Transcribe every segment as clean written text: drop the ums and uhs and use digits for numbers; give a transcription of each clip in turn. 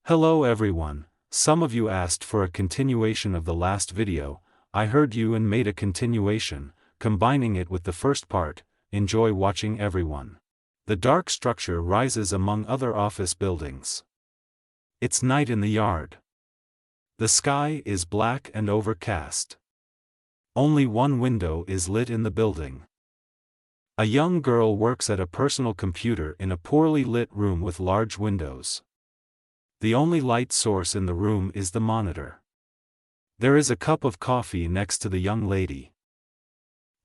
Hello everyone, some of you asked for a continuation of the last video. I heard you and made a continuation, combining it with the first part. Enjoy watching everyone. The dark structure rises among other office buildings. It's night in the yard. The sky is black and overcast. Only one window is lit in the building. A young girl works at a personal computer in a poorly lit room with large windows. The only light source in the room is the monitor. There is a cup of coffee next to the young lady.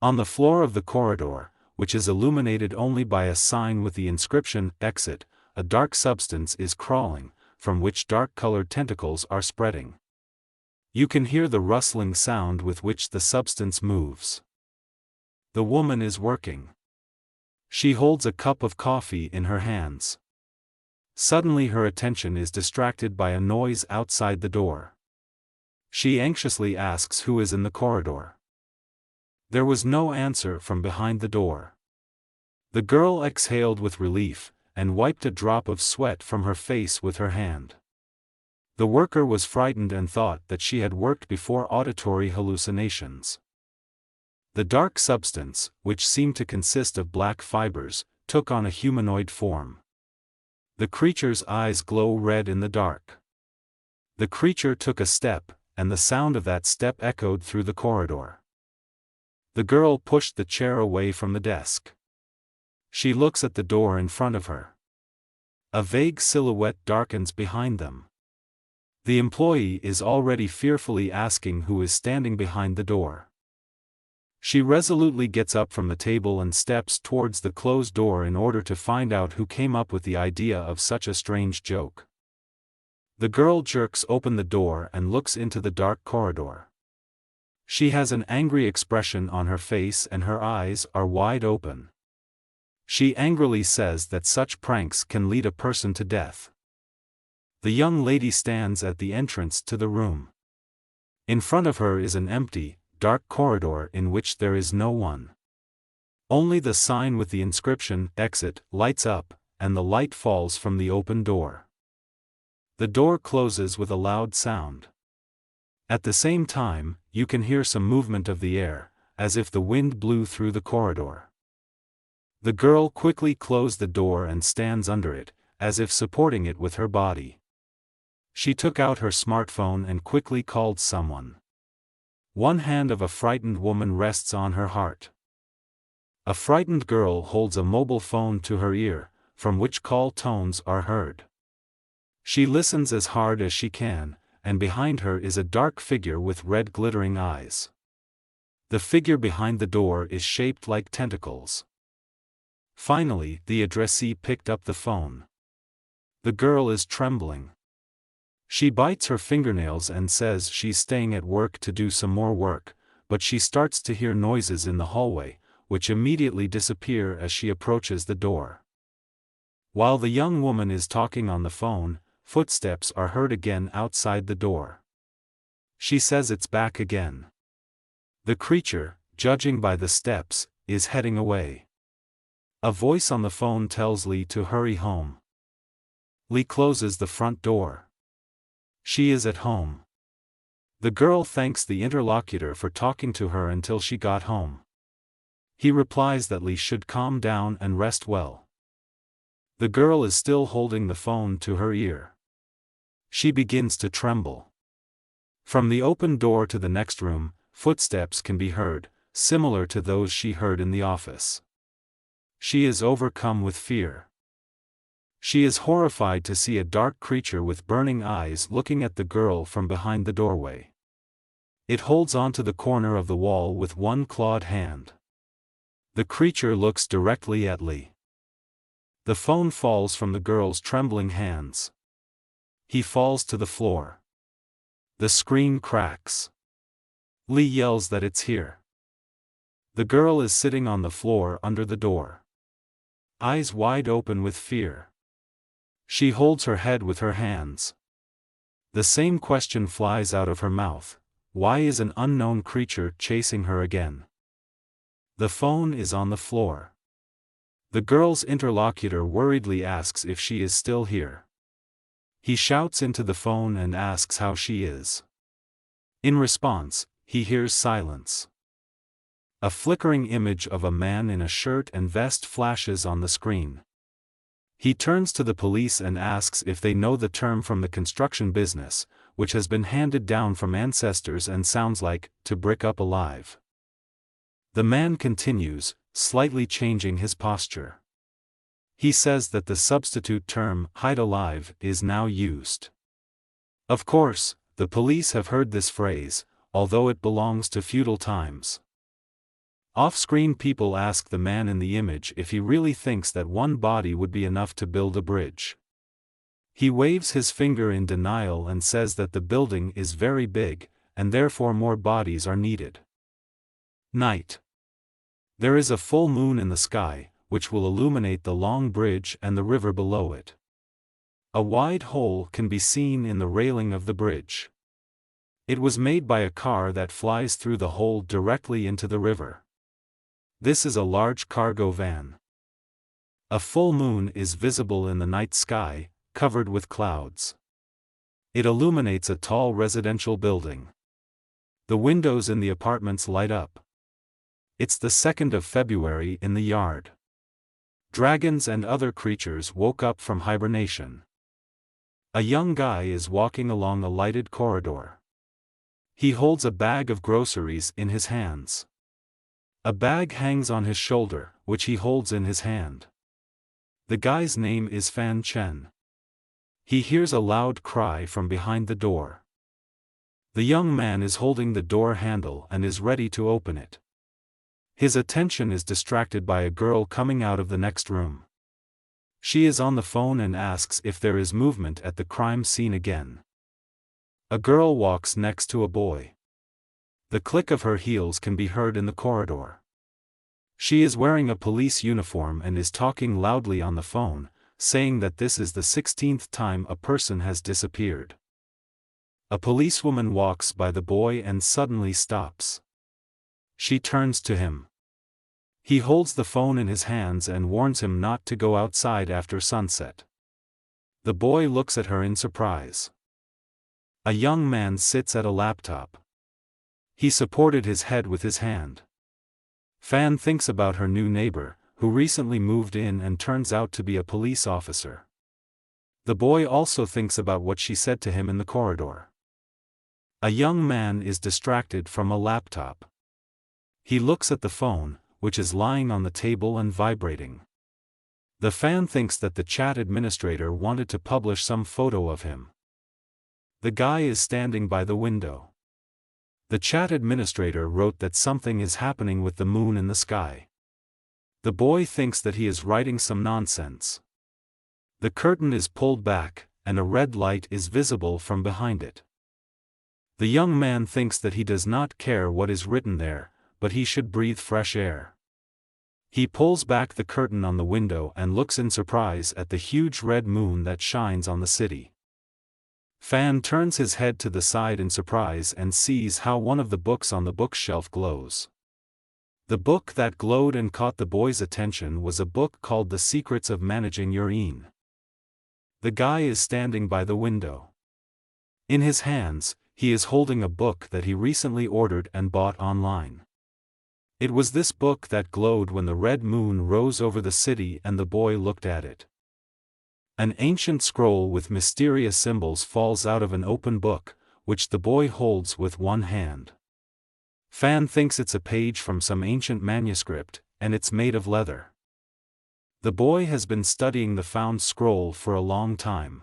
On the floor of the corridor, which is illuminated only by a sign with the inscription, "Exit," a dark substance is crawling, from which dark-colored tentacles are spreading. You can hear the rustling sound with which the substance moves. The woman is working. She holds a cup of coffee in her hands. Suddenly her attention is distracted by a noise outside the door. She anxiously asks who is in the corridor. There was no answer from behind the door. The girl exhaled with relief, and wiped a drop of sweat from her face with her hand. The worker was frightened and thought that she had worked before auditory hallucinations. The dark substance, which seemed to consist of black fibers, took on a humanoid form. The creature's eyes glow red in the dark. The creature took a step, and the sound of that step echoed through the corridor. The girl pushed the chair away from the desk. She looks at the door in front of her. A vague silhouette darkens behind them. The employee is already fearfully asking who is standing behind the door. She resolutely gets up from the table and steps towards the closed door in order to find out who came up with the idea of such a strange joke. The girl jerks open the door and looks into the dark corridor. She has an angry expression on her face and her eyes are wide open. She angrily says that such pranks can lead a person to death. The young lady stands at the entrance to the room. In front of her is an empty, dark corridor in which there is no one. Only the sign with the inscription, "Exit," lights up, and the light falls from the open door. The door closes with a loud sound. At the same time, you can hear some movement of the air, as if the wind blew through the corridor. The girl quickly closed the door and stands under it, as if supporting it with her body. She took out her smartphone and quickly called someone. One hand of a frightened woman rests on her heart. A frightened girl holds a mobile phone to her ear, from which call tones are heard. She listens as hard as she can, and behind her is a dark figure with red glittering eyes. The figure behind the door is shaped like tentacles. Finally, the addressee picked up the phone. The girl is trembling. She bites her fingernails and says she's staying at work to do some more work, but she starts to hear noises in the hallway, which immediately disappear as she approaches the door. While the young woman is talking on the phone, footsteps are heard again outside the door. She says it's back again. The creature, judging by the steps, is heading away. A voice on the phone tells Lee to hurry home. Lee closes the front door. She is at home. The girl thanks the interlocutor for talking to her until she got home. He replies that Lee should calm down and rest well. The girl is still holding the phone to her ear. She begins to tremble. From the open door to the next room, footsteps can be heard, similar to those she heard in the office. She is overcome with fear. She is horrified to see a dark creature with burning eyes looking at the girl from behind the doorway. It holds onto the corner of the wall with one clawed hand. The creature looks directly at Lee. The phone falls from the girl's trembling hands. He falls to the floor. The screen cracks. Lee yells that it's here. The girl is sitting on the floor under the door. Eyes wide open with fear. She holds her head with her hands. The same question flies out of her mouth: why is an unknown creature chasing her again? The phone is on the floor. The girl's interlocutor worriedly asks if she is still here. He shouts into the phone and asks how she is. In response, he hears silence. A flickering image of a man in a shirt and vest flashes on the screen. He turns to the police and asks if they know the term from the construction business, which has been handed down from ancestors and sounds like, to brick up alive. The man continues, slightly changing his posture. He says that the substitute term, hide alive, is now used. Of course, the police have heard this phrase, although it belongs to feudal times. Off-screen people ask the man in the image if he really thinks that one body would be enough to build a bridge. He waves his finger in denial and says that the building is very big, and therefore more bodies are needed. Night. There is a full moon in the sky, which will illuminate the long bridge and the river below it. A wide hole can be seen in the railing of the bridge. It was made by a car that flies through the hole directly into the river. This is a large cargo van. A full moon is visible in the night sky, covered with clouds. It illuminates a tall residential building. The windows in the apartments light up. It's the 2nd of February in the yard. Dragons and other creatures woke up from hibernation. A young guy is walking along a lighted corridor. He holds a bag of groceries in his hands. A bag hangs on his shoulder, which he holds in his hand. The guy's name is Fan Chen. He hears a loud cry from behind the door. The young man is holding the door handle and is ready to open it. His attention is distracted by a girl coming out of the next room. She is on the phone and asks if there is movement at the crime scene again. A girl walks next to a boy. The click of her heels can be heard in the corridor. She is wearing a police uniform and is talking loudly on the phone, saying that this is the 16th time a person has disappeared. A policewoman walks by the boy and suddenly stops. She turns to him. He holds the phone in his hands and warns him not to go outside after sunset. The boy looks at her in surprise. A young man sits at a laptop. He supported his head with his hand. Fan thinks about her new neighbor, who recently moved in and turns out to be a police officer. The boy also thinks about what she said to him in the corridor. A young man is distracted from a laptop. He looks at the phone, which is lying on the table and vibrating. The fan thinks that the chat administrator wanted to publish some photo of him. The guy is standing by the window. The chat administrator wrote that something is happening with the moon in the sky. The boy thinks that he is writing some nonsense. The curtain is pulled back, and a red light is visible from behind it. The young man thinks that he does not care what is written there, but he should breathe fresh air. He pulls back the curtain on the window and looks in surprise at the huge red moon that shines on the city. Fan turns his head to the side in surprise and sees how one of the books on the bookshelf glows. The book that glowed and caught the boy's attention was a book called The Secrets of Managing Your Yin. The guy is standing by the window. In his hands, he is holding a book that he recently ordered and bought online. It was this book that glowed when the red moon rose over the city and the boy looked at it. An ancient scroll with mysterious symbols falls out of an open book, which the boy holds with one hand. Fan thinks it's a page from some ancient manuscript, and it's made of leather. The boy has been studying the found scroll for a long time.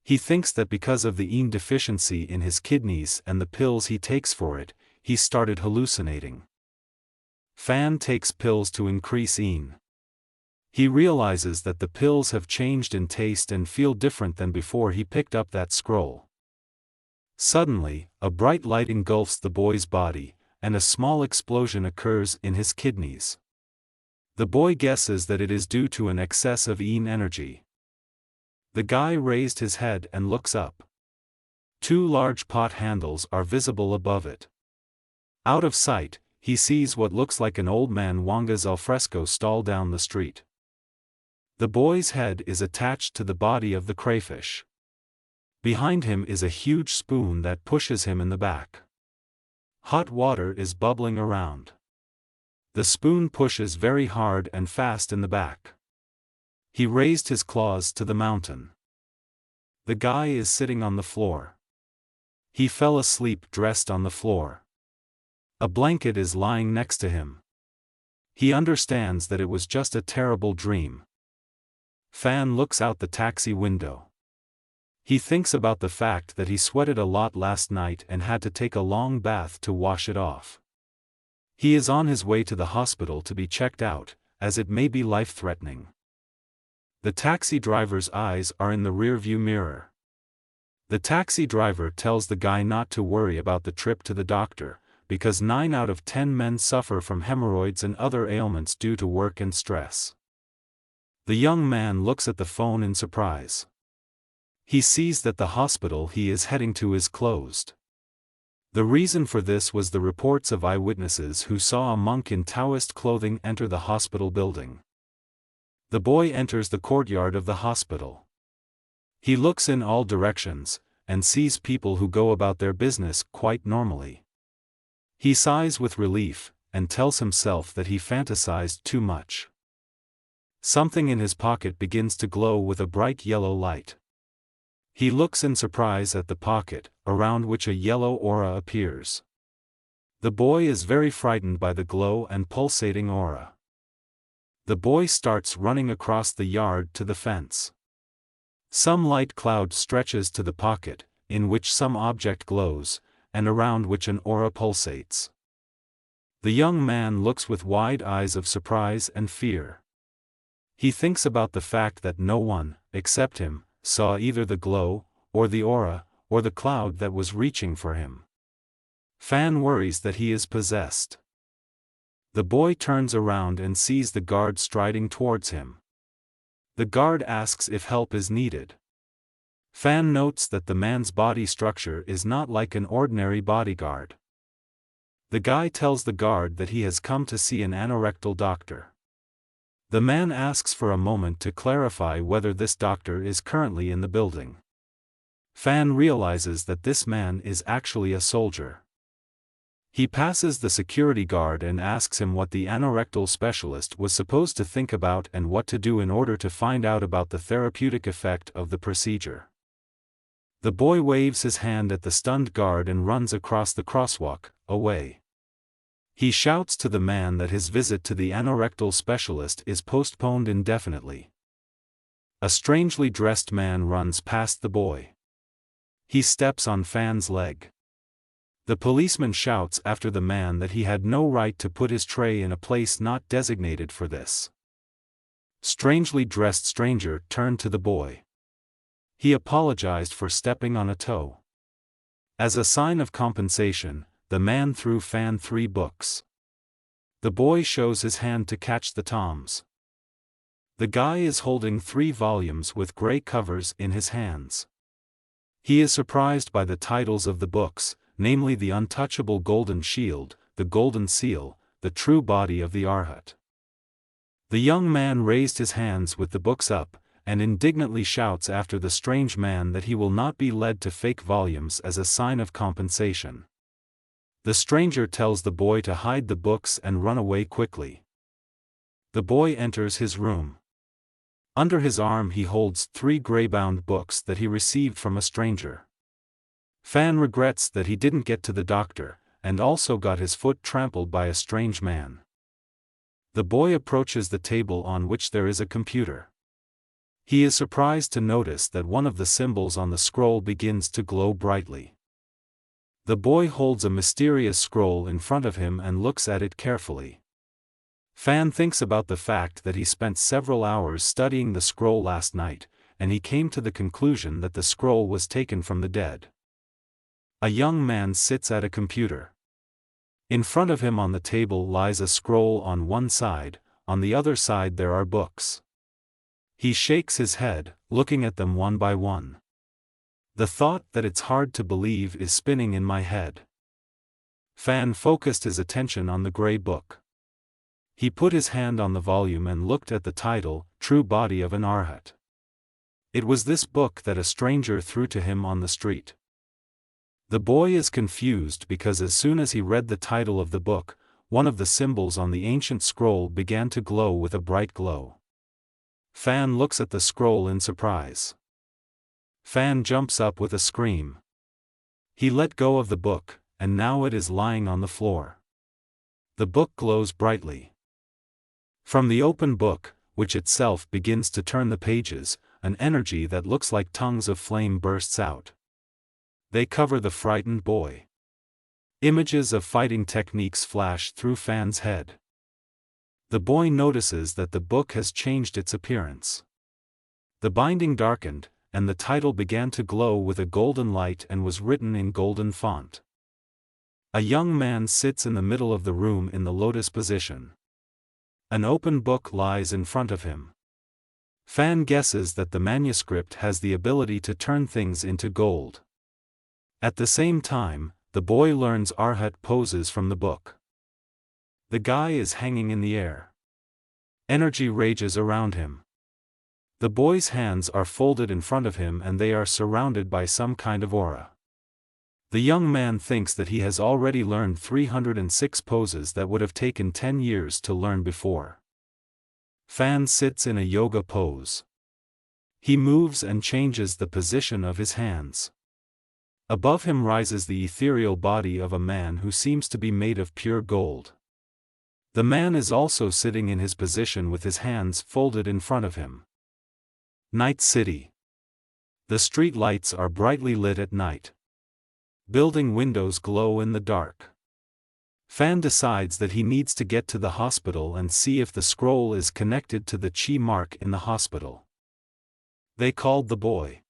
He thinks that because of the yin deficiency in his kidneys and the pills he takes for it, he started hallucinating. Fan takes pills to increase yin. He realizes that the pills have changed in taste and feel different than before he picked up that scroll. Suddenly, a bright light engulfs the boy's body, and a small explosion occurs in his kidneys. The boy guesses that it is due to an excess of yin energy. The guy raised his head and looks up. Two large pot handles are visible above it. Out of sight, he sees what looks like an old man Wanga's alfresco stall down the street. The boy's head is attached to the body of the crayfish. Behind him is a huge spoon that pushes him in the back. Hot water is bubbling around. The spoon pushes very hard and fast in the back. He raised his claws to the mountain. The guy is sitting on the floor. He fell asleep dressed on the floor. A blanket is lying next to him. He understands that it was just a terrible dream. Fan looks out the taxi window. He thinks about the fact that he sweated a lot last night and had to take a long bath to wash it off. He is on his way to the hospital to be checked out, as it may be life-threatening. The taxi driver's eyes are in the rearview mirror. The taxi driver tells the guy not to worry about the trip to the doctor, because 9 out of 10 men suffer from hemorrhoids and other ailments due to work and stress. The young man looks at the phone in surprise. He sees that the hospital he is heading to is closed. The reason for this was the reports of eyewitnesses who saw a monk in Taoist clothing enter the hospital building. The boy enters the courtyard of the hospital. He looks in all directions, and sees people who go about their business quite normally. He sighs with relief, and tells himself that he fantasized too much. Something in his pocket begins to glow with a bright yellow light. He looks in surprise at the pocket, around which a yellow aura appears. The boy is very frightened by the glow and pulsating aura. The boy starts running across the yard to the fence. Some light cloud stretches to the pocket, in which some object glows, and around which an aura pulsates. The young man looks with wide eyes of surprise and fear. He thinks about the fact that no one, except him, saw either the glow, or the aura, or the cloud that was reaching for him. Fan worries that he is possessed. The boy turns around and sees the guard striding towards him. The guard asks if help is needed. Fan notes that the man's body structure is not like an ordinary bodyguard. The guy tells the guard that he has come to see an anorectal doctor. The man asks for a moment to clarify whether this doctor is currently in the building. Fan realizes that this man is actually a soldier. He passes the security guard and asks him what the anorectal specialist was supposed to think about and what to do in order to find out about the therapeutic effect of the procedure. The boy waves his hand at the stunned guard and runs across the crosswalk, away. He shouts to the man that his visit to the anorectal specialist is postponed indefinitely. A strangely dressed man runs past the boy. He steps on Fan's leg. The policeman shouts after the man that he had no right to put his tray in a place not designated for this. Strangely dressed stranger turned to the boy. He apologized for stepping on a toe. As a sign of compensation, the man threw Fan 3 books. The boy shows his hand to catch the toms. The guy is holding 3 volumes with gray covers in his hands. He is surprised by the titles of the books, namely The Untouchable Golden Shield, The Golden Seal, The True Body of the Arhat. The young man raised his hands with the books up, and indignantly shouts after the strange man that he will not be led to fake volumes as a sign of compensation. The stranger tells the boy to hide the books and run away quickly. The boy enters his room. Under his arm he holds 3 gray-bound books that he received from a stranger. Fan regrets that he didn't get to the doctor, and also got his foot trampled by a strange man. The boy approaches the table on which there is a computer. He is surprised to notice that one of the symbols on the scroll begins to glow brightly. The boy holds a mysterious scroll in front of him and looks at it carefully. Fan thinks about the fact that he spent several hours studying the scroll last night, and he came to the conclusion that the scroll was taken from the dead. A young man sits at a computer. In front of him on the table lies a scroll on one side, on the other side there are books. He shakes his head, looking at them one by one. The thought that it's hard to believe is spinning in my head. Fan focused his attention on the gray book. He put his hand on the volume and looked at the title, True Body of an Arhat. It was this book that a stranger threw to him on the street. The boy is confused because as soon as he read the title of the book, one of the symbols on the ancient scroll began to glow with a bright glow. Fan looks at the scroll in surprise. Fan jumps up with a scream. He let go of the book, and now it is lying on the floor. The book glows brightly. From the open book, which itself begins to turn the pages, an energy that looks like tongues of flame bursts out. They cover the frightened boy. Images of fighting techniques flash through Fan's head. The boy notices that the book has changed its appearance. The binding darkened, and the title began to glow with a golden light and was written in golden font. A young man sits in the middle of the room in the lotus position. An open book lies in front of him. Fan guesses that the manuscript has the ability to turn things into gold. At the same time, the boy learns Arhat poses from the book. The guy is hanging in the air. Energy rages around him. The boy's hands are folded in front of him and they are surrounded by some kind of aura. The young man thinks that he has already learned 306 poses that would have taken 10 years to learn before. Fan sits in a yoga pose. He moves and changes the position of his hands. Above him rises the ethereal body of a man who seems to be made of pure gold. The man is also sitting in his position with his hands folded in front of him. Night City. The street lights are brightly lit at night. Building windows glow in the dark. Fan decides that he needs to get to the hospital and see if the scroll is connected to the chi mark in the hospital. They called the boy.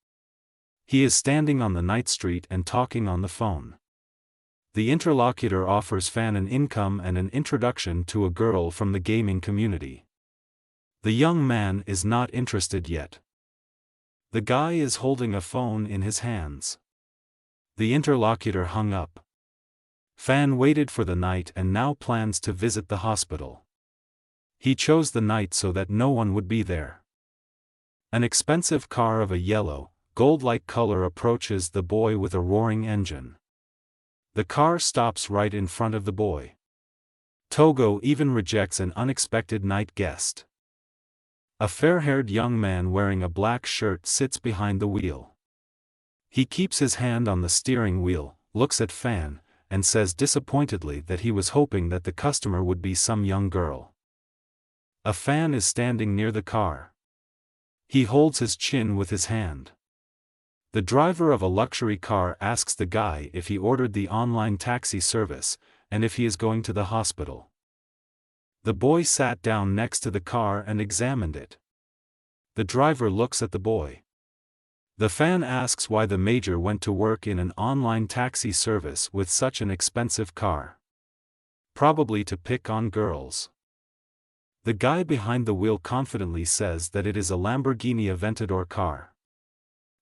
He is standing on the night street and talking on the phone. The interlocutor offers Fan an income and an introduction to a girl from the gaming community. The young man is not interested yet. The guy is holding a phone in his hands. The interlocutor hung up. Fan waited for the night and now plans to visit the hospital. He chose the night so that no one would be there. An expensive car of a yellow, gold-like color approaches the boy with a roaring engine. The car stops right in front of the boy. Togo even rejects an unexpected night guest. A fair-haired young man wearing a black shirt sits behind the wheel. He keeps his hand on the steering wheel, looks at Fan, and says disappointedly that he was hoping that the customer would be some young girl. A Fan is standing near the car. He holds his chin with his hand. The driver of a luxury car asks the guy if he ordered the online taxi service, and if he is going to the hospital. The boy sat down next to the car and examined it. The driver looks at the boy. The Fan asks why the major went to work in an online taxi service with such an expensive car. Probably to pick on girls. The guy behind the wheel confidently says that it is a Lamborghini Aventador car.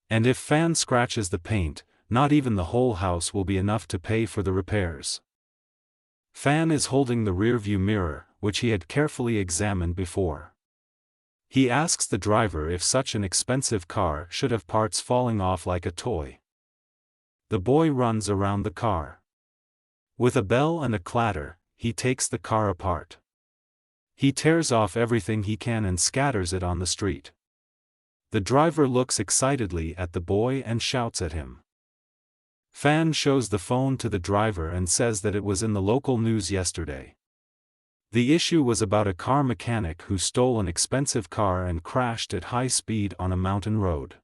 And if Fan scratches the paint, not even the whole house will be enough to pay for the repairs. Fan is holding the rearview mirror, which he had carefully examined before. He asks the driver if such an expensive car should have parts falling off like a toy. The boy runs around the car. With a bell and a clatter, he takes the car apart. He tears off everything he can and scatters it on the street. The driver looks excitedly at the boy and shouts at him. Fan shows the phone to the driver and says that it was in the local news yesterday. The issue was about a car mechanic who stole an expensive car and crashed at high speed on a mountain road.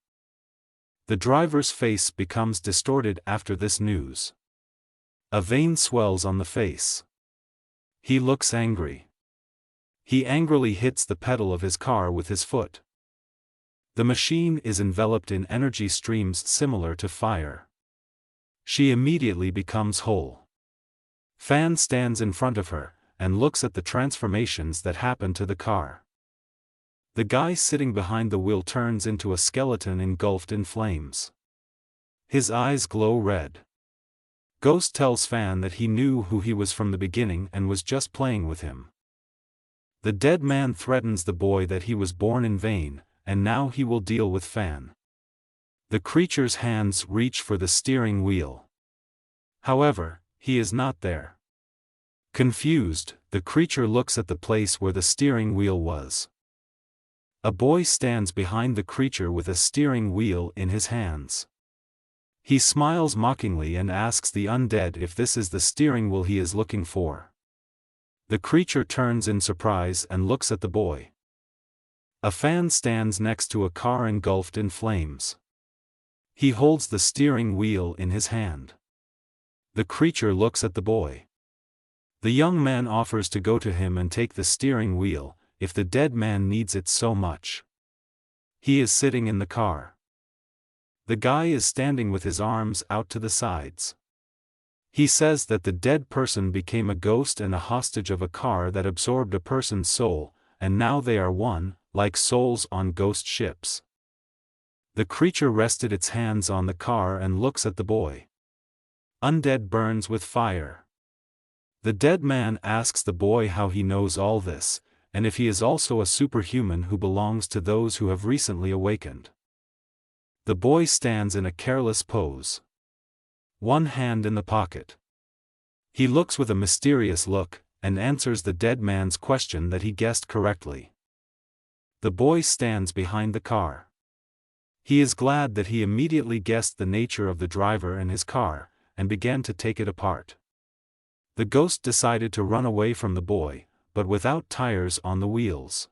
The driver's face becomes distorted after this news. A vein swells on the face. He looks angry. He angrily hits the pedal of his car with his foot. The machine is enveloped in energy streams similar to fire. She immediately becomes whole. Fan stands in front of her, and looks at the transformations that happen to the car. The guy sitting behind the wheel turns into a skeleton engulfed in flames. His eyes glow red. Ghost tells Fan that he knew who he was from the beginning and was just playing with him. The dead man threatens the boy that he was born in vain, and now he will deal with Fan. The creature's hands reach for the steering wheel. However, he is not there. Confused, the creature looks at the place where the steering wheel was. A boy stands behind the creature with a steering wheel in his hands. He smiles mockingly and asks the undead if this is the steering wheel he is looking for. The creature turns in surprise and looks at the boy. A fan stands next to a car engulfed in flames. He holds the steering wheel in his hand. The creature looks at the boy. The young man offers to go to him and take the steering wheel, if the dead man needs it so much. He is sitting in the car. The guy is standing with his arms out to the sides. He says that the dead person became a ghost and a hostage of a car that absorbed a person's soul, and now they are one, like souls on ghost ships. The creature rested its hands on the car and looks at the boy. Undead burns with fire. The dead man asks the boy how he knows all this, and if he is also a superhuman who belongs to those who have recently awakened. The boy stands in a careless pose. One hand in the pocket. He looks with a mysterious look, and answers the dead man's question that he guessed correctly. The boy stands behind the car. He is glad that he immediately guessed the nature of the driver and his car, and began to take it apart. The ghost decided to run away from the boy, but without tires on the wheels.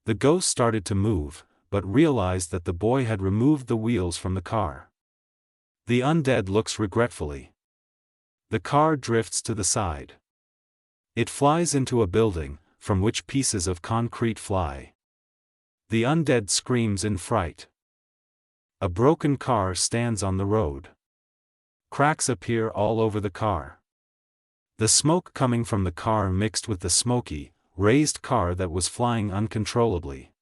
The ghost started to move, but realized that the boy had removed the wheels from the car. The undead looks regretfully. The car drifts to the side. It flies into a building, from which pieces of concrete fly. The undead screams in fright. A broken car stands on the road. Cracks appear all over the car. The smoke coming from the car mixed with the smoky, raised car that was flying uncontrollably.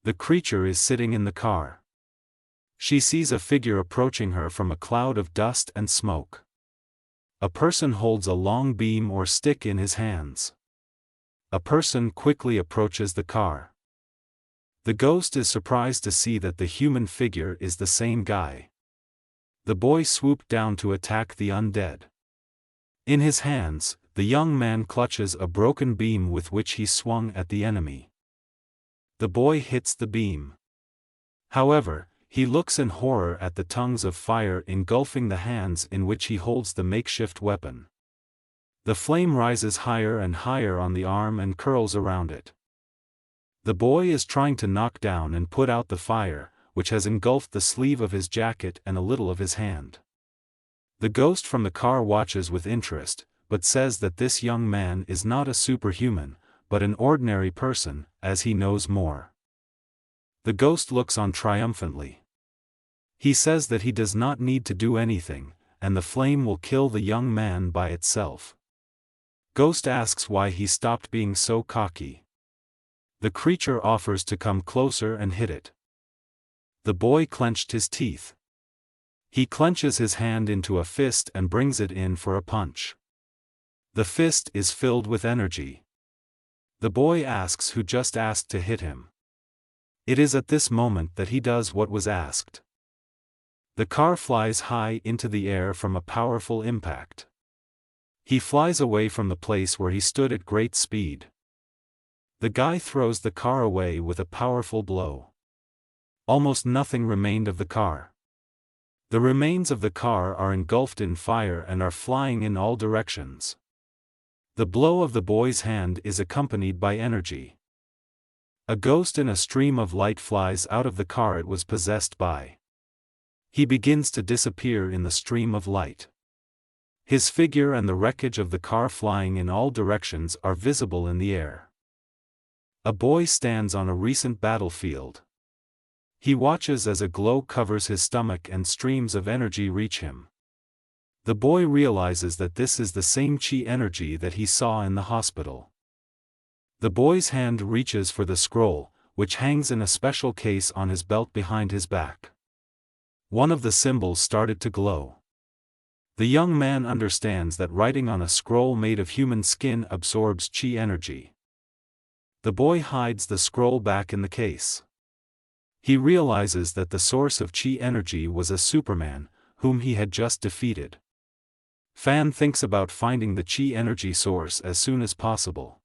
The creature is sitting in the car. She sees a figure approaching her from a cloud of dust and smoke. A person holds a long beam or stick in his hands. A person quickly approaches the car. The ghost is surprised to see that the human figure is the same guy. The boy swooped down to attack the undead. In his hands, the young man clutches a broken beam with which he swung at the enemy. The boy hits the beam. However, he looks in horror at the tongues of fire engulfing the hands in which he holds the makeshift weapon. The flame rises higher and higher on the arm and curls around it. The boy is trying to knock down and put out the fire, which has engulfed the sleeve of his jacket and a little of his hand. The ghost from the car watches with interest, but says that this young man is not a superhuman, but an ordinary person, as he knows more. The ghost looks on triumphantly. He says that he does not need to do anything, and the flame will kill the young man by itself. Ghost asks why he stopped being so cocky. The creature offers to come closer and hit it. The boy clenched his teeth. He clenches his hand into a fist and brings it in for a punch. The fist is filled with energy. The boy asks who just asked to hit him. It is at this moment that he does what was asked. The car flies high into the air from a powerful impact. He flies away from the place where he stood at great speed. The guy throws the car away with a powerful blow. Almost nothing remained of the car. The remains of the car are engulfed in fire and are flying in all directions. The blow of the boy's hand is accompanied by energy. A ghost in a stream of light flies out of the car it was possessed by. He begins to disappear in the stream of light. His figure and the wreckage of the car flying in all directions are visible in the air. A boy stands on a recent battlefield. He watches as a glow covers his stomach and streams of energy reach him. The boy realizes that this is the same chi energy that he saw in the hospital. The boy's hand reaches for the scroll, which hangs in a special case on his belt behind his back. One of the symbols started to glow. The young man understands that writing on a scroll made of human skin absorbs chi energy. The boy hides the scroll back in the case. He realizes that the source of chi energy was a Superman, whom he had just defeated. Fan thinks about finding the chi energy source as soon as possible.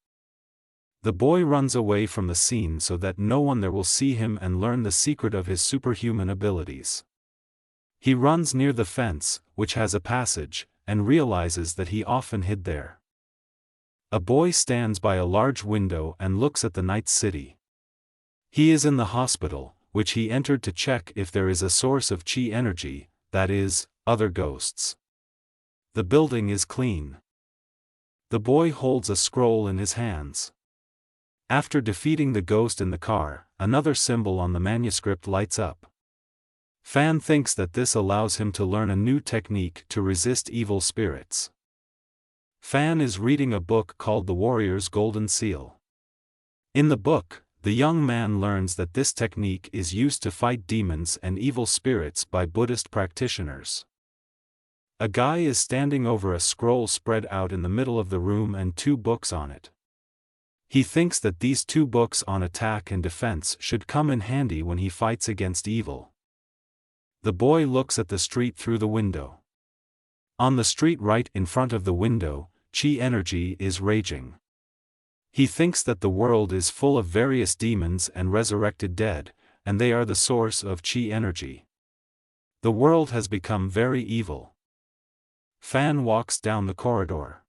The boy runs away from the scene so that no one there will see him and learn the secret of his superhuman abilities. He runs near the fence, which has a passage, and realizes that he often hid there. A boy stands by a large window and looks at the night city. He is in the hospital, which he entered to check if there is a source of chi energy, that is, other ghosts. The building is clean. The boy holds a scroll in his hands. After defeating the ghost in the car, another symbol on the manuscript lights up. Fan thinks that this allows him to learn a new technique to resist evil spirits. Fan is reading a book called The Warrior's Golden Seal. In the book, the young man learns that this technique is used to fight demons and evil spirits by Buddhist practitioners. A guy is standing over a scroll spread out in the middle of the room and 2 books on it. He thinks that these 2 books on attack and defense should come in handy when he fights against evil. The boy looks at the street through the window. On the street right in front of the window, chi energy is raging. He thinks that the world is full of various demons and resurrected dead, and they are the source of chi energy. The world has become very evil. Fan walks down the corridor.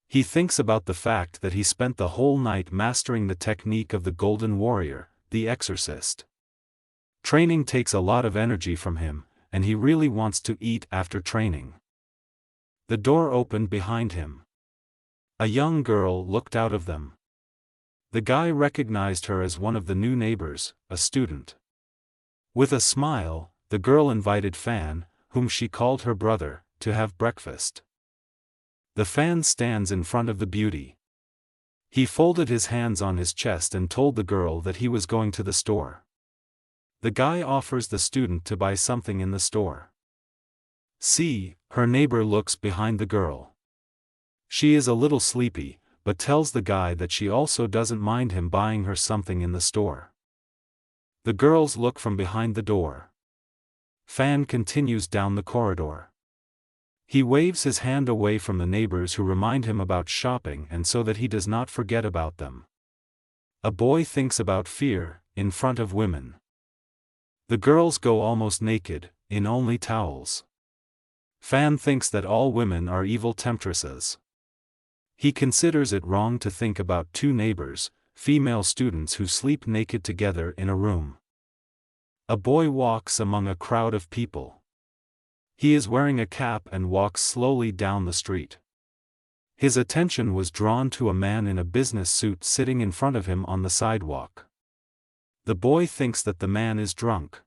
He thinks about the fact that he spent the whole night mastering the technique of the Golden Warrior, the Exorcist. Training takes a lot of energy from him, and he really wants to eat after training. The door opened behind him. A young girl looked out of them. The guy recognized her as one of the new neighbors, a student. With a smile, the girl invited Fan, whom she called her brother, to have breakfast. The Fan stands in front of the beauty. He folded his hands on his chest and told the girl that he was going to the store. The guy offers the student to buy something in the store. See, her neighbor looks behind the girl. She is a little sleepy, but tells the guy that she also doesn't mind him buying her something in the store. The girls look from behind the door. Fan continues down the corridor. He waves his hand away from the neighbors who remind him about shopping and so that he does not forget about them. A boy thinks about fear, in front of women. The girls go almost naked, in only towels. Fan thinks that all women are evil temptresses. He considers it wrong to think about 2 neighbors, female students who sleep naked together in a room. A boy walks among a crowd of people. He is wearing a cap and walks slowly down the street. His attention was drawn to a man in a business suit sitting in front of him on the sidewalk. The boy thinks that the man is drunk.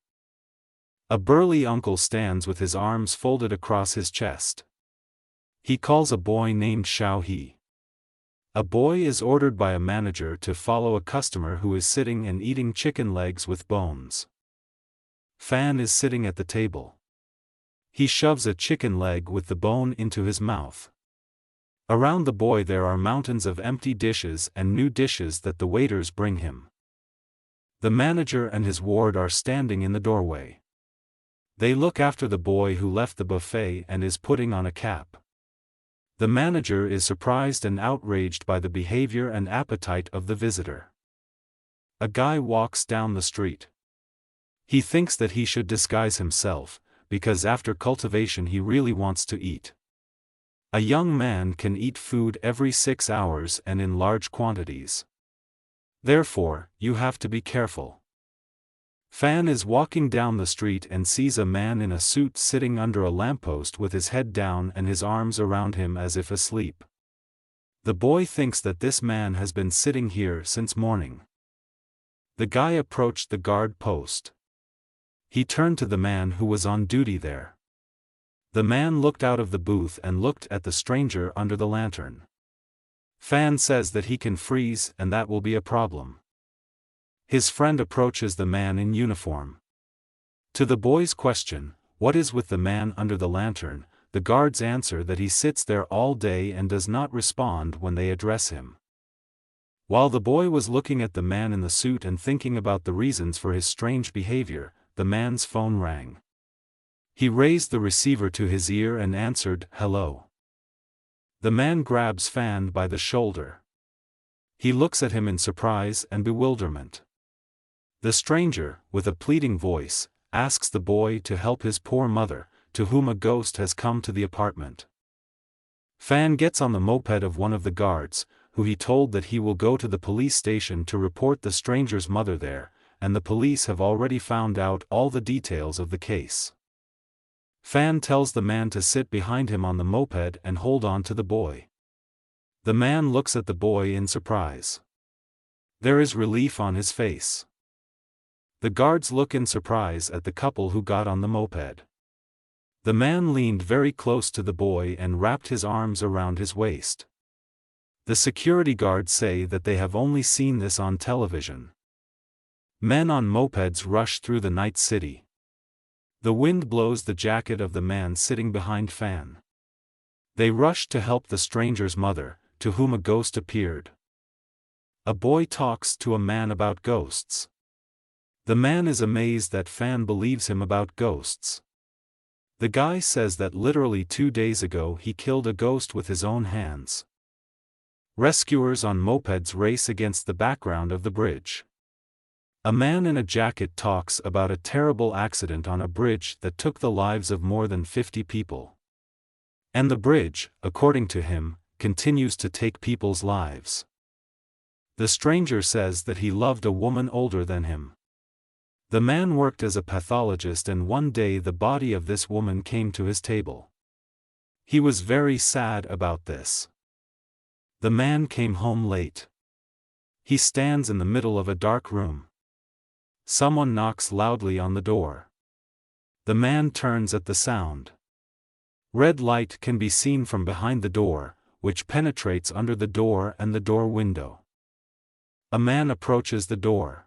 A burly uncle stands with his arms folded across his chest. He calls a boy named Xiao He. A boy is ordered by a manager to follow a customer who is sitting and eating chicken legs with bones. Fan is sitting at the table. He shoves a chicken leg with the bone into his mouth. Around the boy there are mountains of empty dishes and new dishes that the waiters bring him. The manager and his ward are standing in the doorway. They look after the boy who left the buffet and is putting on a cap. The manager is surprised and outraged by the behavior and appetite of the visitor. A guy walks down the street. He thinks that he should disguise himself, because after cultivation he really wants to eat. A young man can eat food every 6 hours and in large quantities. Therefore, you have to be careful. Fan is walking down the street and sees a man in a suit sitting under a lamppost with his head down and his arms around him as if asleep. The boy thinks that this man has been sitting here since morning. The guy approached the guard post. He turned to the man who was on duty there. The man looked out of the booth and looked at the stranger under the lantern. Fan says that he can freeze and that will be a problem. His friend approaches the man in uniform. To the boy's question, "What is with the man under the lantern?" the guards answer that he sits there all day and does not respond when they address him. While the boy was looking at the man in the suit and thinking about the reasons for his strange behavior, the man's phone rang. He raised the receiver to his ear and answered, "Hello." The man grabs Fan by the shoulder. He looks at him in surprise and bewilderment. The stranger, with a pleading voice, asks the boy to help his poor mother, to whom a ghost has come to the apartment. Fan gets on the moped of one of the guards, who he told that he will go to the police station to report the stranger's mother there, and the police have already found out all the details of the case. Fan tells the man to sit behind him on the moped and hold on to the boy. The man looks at the boy in surprise. There is relief on his face. The guards look in surprise at the couple who got on the moped. The man leaned very close to the boy and wrapped his arms around his waist. The security guards say that they have only seen this on television. Men on mopeds rush through the night city. The wind blows the jacket of the man sitting behind Fan. They rush to help the stranger's mother, to whom a ghost appeared. A boy talks to a man about ghosts. The man is amazed that Fan believes him about ghosts. The guy says that literally 2 days ago he killed a ghost with his own hands. Rescuers on mopeds race against the background of the bridge. A man in a jacket talks about a terrible accident on a bridge that took the lives of more than 50 people. And the bridge, according to him, continues to take people's lives. The stranger says that he loved a woman older than him. The man worked as a pathologist and one day the body of this woman came to his table. He was very sad about this. The man came home late. He stands in the middle of a dark room. Someone knocks loudly on the door. The man turns at the sound. Red light can be seen from behind the door, which penetrates under the door and the door window. A man approaches the door.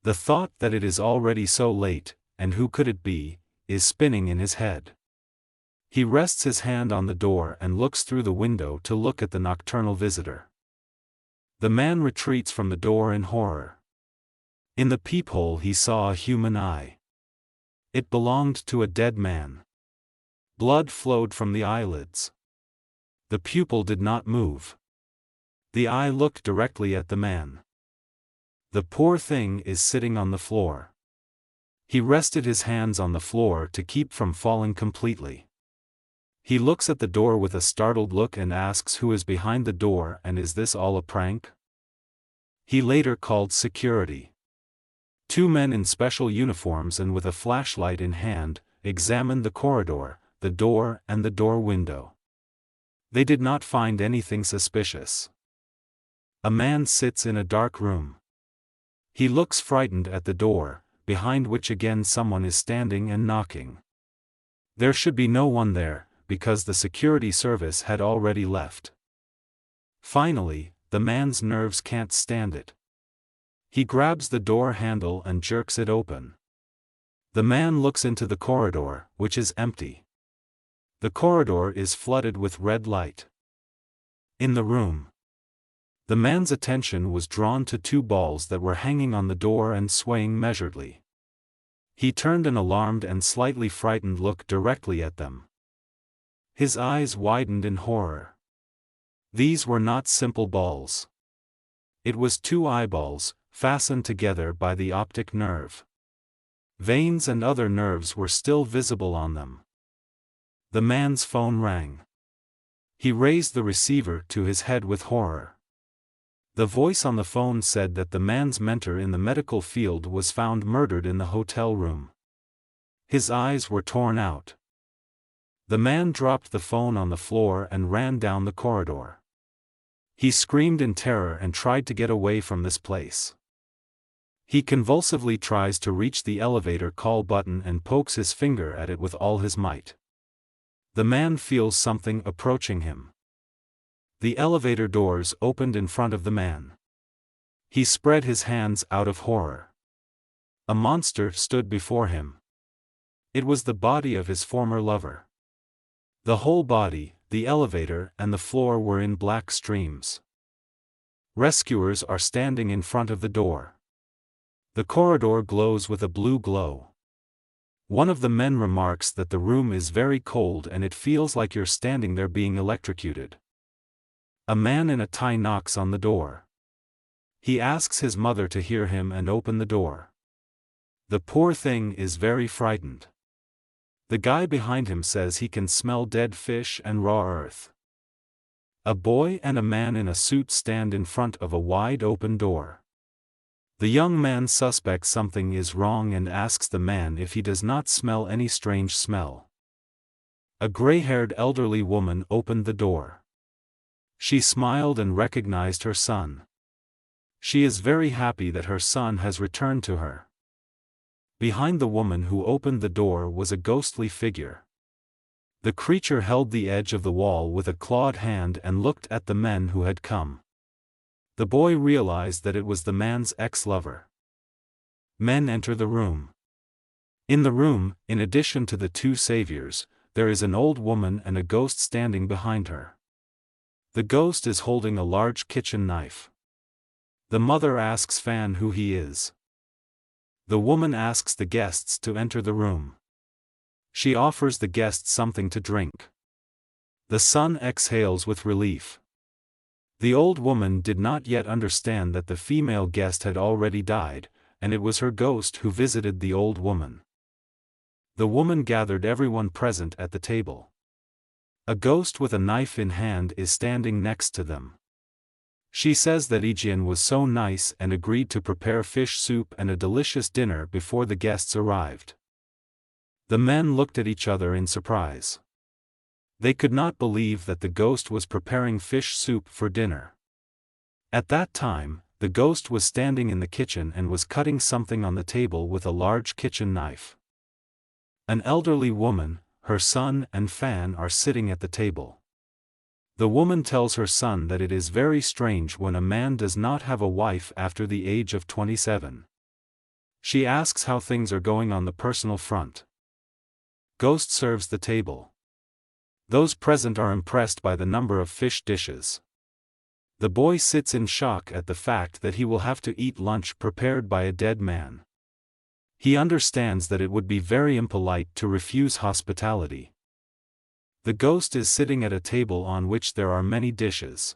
The thought that it is already so late, and who could it be, is spinning in his head. He rests his hand on the door and looks through the window to look at the nocturnal visitor. The man retreats from the door in horror. In the peephole he saw a human eye. It belonged to a dead man. Blood flowed from the eyelids. The pupil did not move. The eye looked directly at the man. The poor thing is sitting on the floor. He rested his hands on the floor to keep from falling completely. He looks at the door with a startled look and asks who is behind the door and is this all a prank? He later called security. 2 men in special uniforms and with a flashlight in hand, examined the corridor, the door and the door window. They did not find anything suspicious. A man sits in a dark room. He looks frightened at the door, behind which again someone is standing and knocking. There should be no one there, because the security service had already left. Finally, the man's nerves can't stand it. He grabs the door handle and jerks it open. The man looks into the corridor, which is empty. The corridor is flooded with red light. In the room, the man's attention was drawn to 2 balls that were hanging on the door and swaying measuredly. He turned an alarmed and slightly frightened look directly at them. His eyes widened in horror. These were not simple balls. It was 2 eyeballs, fastened together by the optic nerve. Veins and other nerves were still visible on them. The man's phone rang. He raised the receiver to his head with horror. The voice on the phone said that the man's mentor in the medical field was found murdered in the hotel room. His eyes were torn out. The man dropped the phone on the floor and ran down the corridor. He screamed in terror and tried to get away from this place. He convulsively tries to reach the elevator call button and pokes his finger at it with all his might. The man feels something approaching him. The elevator doors opened in front of the man. He spread his hands out of horror. A monster stood before him. It was the body of his former lover. The whole body, the elevator and the floor were in black streams. Rescuers are standing in front of the door. The corridor glows with a blue glow. One of the men remarks that the room is very cold and it feels like you're standing there being electrocuted. A man in a tie knocks on the door. He asks his mother to hear him and open the door. The poor thing is very frightened. The guy behind him says he can smell dead fish and raw earth. A boy and a man in a suit stand in front of a wide open door. The young man suspects something is wrong and asks the man if he does not smell any strange smell. A gray-haired elderly woman opened the door. She smiled and recognized her son. She is very happy that her son has returned to her. Behind the woman who opened the door was a ghostly figure. The creature held the edge of the wall with a clawed hand and looked at the men who had come. The boy realized that it was the man's ex-lover. Men enter the room. In the room, in addition to the two saviors, there is an old woman and a ghost standing behind her. The ghost is holding a large kitchen knife. The mother asks Fan who he is. The woman asks the guests to enter the room. She offers the guests something to drink. The son exhales with relief. The old woman did not yet understand that the female guest had already died, and it was her ghost who visited the old woman. The woman gathered everyone present at the table. A ghost with a knife in hand is standing next to them. She says that Ijin was so nice and agreed to prepare fish soup and a delicious dinner before the guests arrived. The men looked at each other in surprise. They could not believe that the ghost was preparing fish soup for dinner. At that time, the ghost was standing in the kitchen and was cutting something on the table with a large kitchen knife. An elderly woman, her son and Fan are sitting at the table. The woman tells her son that it is very strange when a man does not have a wife after the age of 27. She asks how things are going on the personal front. Ghost serves the table. Those present are impressed by the number of fish dishes. The boy sits in shock at the fact that he will have to eat lunch prepared by a dead man. He understands that it would be very impolite to refuse hospitality. The ghost is sitting at a table on which there are many dishes.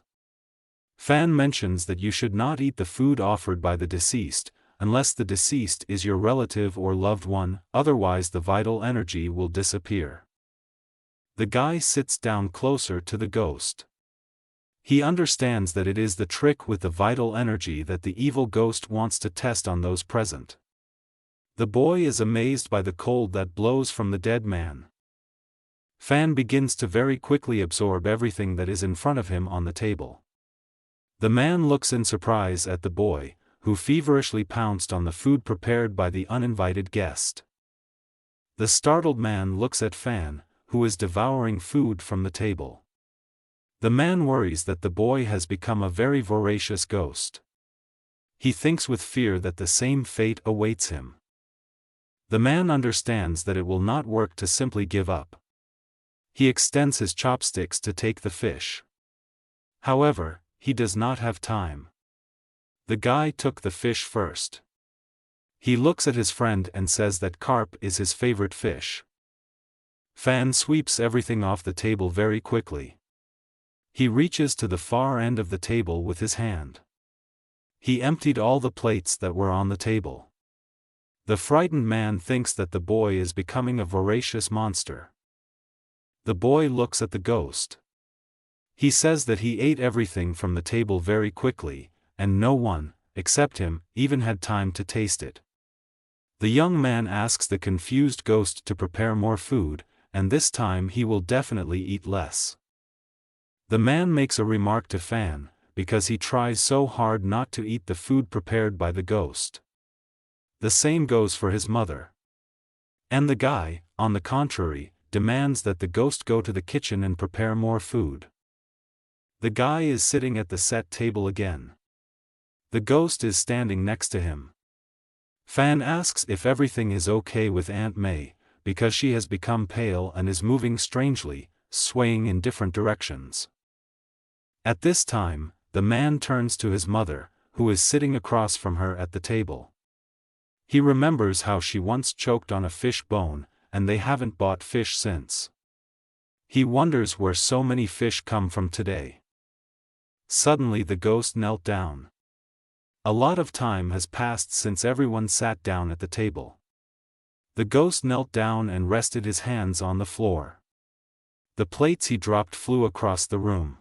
Fan mentions that you should not eat the food offered by the deceased, unless the deceased is your relative or loved one, otherwise the vital energy will disappear. The guy sits down closer to the ghost. He understands that it is the trick with the vital energy that the evil ghost wants to test on those present. The boy is amazed by the cold that blows from the dead man. Fan begins to very quickly absorb everything that is in front of him on the table. The man looks in surprise at the boy, who feverishly pounced on the food prepared by the uninvited guest. The startled man looks at Fan, who is devouring food from the table. The man worries that the boy has become a very voracious ghost. He thinks with fear that the same fate awaits him. The man understands that it will not work to simply give up. He extends his chopsticks to take the fish. However, he does not have time. The guy took the fish first. He looks at his friend and says that carp is his favorite fish. Fan sweeps everything off the table very quickly. He reaches to the far end of the table with his hand. He emptied all the plates that were on the table. The frightened man thinks that the boy is becoming a voracious monster. The boy looks at the ghost. He says that he ate everything from the table very quickly, and no one, except him, even had time to taste it. The young man asks the confused ghost to prepare more food, and this time he will definitely eat less. The man makes a remark to Fan, because he tries so hard not to eat the food prepared by the ghost. The same goes for his mother. And the guy, on the contrary, demands that the ghost go to the kitchen and prepare more food. The guy is sitting at the set table again. The ghost is standing next to him. Fan asks if everything is okay with Aunt May, because she has become pale and is moving strangely, swaying in different directions. At this time, the man turns to his mother, who is sitting across from her at the table. He remembers how she once choked on a fish bone, and they haven't bought fish since. He wonders where so many fish come from today. Suddenly the ghost knelt down. A lot of time has passed since everyone sat down at the table. The ghost knelt down and rested his hands on the floor. The plates he dropped flew across the room.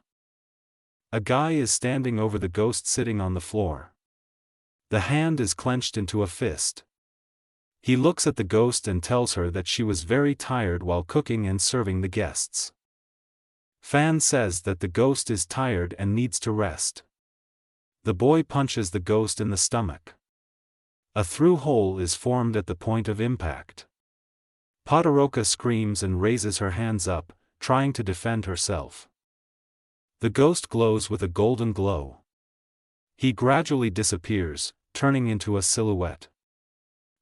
A guy is standing over the ghost sitting on the floor. The hand is clenched into a fist. He looks at the ghost and tells her that she was very tired while cooking and serving the guests. Fan says that the ghost is tired and needs to rest. The boy punches the ghost in the stomach. A through hole is formed at the point of impact. Todoroki screams and raises her hands up, trying to defend herself. The ghost glows with a golden glow. He gradually disappears, turning into a silhouette.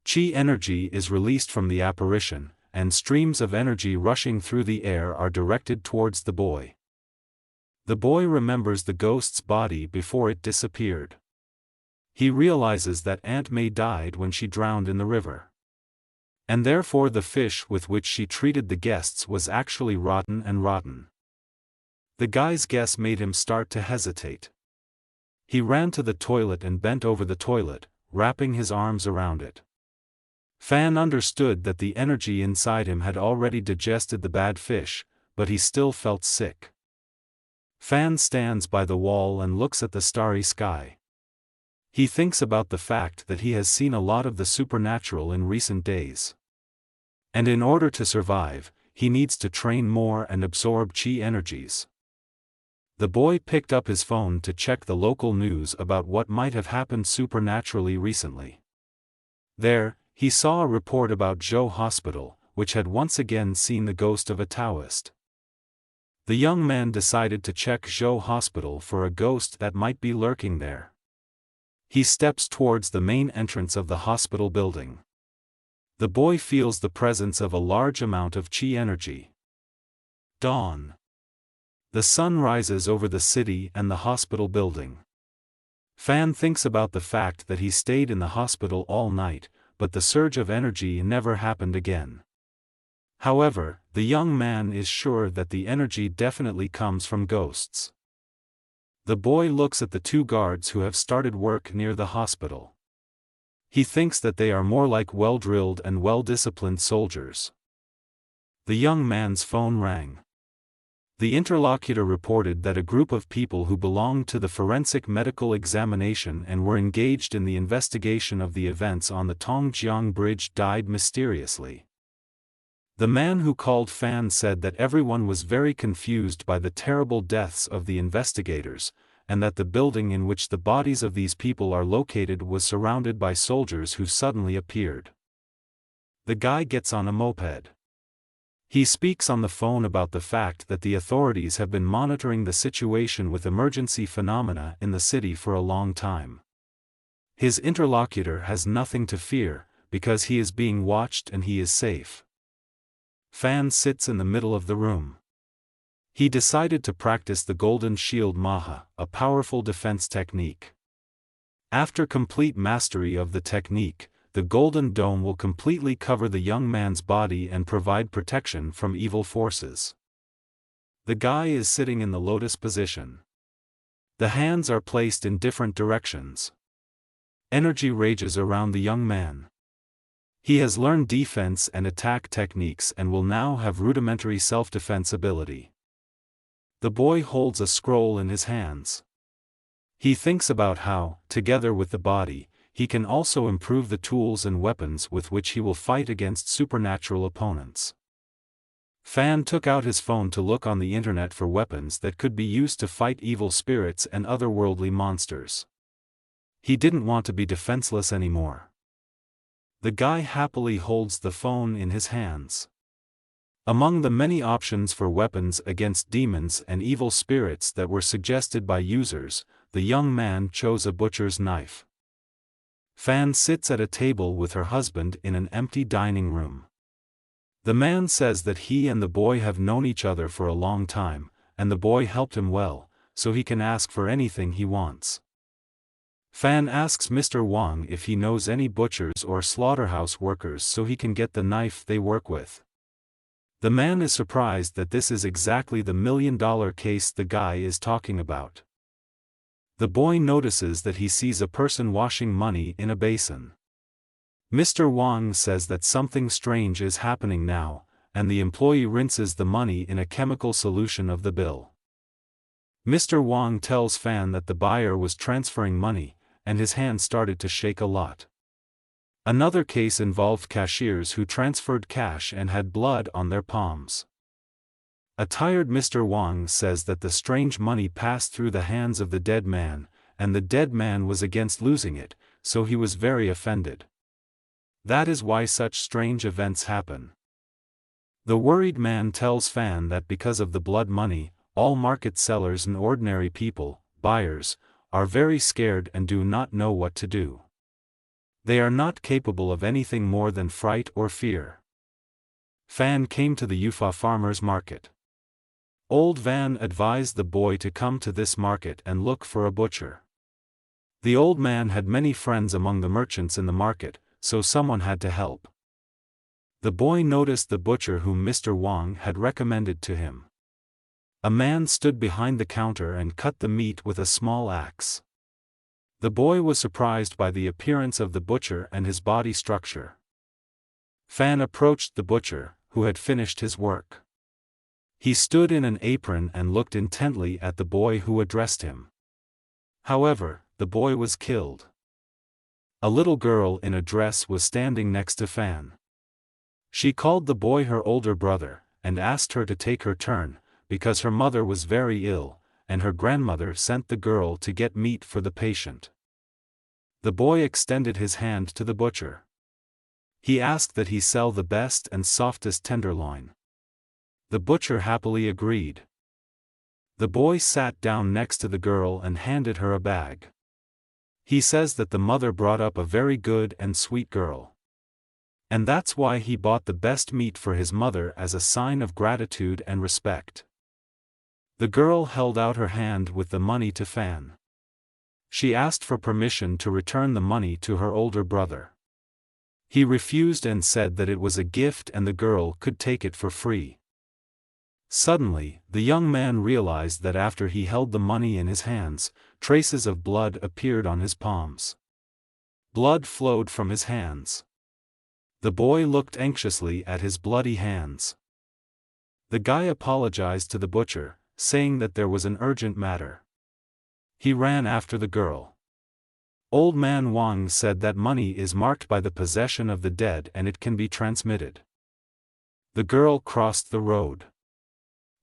Chi energy is released from the apparition, and streams of energy rushing through the air are directed towards the boy. The boy remembers the ghost's body before it disappeared. He realizes that Aunt May died when she drowned in the river. And therefore the fish with which she treated the guests was actually rotten and rotten. The guy's guess made him start to hesitate. He ran to the toilet and bent over the toilet, wrapping his arms around it. Fan understood that the energy inside him had already digested the bad fish, but he still felt sick. Fan stands by the wall and looks at the starry sky. He thinks about the fact that he has seen a lot of the supernatural in recent days. And in order to survive, he needs to train more and absorb chi energies. The boy picked up his phone to check the local news about what might have happened supernaturally recently. There, he saw a report about Zhou Hospital, which had once again seen the ghost of a Taoist. The young man decided to check Zhou Hospital for a ghost that might be lurking there. He steps towards the main entrance of the hospital building. The boy feels the presence of a large amount of chi energy. Dawn. The sun rises over the city and the hospital building. Fan thinks about the fact that he stayed in the hospital all night, but the surge of energy never happened again. However, the young man is sure that the energy definitely comes from ghosts. The boy looks at the two guards who have started work near the hospital. He thinks that they are more like well-drilled and well-disciplined soldiers. The young man's phone rang. The interlocutor reported that a group of people who belonged to the forensic medical examination and were engaged in the investigation of the events on the Tongjiang Bridge died mysteriously. The man who called Fan said that everyone was very confused by the terrible deaths of the investigators, and that the building in which the bodies of these people are located was surrounded by soldiers who suddenly appeared. The guy gets on a moped. He speaks on the phone about the fact that the authorities have been monitoring the situation with emergency phenomena in the city for a long time. His interlocutor has nothing to fear, because he is being watched and he is safe. Fan sits in the middle of the room. He decided to practice the Golden Shield Maha, a powerful defense technique. After complete mastery of the technique, the Golden Dome will completely cover the young man's body and provide protection from evil forces. The guy is sitting in the lotus position. The hands are placed in different directions. Energy rages around the young man. He has learned defense and attack techniques and will now have rudimentary self-defense ability. The boy holds a scroll in his hands. He thinks about how, together with the body, he can also improve the tools and weapons with which he will fight against supernatural opponents. Fan took out his phone to look on the internet for weapons that could be used to fight evil spirits and otherworldly monsters. He didn't want to be defenseless anymore. The guy happily holds the phone in his hands. Among the many options for weapons against demons and evil spirits that were suggested by users, the young man chose a butcher's knife. Fan sits at a table with her husband in an empty dining room. The man says that he and the boy have known each other for a long time, and the boy helped him well, so he can ask for anything he wants. Fan asks Mr. Wang if he knows any butchers or slaughterhouse workers so he can get the knife they work with. The man is surprised that this is exactly the $1 million case the guy is talking about. The boy notices that he sees a person washing money in a basin. Mr. Wang says that something strange is happening now, and the employee rinses the money in a chemical solution of the bill. Mr. Wang tells Fan that the buyer was transferring money, and his hand started to shake a lot. Another case involved cashiers who transferred cash and had blood on their palms. A tired Mr. Wang says that the strange money passed through the hands of the dead man, and the dead man was against losing it, so he was very offended. That is why such strange events happen. The worried man tells Fan that because of the blood money, all market sellers and ordinary people, buyers, are very scared and do not know what to do. They are not capable of anything more than fright or fear. Fan came to the Yufa farmers' market. Old Van advised the boy to come to this market and look for a butcher. The old man had many friends among the merchants in the market, so someone had to help. The boy noticed the butcher whom Mr. Wang had recommended to him. A man stood behind the counter and cut the meat with a small axe. The boy was surprised by the appearance of the butcher and his body structure. Fan approached the butcher, who had finished his work. He stood in an apron and looked intently at the boy who addressed him. However, the boy was killed. A little girl in a dress was standing next to Fan. She called the boy her older brother, and asked her to take her turn, because her mother was very ill, and her grandmother sent the girl to get meat for the patient. The boy extended his hand to the butcher. He asked that he sell the best and softest tenderloin. The butcher happily agreed. The boy sat down next to the girl and handed her a bag. He says that the mother brought up a very good and sweet girl. And that's why he bought the best meat for his mother as a sign of gratitude and respect. The girl held out her hand with the money to Fan. She asked for permission to return the money to her older brother. He refused and said that it was a gift and the girl could take it for free. Suddenly, the young man realized that after he held the money in his hands, traces of blood appeared on his palms. Blood flowed from his hands. The boy looked anxiously at his bloody hands. The guy apologized to the butcher, saying that there was an urgent matter. He ran after the girl. Old man Wang said that money is marked by the possession of the dead and it can be transmitted. The girl crossed the road.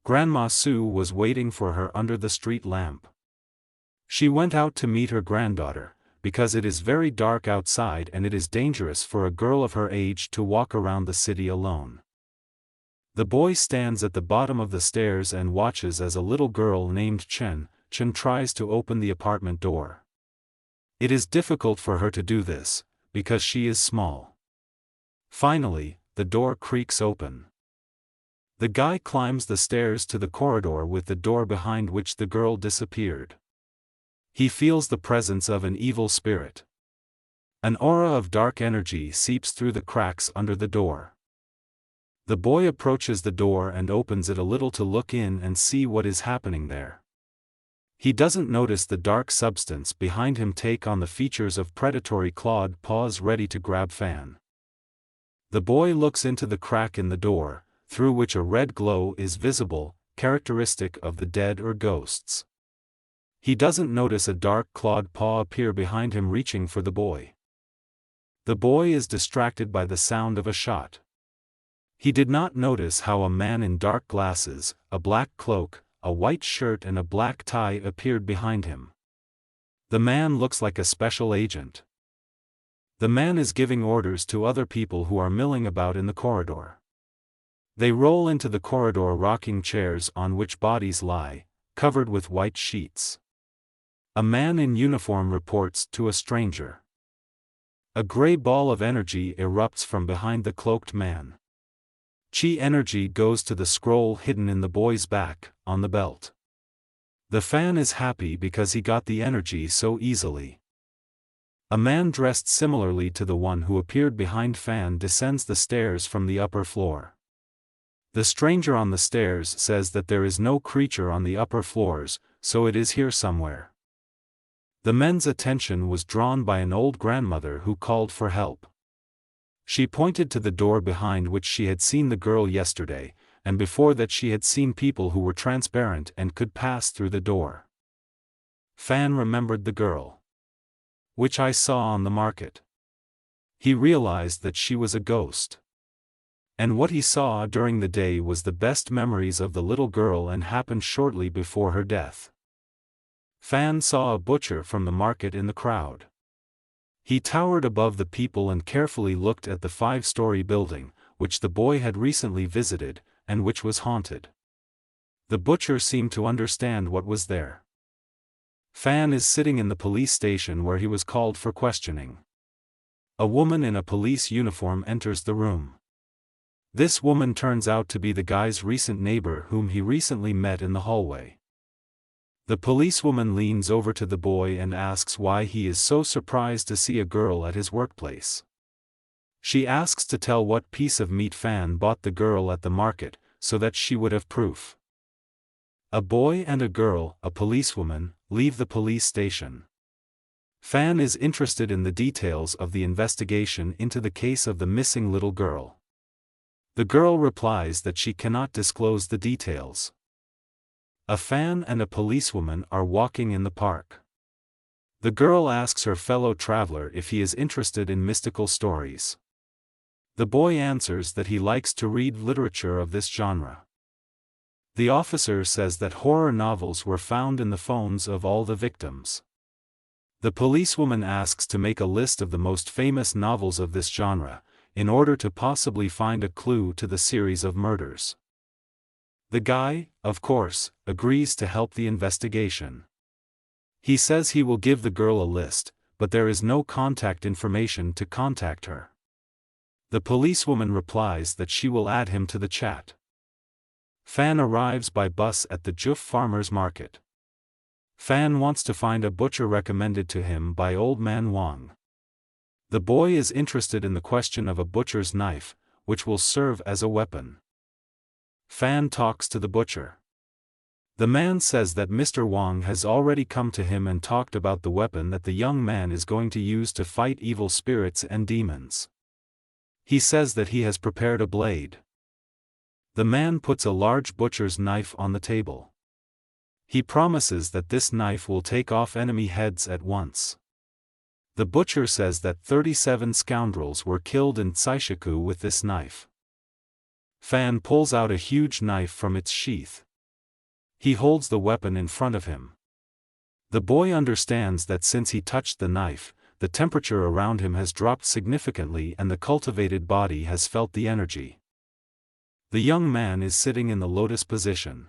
Grandma Sue was waiting for her under the street lamp. She went out to meet her granddaughter, because it is very dark outside and it is dangerous for a girl of her age to walk around the city alone. The boy stands at the bottom of the stairs and watches as a little girl named Chen tries to open the apartment door. It is difficult for her to do this, because she is small. Finally, the door creaks open. The guy climbs the stairs to the corridor with the door behind which the girl disappeared. He feels the presence of an evil spirit. An aura of dark energy seeps through the cracks under the door. The boy approaches the door and opens it a little to look in and see what is happening there. He doesn't notice the dark substance behind him take on the features of predatory clawed paws ready to grab Fan. The boy looks into the crack in the door, through which a red glow is visible, characteristic of the dead or ghosts. He doesn't notice a dark clawed paw appear behind him reaching for the boy. The boy is distracted by the sound of a shot. He did not notice how a man in dark glasses, a black cloak, a white shirt and a black tie appeared behind him. The man looks like a special agent. The man is giving orders to other people who are milling about in the corridor. They roll into the corridor rocking chairs on which bodies lie, covered with white sheets. A man in uniform reports to a stranger. A gray ball of energy erupts from behind the cloaked man. Chi energy goes to the scroll hidden in the boy's back, on the belt. The fan is happy because he got the energy so easily. A man dressed similarly to the one who appeared behind Fan descends the stairs from the upper floor. The stranger on the stairs says that there is no creature on the upper floors, so it is here somewhere. The men's attention was drawn by an old grandmother who called for help. She pointed to the door behind which she had seen the girl yesterday, and before that she had seen people who were transparent and could pass through the door. Fan remembered the girl, which I saw on the market. He realized that she was a ghost. And what he saw during the day was the best memories of the little girl and happened shortly before her death. Fan saw a butcher from the market in the crowd. He towered above the people and carefully looked at the 5-story building, which the boy had recently visited, and which was haunted. The butcher seemed to understand what was there. Fan is sitting in the police station where he was called for questioning. A woman in a police uniform enters the room. This woman turns out to be the guy's recent neighbor whom he recently met in the hallway. The policewoman leans over to the boy and asks why he is so surprised to see a girl at his workplace. She asks to tell what piece of meat Fan bought the girl at the market, so that she would have proof. A boy and a girl, a policewoman, leave the police station. Fan is interested in the details of the investigation into the case of the missing little girl. The girl replies that she cannot disclose the details. A fan and a policewoman are walking in the park. The girl asks her fellow traveler if he is interested in mystical stories. The boy answers that he likes to read literature of this genre. The officer says that horror novels were found in the phones of all the victims. The policewoman asks to make a list of the most famous novels of this genre, in order to possibly find a clue to the series of murders. The guy, of course, agrees to help the investigation. He says he will give the girl a list, but there is no contact information to contact her. The policewoman replies that she will add him to the chat. Fan arrives by bus at the Juf Farmers Market. Fan wants to find a butcher recommended to him by Old Man Wang. The boy is interested in the question of a butcher's knife, which will serve as a weapon. Fan talks to the butcher. The man says that Mr. Wang has already come to him and talked about the weapon that the young man is going to use to fight evil spirits and demons. He says that he has prepared a blade. The man puts a large butcher's knife on the table. He promises that this knife will take off enemy heads at once. The butcher says that 37 scoundrels were killed in Tsaishiku with this knife. Fan pulls out a huge knife from its sheath. He holds the weapon in front of him. The boy understands that since he touched the knife, the temperature around him has dropped significantly and the cultivated body has felt the energy. The young man is sitting in the lotus position.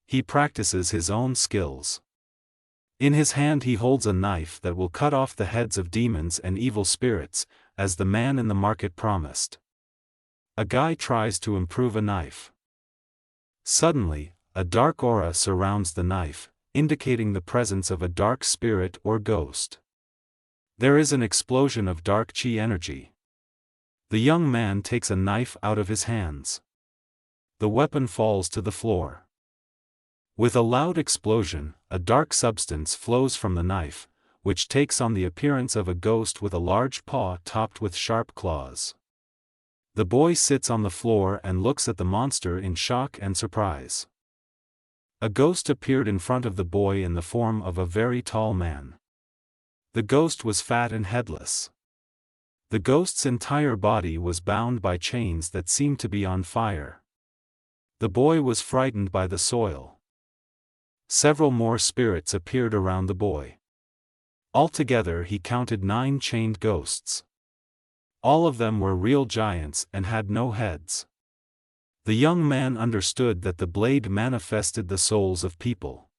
He practices his own skills. In his hand he holds a knife that will cut off the heads of demons and evil spirits, as the man in the market promised. A guy tries to improve a knife. Suddenly, a dark aura surrounds the knife, indicating the presence of a dark spirit or ghost. There is an explosion of dark chi energy. The young man takes a knife out of his hands. The weapon falls to the floor. With a loud explosion, a dark substance flows from the knife, which takes on the appearance of a ghost with a large paw topped with sharp claws. The boy sits on the floor and looks at the monster in shock and surprise. A ghost appeared in front of the boy in the form of a very tall man. The ghost was fat and headless. The ghost's entire body was bound by chains that seemed to be on fire. The boy was frightened by the soil. Several more spirits appeared around the boy. Altogether he counted 9 chained ghosts. All of them were real giants and had no heads. The young man understood that the blade manifested the souls of people.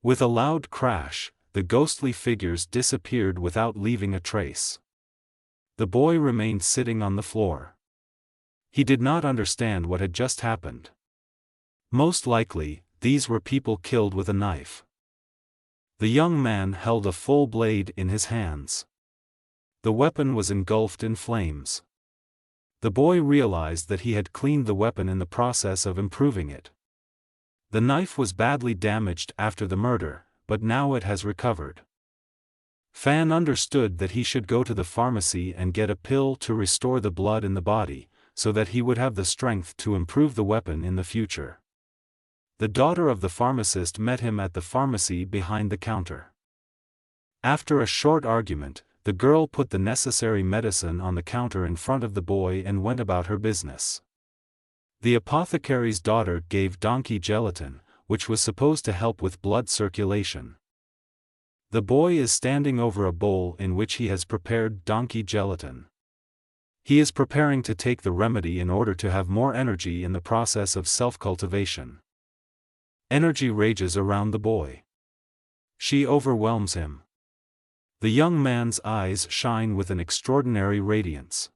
With a loud crash, the ghostly figures disappeared without leaving a trace. The boy remained sitting on the floor. He did not understand what had just happened. Most likely, these were people killed with a knife. The young man held a full blade in his hands. The weapon was engulfed in flames. The boy realized that he had cleaned the weapon in the process of improving it. The knife was badly damaged after the murder, but now it has recovered. Fan understood that he should go to the pharmacy and get a pill to restore the blood in the body, so that he would have the strength to improve the weapon in the future. The daughter of the pharmacist met him at the pharmacy behind the counter. After a short argument, the girl put the necessary medicine on the counter in front of the boy and went about her business. The apothecary's daughter gave donkey gelatin, which was supposed to help with blood circulation. The boy is standing over a bowl in which he has prepared donkey gelatin. He is preparing to take the remedy in order to have more energy in the process of self-cultivation. Energy rages around the boy. She overwhelms him. The young man's eyes shine with an extraordinary radiance.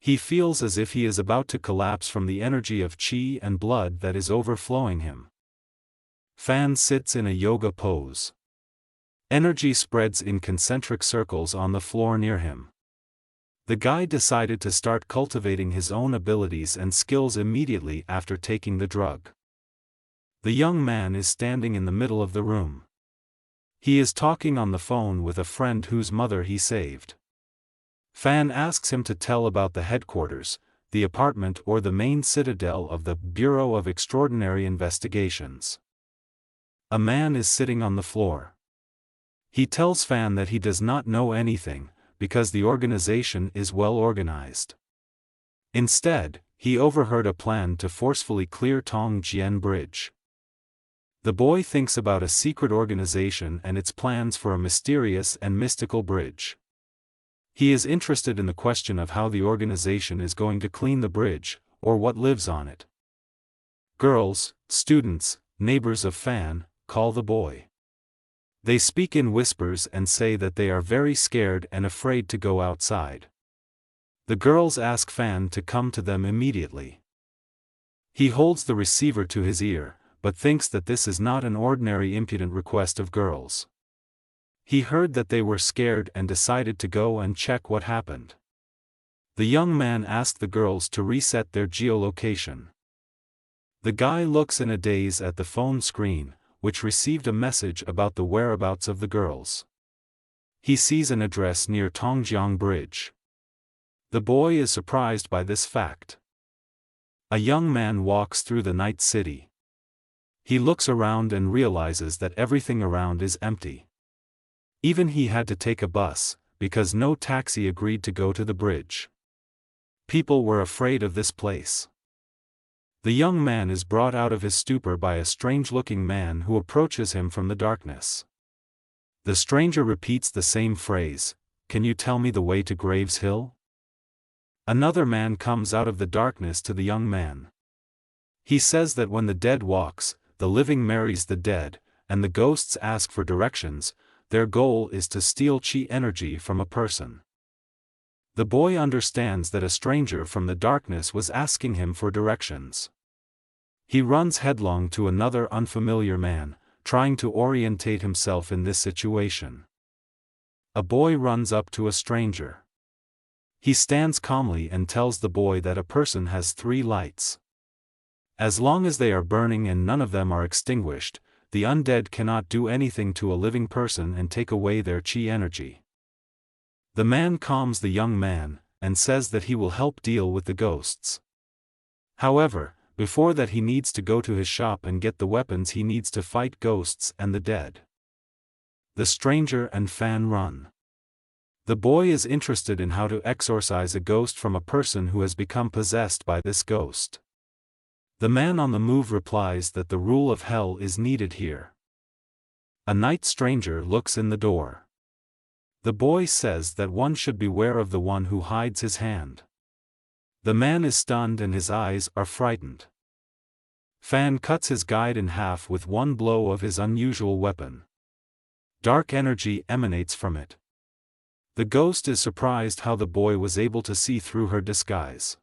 He feels as if he is about to collapse from the energy of chi and blood that is overflowing him. Fan sits in a yoga pose. Energy spreads in concentric circles on the floor near him. The guy decided to start cultivating his own abilities and skills immediately after taking the drug. The young man is standing in the middle of the room. He is talking on the phone with a friend whose mother he saved. Fan asks him to tell about the headquarters, the apartment or the main citadel of the Bureau of Extraordinary Investigations. A man is sitting on the floor. He tells Fan that he does not know anything, because the organization is well organized. Instead, he overheard a plan to forcefully clear Tongjian Bridge. The boy thinks about a secret organization and its plans for a mysterious and mystical bridge. He is interested in the question of how the organization is going to clean the bridge, or what lives on it. Girls, students, neighbors of Fan, call the boy. They speak in whispers and say that they are very scared and afraid to go outside. The girls ask Fan to come to them immediately. He holds the receiver to his ear, but thinks that this is not an ordinary impudent request of girls. He heard that they were scared and decided to go and check what happened. The young man asked the girls to reset their geolocation. The guy looks in a daze at the phone screen, which received a message about the whereabouts of the girls. He sees an address near Tongjiang Bridge. The boy is surprised by this fact. A young man walks through the night city. He looks around and realizes that everything around is empty. Even he had to take a bus, because no taxi agreed to go to the bridge. People were afraid of this place. The young man is brought out of his stupor by a strange-looking man who approaches him from the darkness. The stranger repeats the same phrase, "Can you tell me the way to Graves Hill?" Another man comes out of the darkness to the young man. He says that when the dead walks, the living marries the dead, and the ghosts ask for directions. Their goal is to steal chi energy from a person. The boy understands that a stranger from the darkness was asking him for directions. He runs headlong to another unfamiliar man, trying to orientate himself in this situation. A boy runs up to a stranger. He stands calmly and tells the boy that a person has 3 lights. As long as they are burning and none of them are extinguished, the undead cannot do anything to a living person and take away their chi energy. The man calms the young man, and says that he will help deal with the ghosts. However, before that he needs to go to his shop and get the weapons he needs to fight ghosts and the dead. The stranger and Fan run. The boy is interested in how to exorcise a ghost from a person who has become possessed by this ghost. The man on the move replies that the rule of hell is needed here. A night stranger looks in the door. The boy says that one should beware of the one who hides his hand. The man is stunned and his eyes are frightened. Fan cuts his guide in half with one blow of his unusual weapon. Dark energy emanates from it. The ghost is surprised how the boy was able to see through her disguise.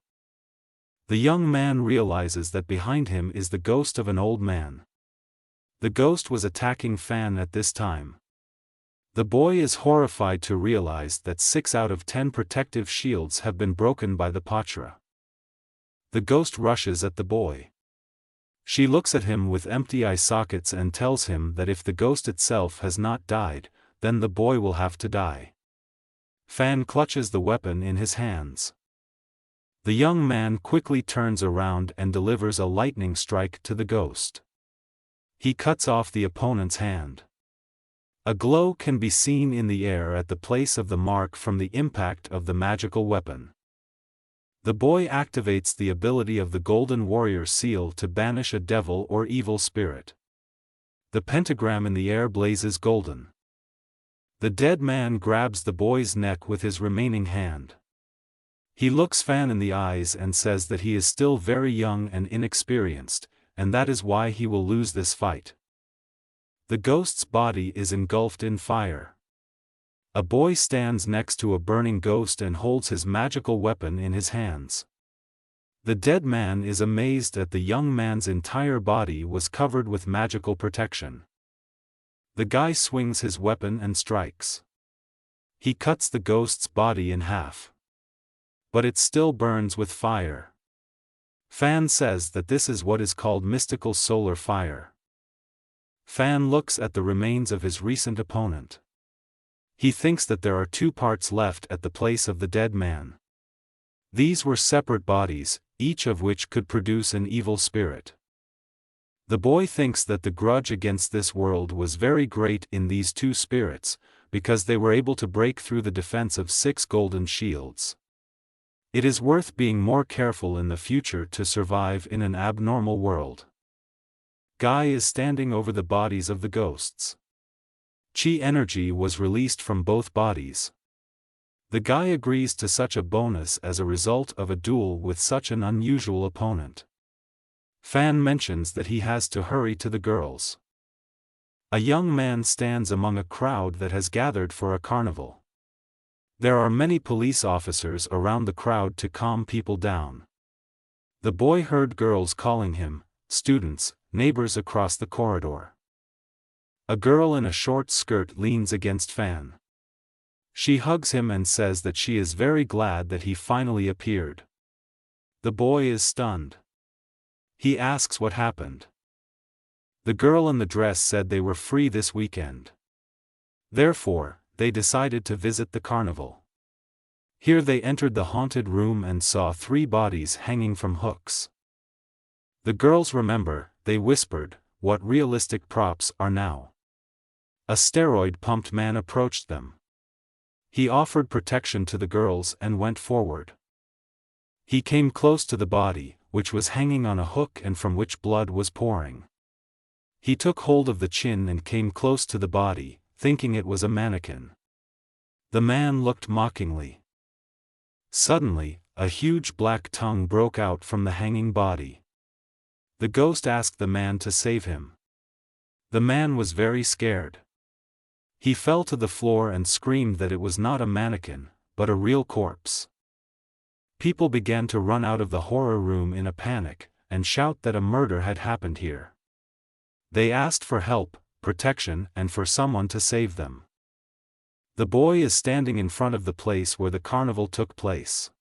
The young man realizes that behind him is the ghost of an old man. The ghost was attacking Fan at this time. The boy is horrified to realize that 6 out of 10 protective shields have been broken by the Pachra. The ghost rushes at the boy. She looks at him with empty eye sockets and tells him that if the ghost itself has not died, then the boy will have to die. Fan clutches the weapon in his hands. The young man quickly turns around and delivers a lightning strike to the ghost. He cuts off the opponent's hand. A glow can be seen in the air at the place of the mark from the impact of the magical weapon. The boy activates the ability of the Golden Warrior Seal to banish a devil or evil spirit. The pentagram in the air blazes golden. The dead man grabs the boy's neck with his remaining hand. He looks Fan in the eyes and says that he is still very young and inexperienced, and that is why he will lose this fight. The ghost's body is engulfed in fire. A boy stands next to a burning ghost and holds his magical weapon in his hands. The dead man is amazed that the young man's entire body was covered with magical protection. The guy swings his weapon and strikes. He cuts the ghost's body in half. But it still burns with fire. Fan says that this is what is called mystical solar fire. Fan looks at the remains of his recent opponent. He thinks that there are 2 parts left at the place of the dead man. These were separate bodies, each of which could produce an evil spirit. The boy thinks that the grudge against this world was very great in these 2 spirits, because they were able to break through the defense of 6 golden shields. It is worth being more careful in the future to survive in an abnormal world. Guy is standing over the bodies of the ghosts. Chi energy was released from both bodies. The guy agrees to such a bonus as a result of a duel with such an unusual opponent. Fan mentions that he has to hurry to the girls. A young man stands among a crowd that has gathered for a carnival. There are many police officers around the crowd to calm people down. The boy heard girls calling him, students, neighbors across the corridor. A girl in a short skirt leans against Fan. She hugs him and says that she is very glad that he finally appeared. The boy is stunned. He asks what happened. The girl in the dress said they were free this weekend. Therefore, they decided to visit the carnival. Here they entered the haunted room and saw 3 bodies hanging from hooks. The girls remember, they whispered, what realistic props are now. A steroid-pumped man approached them. He offered protection to the girls and went forward. He came close to the body, which was hanging on a hook and from which blood was pouring. He took hold of the chin and came close to the body, thinking it was a mannequin. The man looked mockingly. Suddenly, a huge black tongue broke out from the hanging body. The ghost asked the man to save him. The man was very scared. He fell to the floor and screamed that it was not a mannequin, but a real corpse. People began to run out of the horror room in a panic, and shout that a murder had happened here. They asked for help, protection, and for someone to save them. The boy is standing in front of the place where the carnival took place.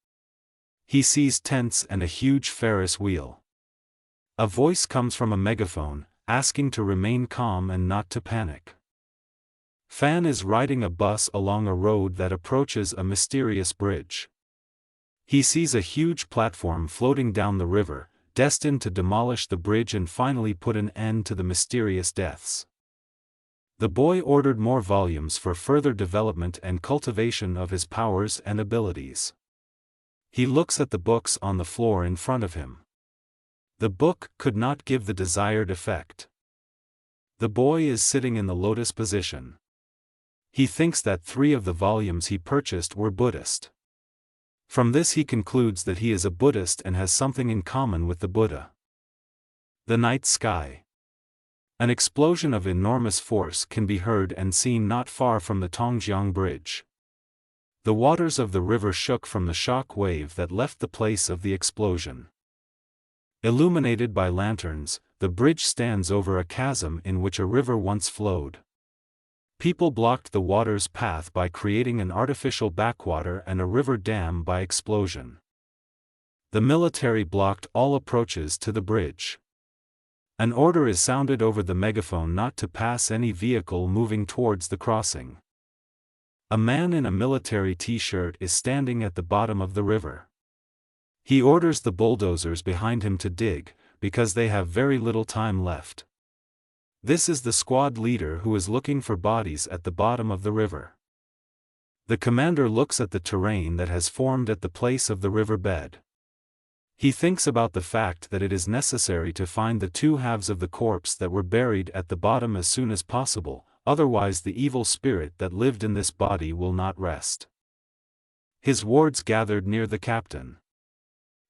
He sees tents and a huge Ferris wheel. A voice comes from a megaphone, asking to remain calm and not to panic. Fan is riding a bus along a road that approaches a mysterious bridge. He sees a huge platform floating down the river, destined to demolish the bridge and finally put an end to the mysterious deaths. The boy ordered more volumes for further development and cultivation of his powers and abilities. He looks at the books on the floor in front of him. The book could not give the desired effect. The boy is sitting in the lotus position. He thinks that 3 of the volumes he purchased were Buddhist. From this he concludes that he is a Buddhist and has something in common with the Buddha. The night sky. An explosion of enormous force can be heard and seen not far from the Tongjiang Bridge. The waters of the river shook from the shock wave that left the place of the explosion. Illuminated by lanterns, the bridge stands over a chasm in which a river once flowed. People blocked the water's path by creating an artificial backwater and a river dam by explosion. The military blocked all approaches to the bridge. An order is sounded over the megaphone not to pass any vehicle moving towards the crossing. A man in a military t-shirt is standing at the bottom of the river. He orders the bulldozers behind him to dig, because they have very little time left. This is the squad leader who is looking for bodies at the bottom of the river. The commander looks at the terrain that has formed at the place of the riverbed. He thinks about the fact that it is necessary to find the two halves of the corpse that were buried at the bottom as soon as possible, otherwise the evil spirit that lived in this body will not rest. His wards gathered near the captain.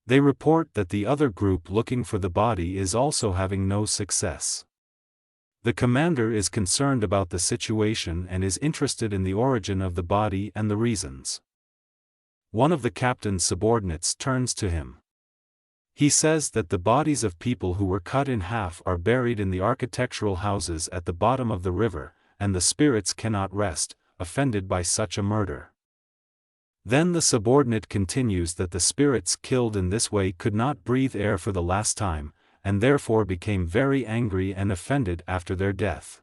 They report that the other group looking for the body is also having no success. The commander is concerned about the situation and is interested in the origin of the body and the reasons. One of the captain's subordinates turns to him. He says that the bodies of people who were cut in half are buried in the architectural houses at the bottom of the river, and the spirits cannot rest, offended by such a murder. Then the subordinate continues that the spirits killed in this way could not breathe air for the last time, and therefore became very angry and offended after their death.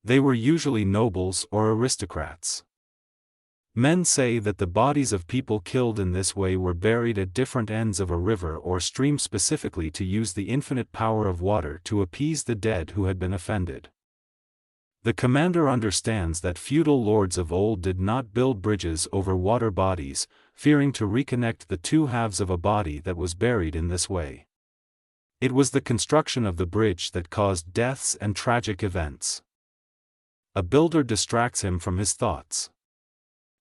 They were usually nobles or aristocrats. Men say that the bodies of people killed in this way were buried at different ends of a river or stream specifically to use the infinite power of water to appease the dead who had been offended. The commander understands that feudal lords of old did not build bridges over water bodies, fearing to reconnect the two halves of a body that was buried in this way. It was the construction of the bridge that caused deaths and tragic events. A builder distracts him from his thoughts.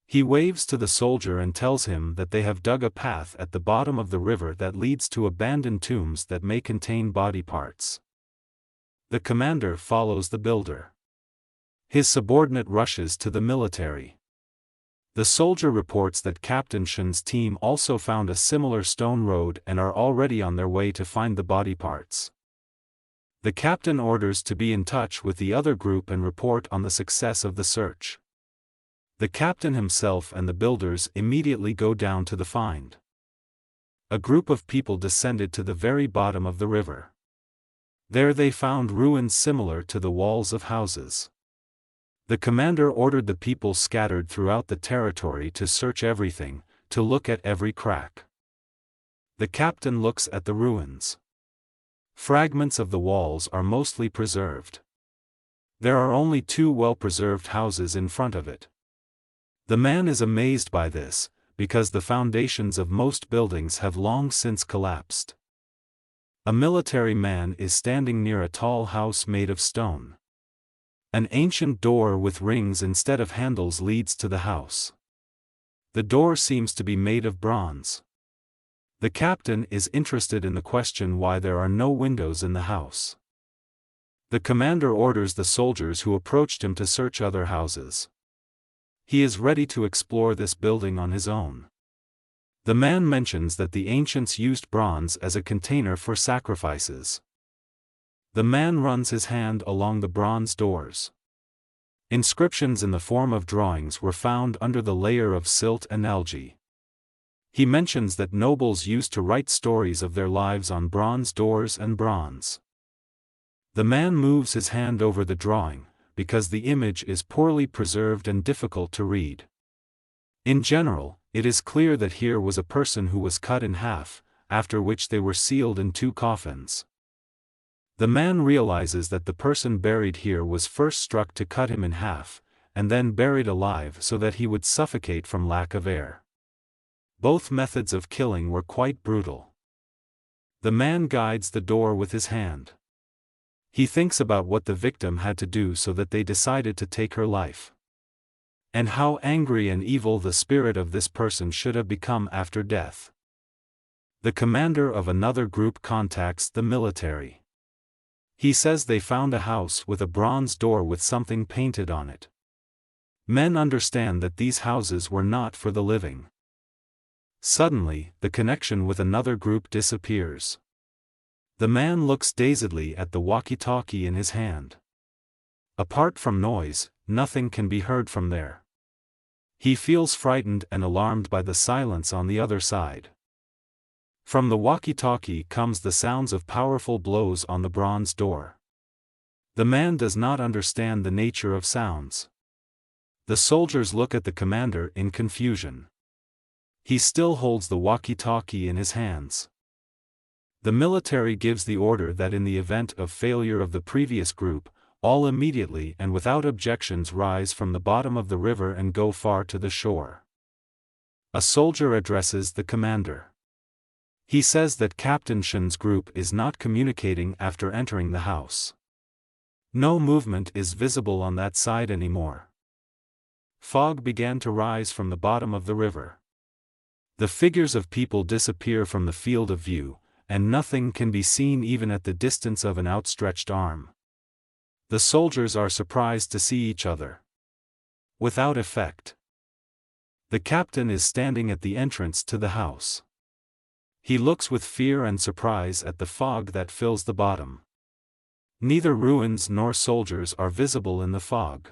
He waves to the soldier and tells him that they have dug a path at the bottom of the river that leads to abandoned tombs that may contain body parts. The commander follows the builder. His subordinate rushes to the military. The soldier reports that Captain Shen's team also found a similar stone road and are already on their way to find the body parts. The captain orders to be in touch with the other group and report on the success of the search. The captain himself and the builders immediately go down to the find. A group of people descended to the very bottom of the river. There they found ruins similar to the walls of houses. The commander ordered the people scattered throughout the territory to search everything, to look at every crack. The captain looks at the ruins. Fragments of the walls are mostly preserved. There are only two well-preserved houses in front of it. The man is amazed by this, because the foundations of most buildings have long since collapsed. A military man is standing near a tall house made of stone. An ancient door with rings instead of handles leads to the house. The door seems to be made of bronze. The captain is interested in the question why there are no windows in the house. The commander orders the soldiers who approached him to search other houses. He is ready to explore this building on his own. The man mentions that the ancients used bronze as a container for sacrifices. The man runs his hand along the bronze doors. Inscriptions in the form of drawings were found under the layer of silt and algae. He mentions that nobles used to write stories of their lives on bronze doors and bronze. The man moves his hand over the drawing, because the image is poorly preserved and difficult to read. In general, it is clear that here was a person who was cut in half, after which they were sealed in two coffins. The man realizes that the person buried here was first struck to cut him in half, and then buried alive so that he would suffocate from lack of air. Both methods of killing were quite brutal. The man guides the door with his hand. He thinks about what the victim had to do so that they decided to take her life. And how angry and evil the spirit of this person should have become after death. The commander of another group contacts the military. He says they found a house with a bronze door with something painted on it. Men understand that these houses were not for the living. Suddenly, the connection with another group disappears. The man looks dazedly at the walkie-talkie in his hand. Apart from noise, nothing can be heard from there. He feels frightened and alarmed by the silence on the other side. From the walkie-talkie comes the sounds of powerful blows on the bronze door. The man does not understand the nature of sounds. The soldiers look at the commander in confusion. He still holds the walkie-talkie in his hands. The military gives the order that in the event of failure of the previous group, all immediately and without objections rise from the bottom of the river and go far to the shore. A soldier addresses the commander. He says that Captain Shin's group is not communicating after entering the house. No movement is visible on that side anymore. Fog began to rise from the bottom of the river. The figures of people disappear from the field of view, and nothing can be seen even at the distance of an outstretched arm. The soldiers are surprised to see each other. Without effect. The captain is standing at the entrance to the house. He looks with fear and surprise at the fog that fills the bottom. Neither ruins nor soldiers are visible in the fog.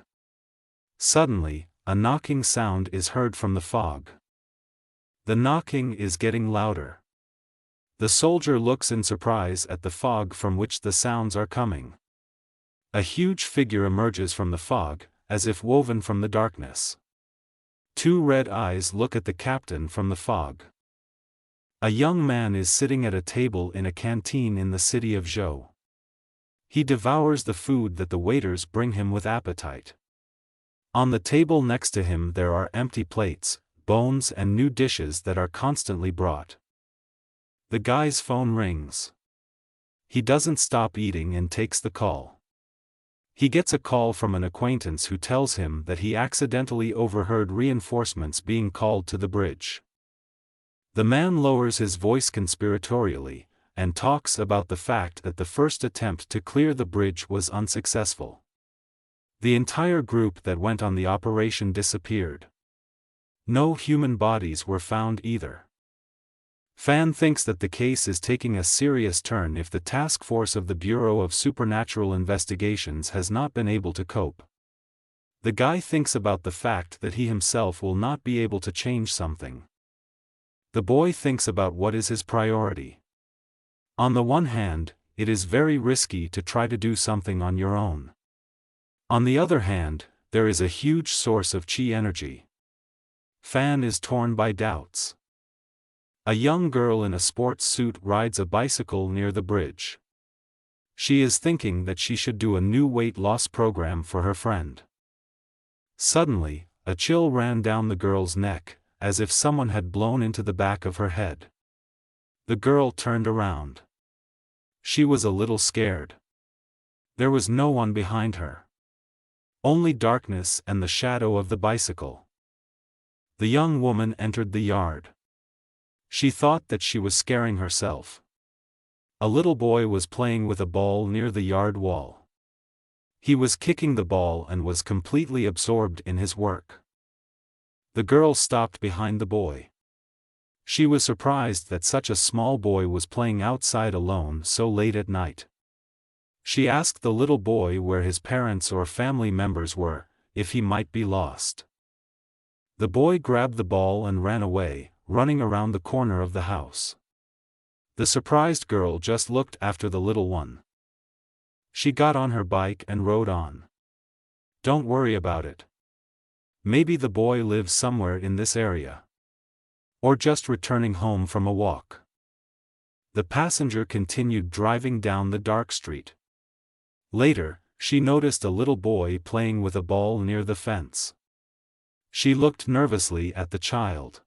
Suddenly, a knocking sound is heard from the fog. The knocking is getting louder. The soldier looks in surprise at the fog from which the sounds are coming. A huge figure emerges from the fog, as if woven from the darkness. Two red eyes look at the captain from the fog. A young man is sitting at a table in a canteen in the city of Zhou. He devours the food that the waiters bring him with appetite. On the table next to him there are empty plates, bones and new dishes that are constantly brought. The guy's phone rings. He doesn't stop eating and takes the call. He gets a call from an acquaintance who tells him that he accidentally overheard reinforcements being called to the bridge. The man lowers his voice conspiratorially, and talks about the fact that the first attempt to clear the bridge was unsuccessful. The entire group that went on the operation disappeared. No human bodies were found either. Fan thinks that the case is taking a serious turn if the task force of the Bureau of Supernatural Investigations has not been able to cope. The guy thinks about the fact that he himself will not be able to change something. The boy thinks about what is his priority. On the one hand, it is very risky to try to do something on your own. On the other hand, there is a huge source of chi energy. Fan is torn by doubts. A young girl in a sports suit rides a bicycle near the bridge. She is thinking that she should do a new weight loss program for her friend. Suddenly, a chill ran down the girl's neck, as if someone had blown into the back of her head. The girl turned around. She was a little scared. There was no one behind her. Only darkness and the shadow of the bicycle. The young woman entered the yard. She thought that she was scaring herself. A little boy was playing with a ball near the yard wall. He was kicking the ball and was completely absorbed in his work. The girl stopped behind the boy. She was surprised that such a small boy was playing outside alone so late at night. She asked the little boy where his parents or family members were, if he might be lost. The boy grabbed the ball and ran away, running around the corner of the house. The surprised girl just looked after the little one. She got on her bike and rode on. Don't worry about it. Maybe the boy lives somewhere in this area. Or just returning home from a walk. The passenger continued driving down the dark street. Later, she noticed a little boy playing with a ball near the fence. She looked nervously at the child.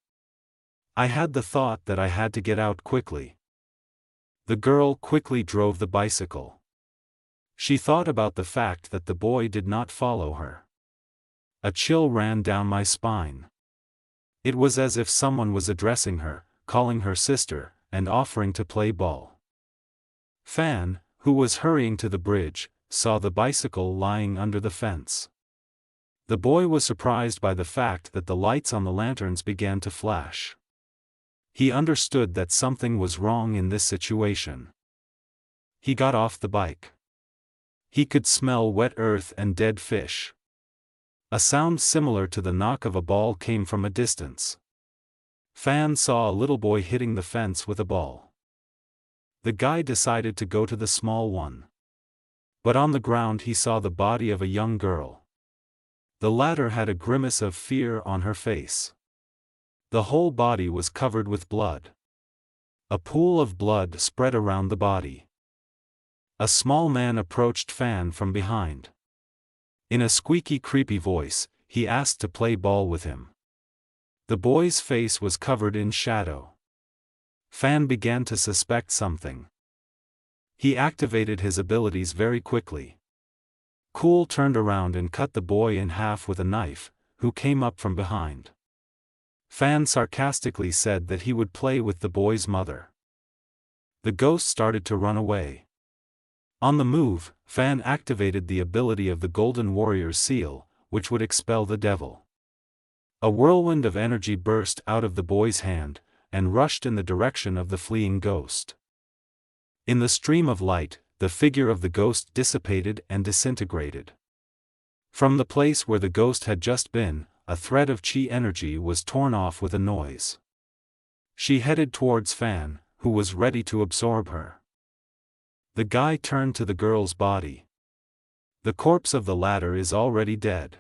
I had the thought that I had to get out quickly. The girl quickly drove the bicycle. She thought about the fact that the boy did not follow her. A chill ran down my spine. It was as if someone was addressing her, calling her sister, and offering to play ball. Fan, who was hurrying to the bridge, saw the bicycle lying under the fence. The boy was surprised by the fact that the lights on the lanterns began to flash. He understood that something was wrong in this situation. He got off the bike. He could smell wet earth and dead fish. A sound similar to the knock of a ball came from a distance. Fan saw a little boy hitting the fence with a ball. The guy decided to go to the small one. But on the ground he saw the body of a young girl. The latter had a grimace of fear on her face. The whole body was covered with blood. A pool of blood spread around the body. A small man approached Fan from behind. In a squeaky, creepy voice, he asked to play ball with him. The boy's face was covered in shadow. Fan began to suspect something. He activated his abilities very quickly. Cool turned around and cut the boy in half with a knife, who came up from behind. Fan sarcastically said that he would play with the boy's mother. The ghost started to run away. On the move, Fan activated the ability of the Golden Warrior's seal, which would expel the devil. A whirlwind of energy burst out of the boy's hand, and rushed in the direction of the fleeing ghost. In the stream of light, the figure of the ghost dissipated and disintegrated. From the place where the ghost had just been, a thread of chi energy was torn off with a noise. She headed towards Fan, who was ready to absorb her. The guy turned to the girl's body. The corpse of the latter is already dead.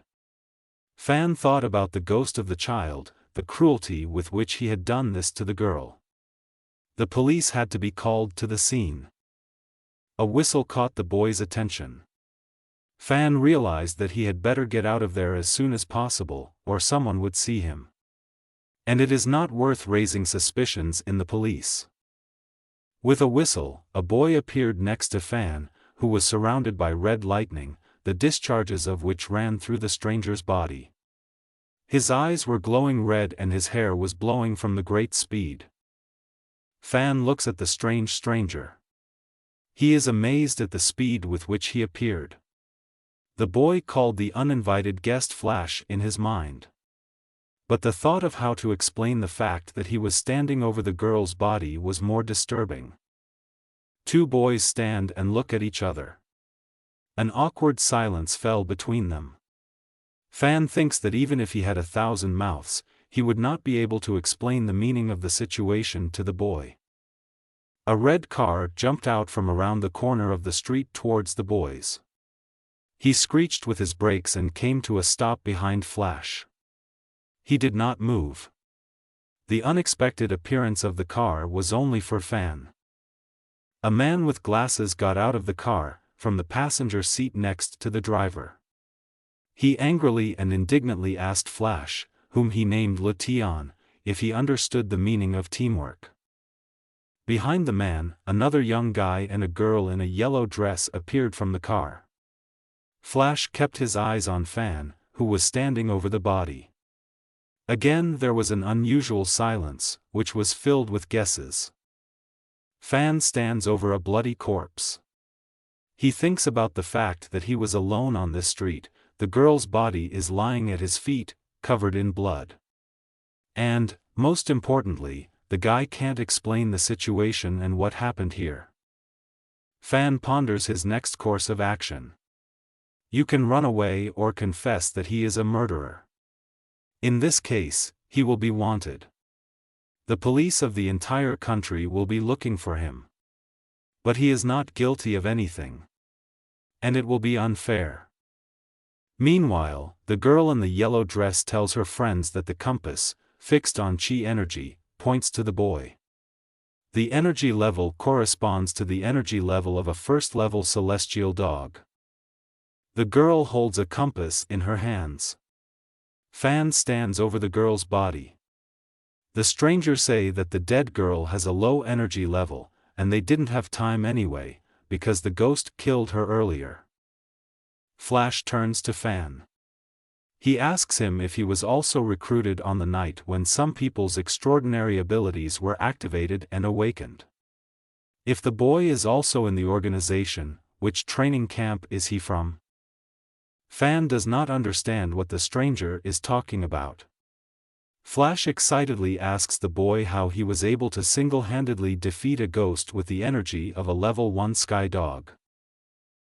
Fan thought about the ghost of the child, the cruelty with which he had done this to the girl. The police had to be called to the scene. A whistle caught the boy's attention. Fan realized that he had better get out of there as soon as possible, or someone would see him. And it is not worth raising suspicions in the police. With a whistle, a boy appeared next to Fan, who was surrounded by red lightning, the discharges of which ran through the stranger's body. His eyes were glowing red and his hair was blowing from the great speed. Fan looks at the strange stranger. He is amazed at the speed with which he appeared. The boy called the uninvited guest Flash in his mind. But the thought of how to explain the fact that he was standing over the girl's body was more disturbing. Two boys stand and look at each other. An awkward silence fell between them. Fan thinks that even if he had 1,000 mouths, he would not be able to explain the meaning of the situation to the boy. A red car jumped out from around the corner of the street towards the boys. He screeched with his brakes and came to a stop behind Flash. He did not move. The unexpected appearance of the car was only for Fan. A man with glasses got out of the car, from the passenger seat next to the driver. He angrily and indignantly asked Flash, whom he named Le Tion, if he understood the meaning of teamwork. Behind the man, another young guy and a girl in a yellow dress appeared from the car. Flash kept his eyes on Fan, who was standing over the body. Again there was an unusual silence, which was filled with guesses. Fan stands over a bloody corpse. He thinks about the fact that he was alone on this street, the girl's body is lying at his feet, covered in blood. And, most importantly, the guy can't explain the situation and what happened here. Fan ponders his next course of action. You can run away or confess that he is a murderer. In this case, he will be wanted. The police of the entire country will be looking for him. But he is not guilty of anything. And it will be unfair. Meanwhile, the girl in the yellow dress tells her friends that the compass, fixed on chi energy, points to the boy. The energy level corresponds to the energy level of a first-level celestial dog. The girl holds a compass in her hands. Fan stands over the girl's body. The strangers say that the dead girl has a low energy level, and they didn't have time anyway, because the ghost killed her earlier. Flash turns to Fan. He asks him if he was also recruited on the night when some people's extraordinary abilities were activated and awakened. If the boy is also in the organization, which training camp is he from? Fan does not understand what the stranger is talking about. Flash excitedly asks the boy how he was able to single-handedly defeat a ghost with the energy of a level 1 sky dog.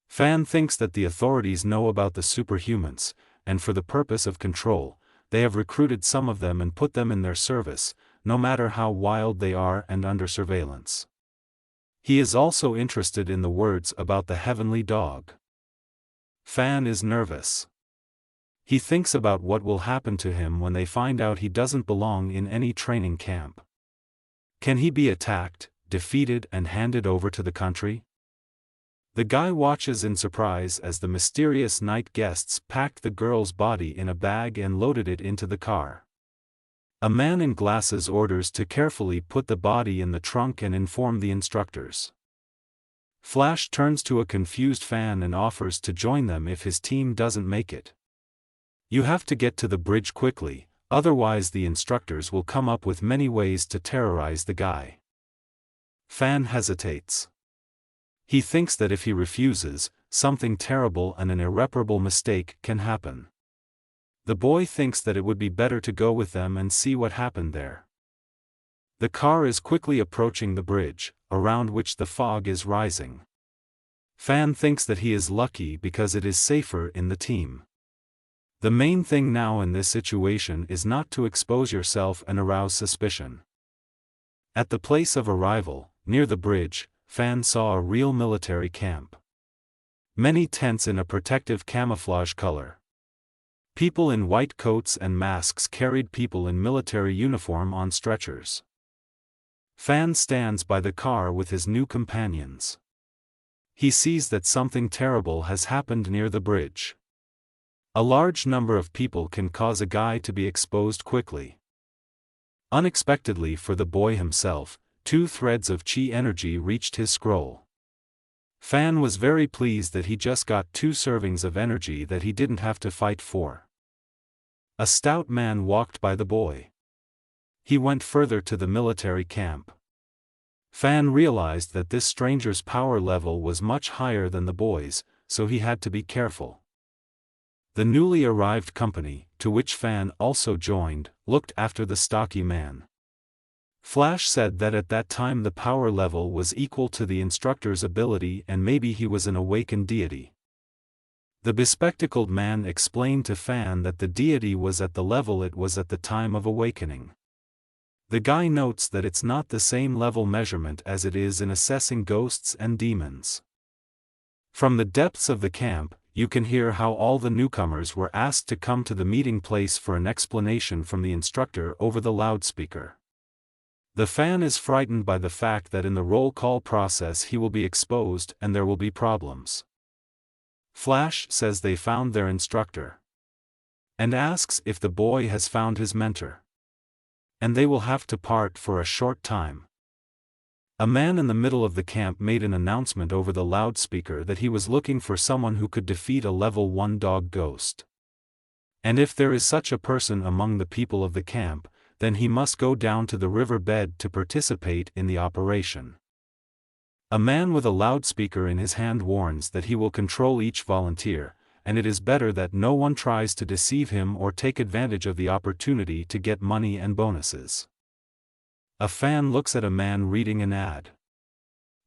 Fan thinks that the authorities know about the superhumans, and for the purpose of control, they have recruited some of them and put them in their service, no matter how wild they are and under surveillance. He is also interested in the words about the heavenly dog. Fan is nervous. He thinks about what will happen to him when they find out he doesn't belong in any training camp. Can he be attacked, defeated and handed over to the country? The guy watches in surprise as the mysterious night guests packed the girl's body in a bag and loaded it into the car. A man in glasses orders to carefully put the body in the trunk and inform the instructors. Flash turns to a confused Fan and offers to join them if his team doesn't make it. You have to get to the bridge quickly, otherwise the instructors will come up with many ways to terrorize the guy. Fan hesitates. He thinks that if he refuses, something terrible and an irreparable mistake can happen. The boy thinks that it would be better to go with them and see what happened there. The car is quickly approaching the bridge, around which the fog is rising. Fan thinks that he is lucky because it is safer in the team. The main thing now in this situation is not to expose yourself and arouse suspicion. At the place of arrival, near the bridge, Fan saw a real military camp. Many tents in a protective camouflage color. People in white coats and masks carried people in military uniform on stretchers. Fan stands by the car with his new companions. He sees that something terrible has happened near the bridge. A large number of people can cause a guy to be exposed quickly. Unexpectedly for the boy himself, 2 threads of chi energy reached his scroll. Fan was very pleased that he just got 2 servings of energy that he didn't have to fight for. A stout man walked by the boy. He went further to the military camp. Fan realized that this stranger's power level was much higher than the boy's, so he had to be careful. The newly arrived company, to which Fan also joined, looked after the stocky man. Flash said that at that time the power level was equal to the instructor's ability and maybe he was an awakened deity. The bespectacled man explained to Fan that the deity was at the level it was at the time of awakening. The guy notes that it's not the same level measurement as it is in assessing ghosts and demons. From the depths of the camp, you can hear how all the newcomers were asked to come to the meeting place for an explanation from the instructor over the loudspeaker. The Fan is frightened by the fact that in the roll call process he will be exposed and there will be problems. Flash says they found their instructor. And asks if the boy has found his mentor. And they will have to part for a short time. A man in the middle of the camp made an announcement over the loudspeaker that he was looking for someone who could defeat a level 1 dog ghost. And if there is such a person among the people of the camp, then he must go down to the river bed to participate in the operation. A man with a loudspeaker in his hand warns that he will control each volunteer, and it is better that no one tries to deceive him or take advantage of the opportunity to get money and bonuses. A Fan looks at a man reading an ad.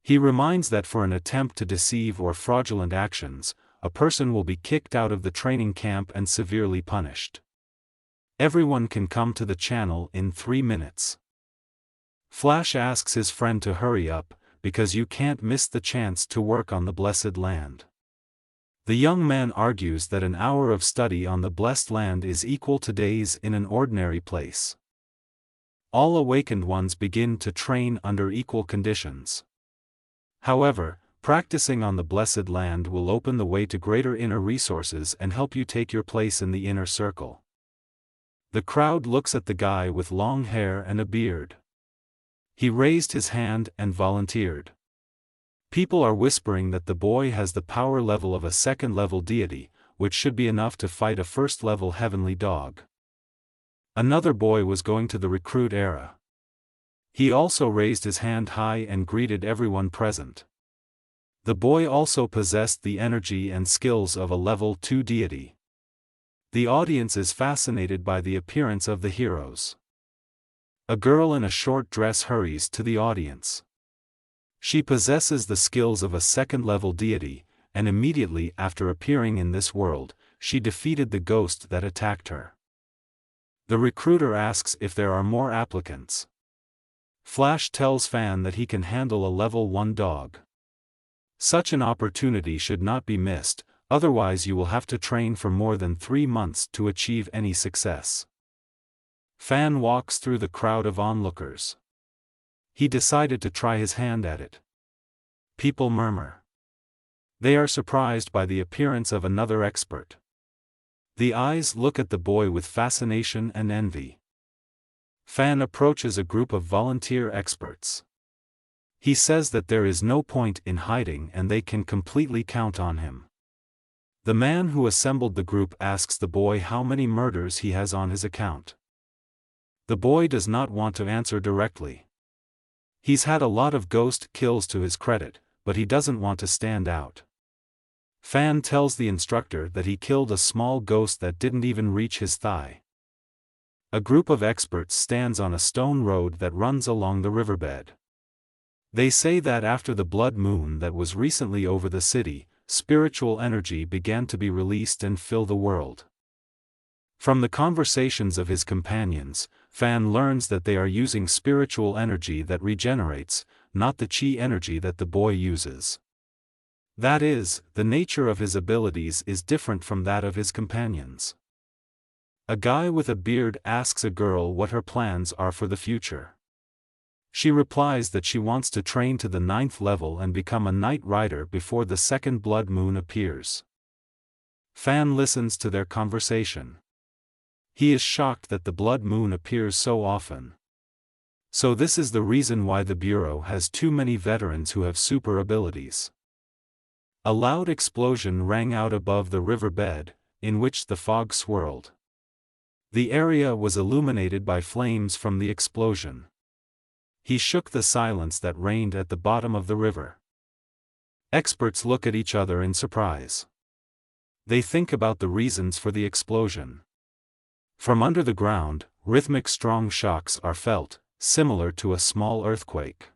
He reminds that for an attempt to deceive or fraudulent actions, a person will be kicked out of the training camp and severely punished. Everyone can come to the channel in 3 minutes. Flash asks his friend to hurry up, because you can't miss the chance to work on the blessed land. The young man argues that an hour of study on the blessed land is equal to days in an ordinary place. All awakened ones begin to train under equal conditions. However, practicing on the blessed land will open the way to greater inner resources and help you take your place in the inner circle. The crowd looks at the guy with long hair and a beard. He raised his hand and volunteered. People are whispering that the boy has the power level of a second-level deity, which should be enough to fight a first-level heavenly dog. Another boy was going to the recruit era. He also raised his hand high and greeted everyone present. The boy also possessed the energy and skills of a level 2 deity. The audience is fascinated by the appearance of the heroes. A girl in a short dress hurries to the audience. She possesses the skills of a second-level deity, and immediately after appearing in this world, she defeated the ghost that attacked her. The recruiter asks if there are more applicants. Flash tells Fan that he can handle a level 1 dog. Such an opportunity should not be missed, otherwise you will have to train for more than 3 months to achieve any success. Fan walks through the crowd of onlookers. He decided to try his hand at it. People murmur. They are surprised by the appearance of another expert. The eyes look at the boy with fascination and envy. Fan approaches a group of volunteer experts. He says that there is no point in hiding and they can completely count on him. The man who assembled the group asks the boy how many murders he has on his account. The boy does not want to answer directly. He's had a lot of ghost kills to his credit, but he doesn't want to stand out. Fan tells the instructor that he killed a small ghost that didn't even reach his thigh. A group of experts stands on a stone road that runs along the riverbed. They say that after the blood moon that was recently over the city, spiritual energy began to be released and fill the world. From the conversations of his companions, Fan learns that they are using spiritual energy that regenerates, not the chi energy that the boy uses. That is, the nature of his abilities is different from that of his companions. A guy with a beard asks a girl what her plans are for the future. She replies that she wants to train to the 9th level and become a knight rider before the second blood moon appears. Fan listens to their conversation. He is shocked that the blood moon appears so often. So this is the reason why the Bureau has too many veterans who have super abilities. A loud explosion rang out above the riverbed, in which the fog swirled. The area was illuminated by flames from the explosion. He shook the silence that reigned at the bottom of the river. Experts look at each other in surprise. They think about the reasons for the explosion. From under the ground, rhythmic strong shocks are felt, similar to a small earthquake.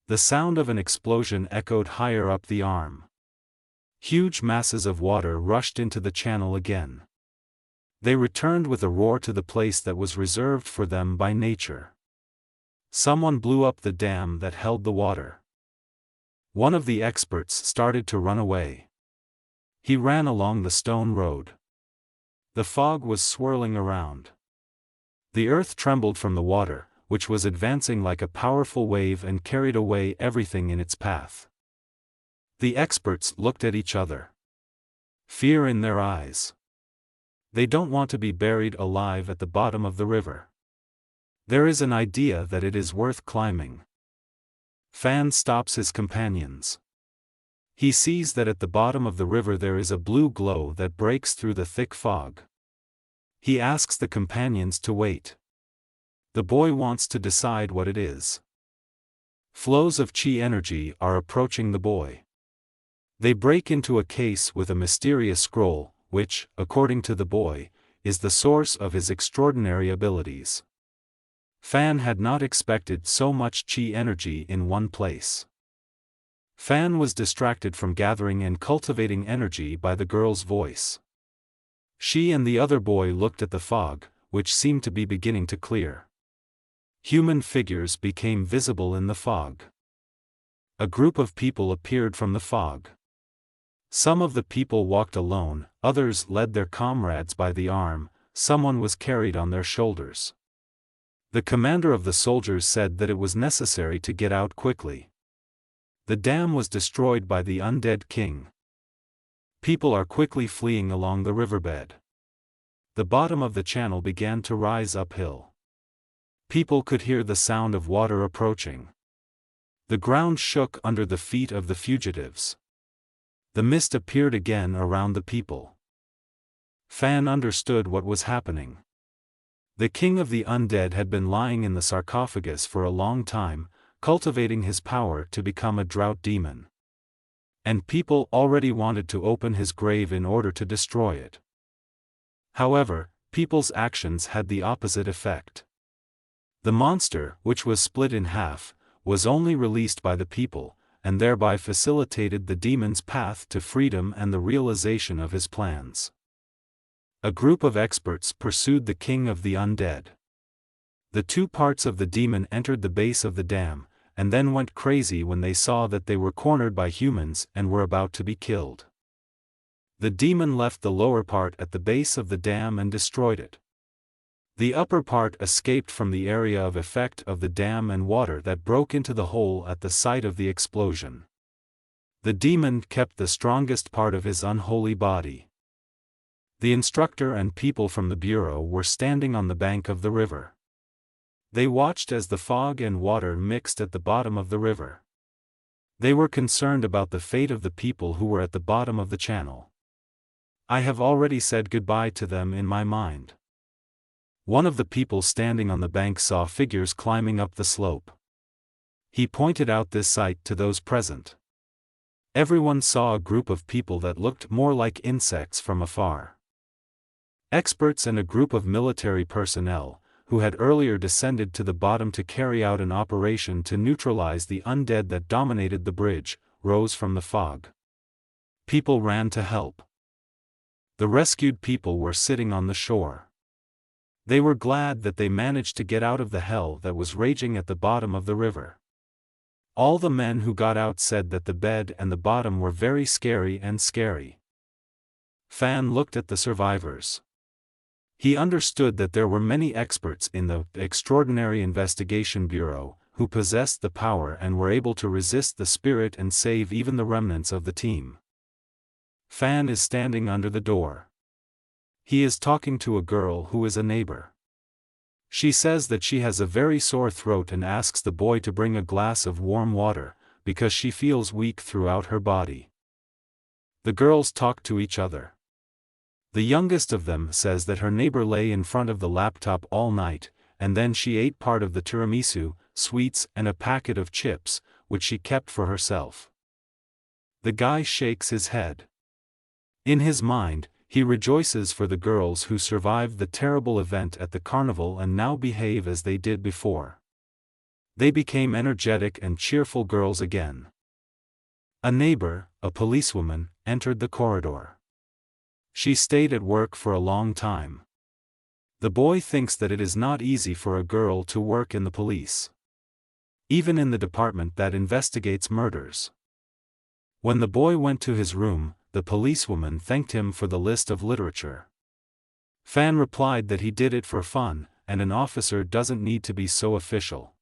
The sound of an explosion echoed higher up the arm. Huge masses of water rushed into the channel again. They returned with a roar to the place that was reserved for them by nature. Someone blew up the dam that held the water. One of the experts started to run away. He ran along the stone road. The fog was swirling around. The earth trembled from the water, which was advancing like a powerful wave and carried away everything in its path. The experts looked at each other. Fear in their eyes. They don't want to be buried alive at the bottom of the river. There is an idea that it is worth climbing. Fan stops his companions. He sees that at the bottom of the river there is a blue glow that breaks through the thick fog. He asks the companions to wait. The boy wants to decide what it is. Flows of chi energy are approaching the boy. They break into a case with a mysterious scroll, which, according to the boy, is the source of his extraordinary abilities. Fan had not expected so much chi energy in one place. Fan was distracted from gathering and cultivating energy by the girl's voice. She and the other boy looked at the fog, which seemed to be beginning to clear. Human figures became visible in the fog. A group of people appeared from the fog. Some of the people walked alone, others led their comrades by the arm, someone was carried on their shoulders. The commander of the soldiers said that it was necessary to get out quickly. The dam was destroyed by the undead king. People are quickly fleeing along the riverbed. The bottom of the channel began to rise uphill. People could hear the sound of water approaching. The ground shook under the feet of the fugitives. The mist appeared again around the people. Fan understood what was happening. The king of the undead had been lying in the sarcophagus for a long time, cultivating his power to become a drought demon. And people already wanted to open his grave in order to destroy it. However, people's actions had the opposite effect. The monster, which was split in half, was only released by the people, and thereby facilitated the demon's path to freedom and the realization of his plans. A group of experts pursued the king of the undead. The two parts of the demon entered the base of the dam, and then went crazy when they saw that they were cornered by humans and were about to be killed. The demon left the lower part at the base of the dam and destroyed it. The upper part escaped from the area of effect of the dam and water that broke into the hole at the site of the explosion. The demon kept the strongest part of his unholy body. The instructor and people from the bureau were standing on the bank of the river. They watched as the fog and water mixed at the bottom of the river. They were concerned about the fate of the people who were at the bottom of the channel. I have already said goodbye to them in my mind. One of the people standing on the bank saw figures climbing up the slope. He pointed out this sight to those present. Everyone saw a group of people that looked more like insects from afar. Experts and a group of military personnel, who had earlier descended to the bottom to carry out an operation to neutralize the undead that dominated the bridge, rose from the fog. People ran to help. The rescued people were sitting on the shore. They were glad that they managed to get out of the hell that was raging at the bottom of the river. All the men who got out said that the bed and the bottom were very scary and scary. Fan looked at the survivors. He understood that there were many experts in the Extraordinary Investigation Bureau, who possessed the power and were able to resist the spirit and save even the remnants of the team. Fan is standing under the door. He is talking to a girl who is a neighbor. She says that she has a very sore throat and asks the boy to bring a glass of warm water, because she feels weak throughout her body. The girls talk to each other. The youngest of them says that her neighbor lay in front of the laptop all night, and then she ate part of the tiramisu, sweets and a packet of chips, which she kept for herself. The guy shakes his head. In his mind, he rejoices for the girls who survived the terrible event at the carnival and now behave as they did before. They became energetic and cheerful girls again. A neighbor, a policewoman, entered the corridor. She stayed at work for a long time. The boy thinks that it is not easy for a girl to work in the police. Even in the department that investigates murders. When the boy went to his room, the policewoman thanked him for the list of literature. Fan replied that he did it for fun, and an officer doesn't need to be so official.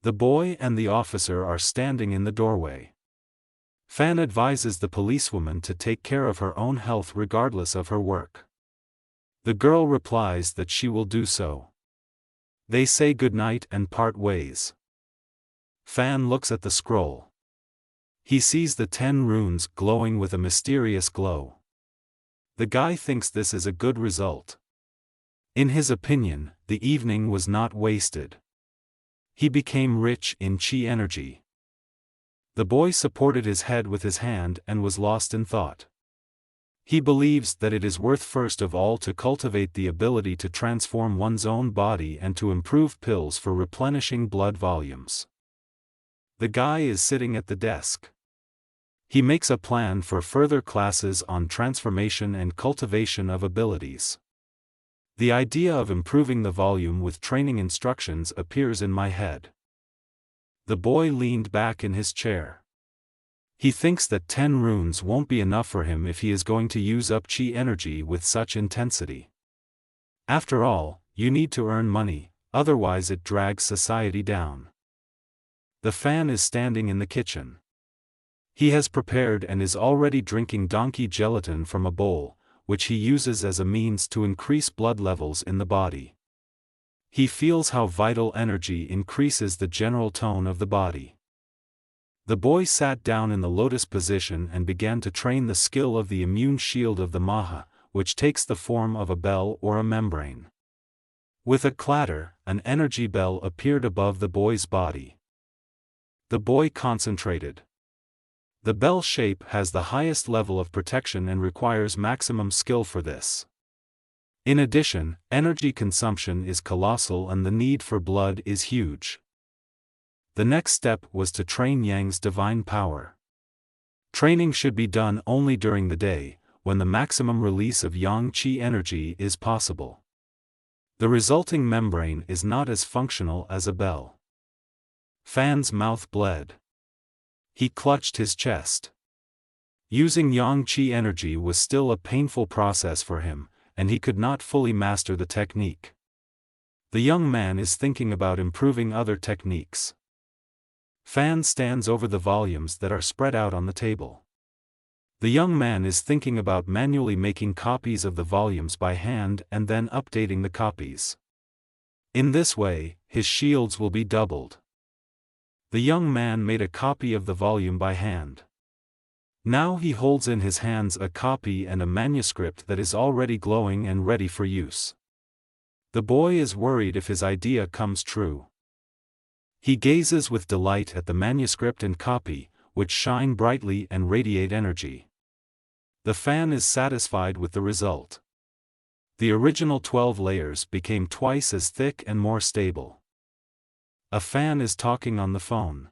The boy and the officer are standing in the doorway. Fan advises the policewoman to take care of her own health regardless of her work. The girl replies that she will do so. They say goodnight and part ways. Fan looks at the scroll. He sees the 10 runes glowing with a mysterious glow. The guy thinks this is a good result. In his opinion, the evening was not wasted. He became rich in chi energy. The boy supported his head with his hand and was lost in thought. He believes that it is worth first of all to cultivate the ability to transform one's own body and to improve pills for replenishing blood volumes. The guy is sitting at the desk. He makes a plan for further classes on transformation and cultivation of abilities. The idea of improving the volume with training instructions appears in my head. The boy leaned back in his chair. He thinks that 10 runes won't be enough for him if he is going to use up chi energy with such intensity. After all, you need to earn money, otherwise it drags society down. The fan is standing in the kitchen. He has prepared and is already drinking donkey gelatin from a bowl, which he uses as a means to increase blood levels in the body. He feels how vital energy increases the general tone of the body. The boy sat down in the lotus position and began to train the skill of the immune shield of the manhua, which takes the form of a bell or a membrane. With a clatter, an energy bell appeared above the boy's body. The boy concentrated. The bell shape has the highest level of protection and requires maximum skill for this. In addition, energy consumption is colossal and the need for blood is huge. The next step was to train Yang's divine power. Training should be done only during the day, when the maximum release of Yang Qi energy is possible. The resulting membrane is not as functional as a bell. Fan's mouth bled. He clutched his chest. Using Yang Qi energy was still a painful process for him, and he could not fully master the technique. The young man is thinking about improving other techniques. Fan stands over the volumes that are spread out on the table. The young man is thinking about manually making copies of the volumes by hand and then updating the copies. In this way, his shields will be doubled. The young man made a copy of the volume by hand. Now he holds in his hands a copy and a manuscript that is already glowing and ready for use. The boy is worried if his idea comes true. He gazes with delight at the manuscript and copy, which shine brightly and radiate energy. The fan is satisfied with the result. The original 12 layers became twice as thick and more stable. A fan is talking on the phone.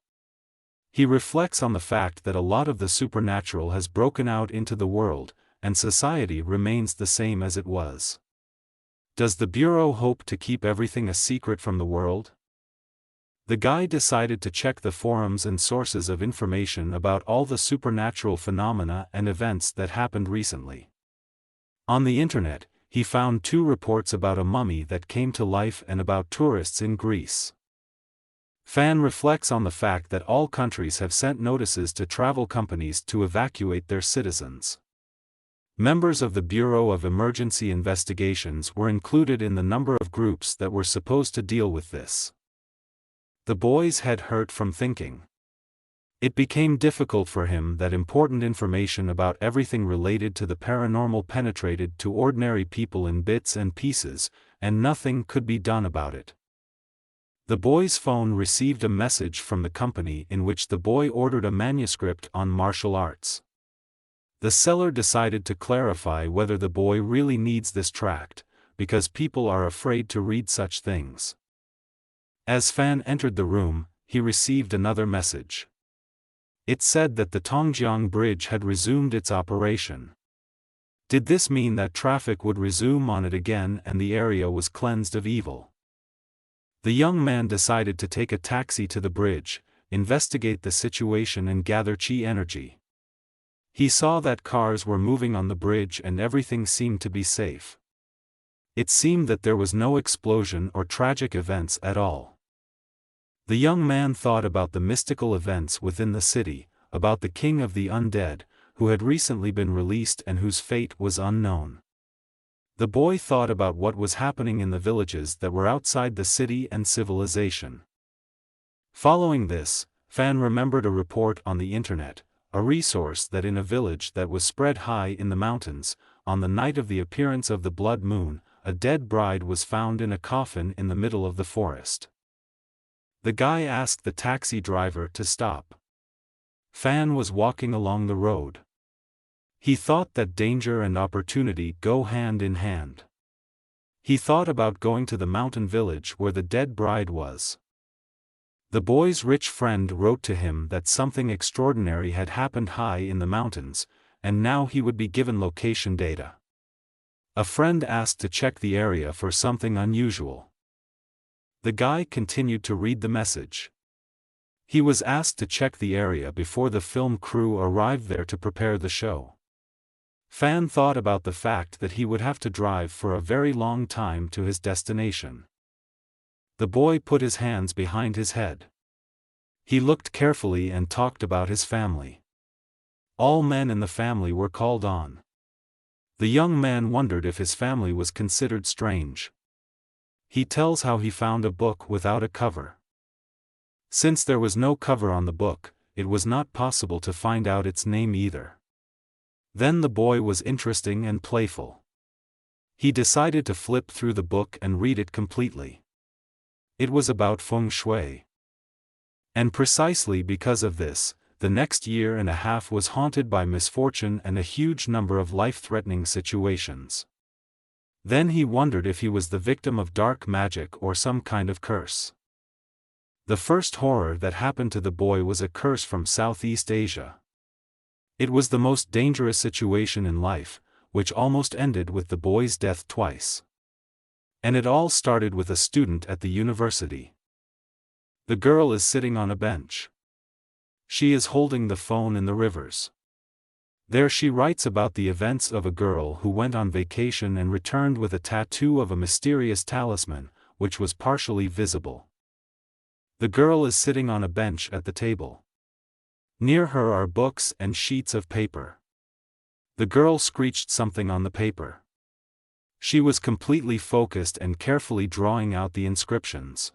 He reflects on the fact that a lot of the supernatural has broken out into the world, and society remains the same as it was. Does the Bureau hope to keep everything a secret from the world? The guy decided to check the forums and sources of information about all the supernatural phenomena and events that happened recently. On the internet, he found 2 reports about a mummy that came to life and about tourists in Greece. Fan reflects on the fact that all countries have sent notices to travel companies to evacuate their citizens. Members of the Bureau of Emergency Investigations were included in the number of groups that were supposed to deal with this. The boy's head hurt from thinking. It became difficult for him that important information about everything related to the paranormal penetrated to ordinary people in bits and pieces, and nothing could be done about it. The boy's phone received a message from the company in which the boy ordered a manuscript on martial arts. The seller decided to clarify whether the boy really needs this tract, because people are afraid to read such things. As Fan entered the room, he received another message. It said that the Tongjiang Bridge had resumed its operation. Did this mean that traffic would resume on it again and the area was cleansed of evil? The young man decided to take a taxi to the bridge, investigate the situation and gather Qi energy. He saw that cars were moving on the bridge and everything seemed to be safe. It seemed that there was no explosion or tragic events at all. The young man thought about the mystical events within the city, about the king of the undead, who had recently been released and whose fate was unknown. The boy thought about what was happening in the villages that were outside the city and civilization. Following this, Fan remembered a report on the internet, a resource that in a village that was spread high in the mountains, on the night of the appearance of the blood moon, a dead bride was found in a coffin in the middle of the forest. The guy asked the taxi driver to stop. Fan was walking along the road. He thought that danger and opportunity go hand in hand. He thought about going to the mountain village where the dead bride was. The boy's rich friend wrote to him that something extraordinary had happened high in the mountains, and now he would be given location data. A friend asked to check the area for something unusual. The guy continued to read the message. He was asked to check the area before the film crew arrived there to prepare the show. Fan thought about the fact that he would have to drive for a very long time to his destination. The boy put his hands behind his head. He looked carefully and talked about his family. All men in the family were called on. The young man wondered if his family was considered strange. He tells how he found a book without a cover. Since there was no cover on the book, it was not possible to find out its name either. Then the boy was interesting and playful. He decided to flip through the book and read it completely. It was about feng shui. And precisely because of this, the next year and a half was haunted by misfortune and a huge number of life-threatening situations. Then he wondered if he was the victim of dark magic or some kind of curse. The first horror that happened to the boy was a curse from Southeast Asia. It was the most dangerous situation in life, which almost ended with the boy's death twice. And it all started with a student at the university. The girl is sitting on a bench. She is holding the phone in the rivers. There she writes about the events of a girl who went on vacation and returned with a tattoo of a mysterious talisman, which was partially visible. The girl is sitting on a bench at the table. Near her are books and sheets of paper. The girl screeched something on the paper. She was completely focused and carefully drawing out the inscriptions.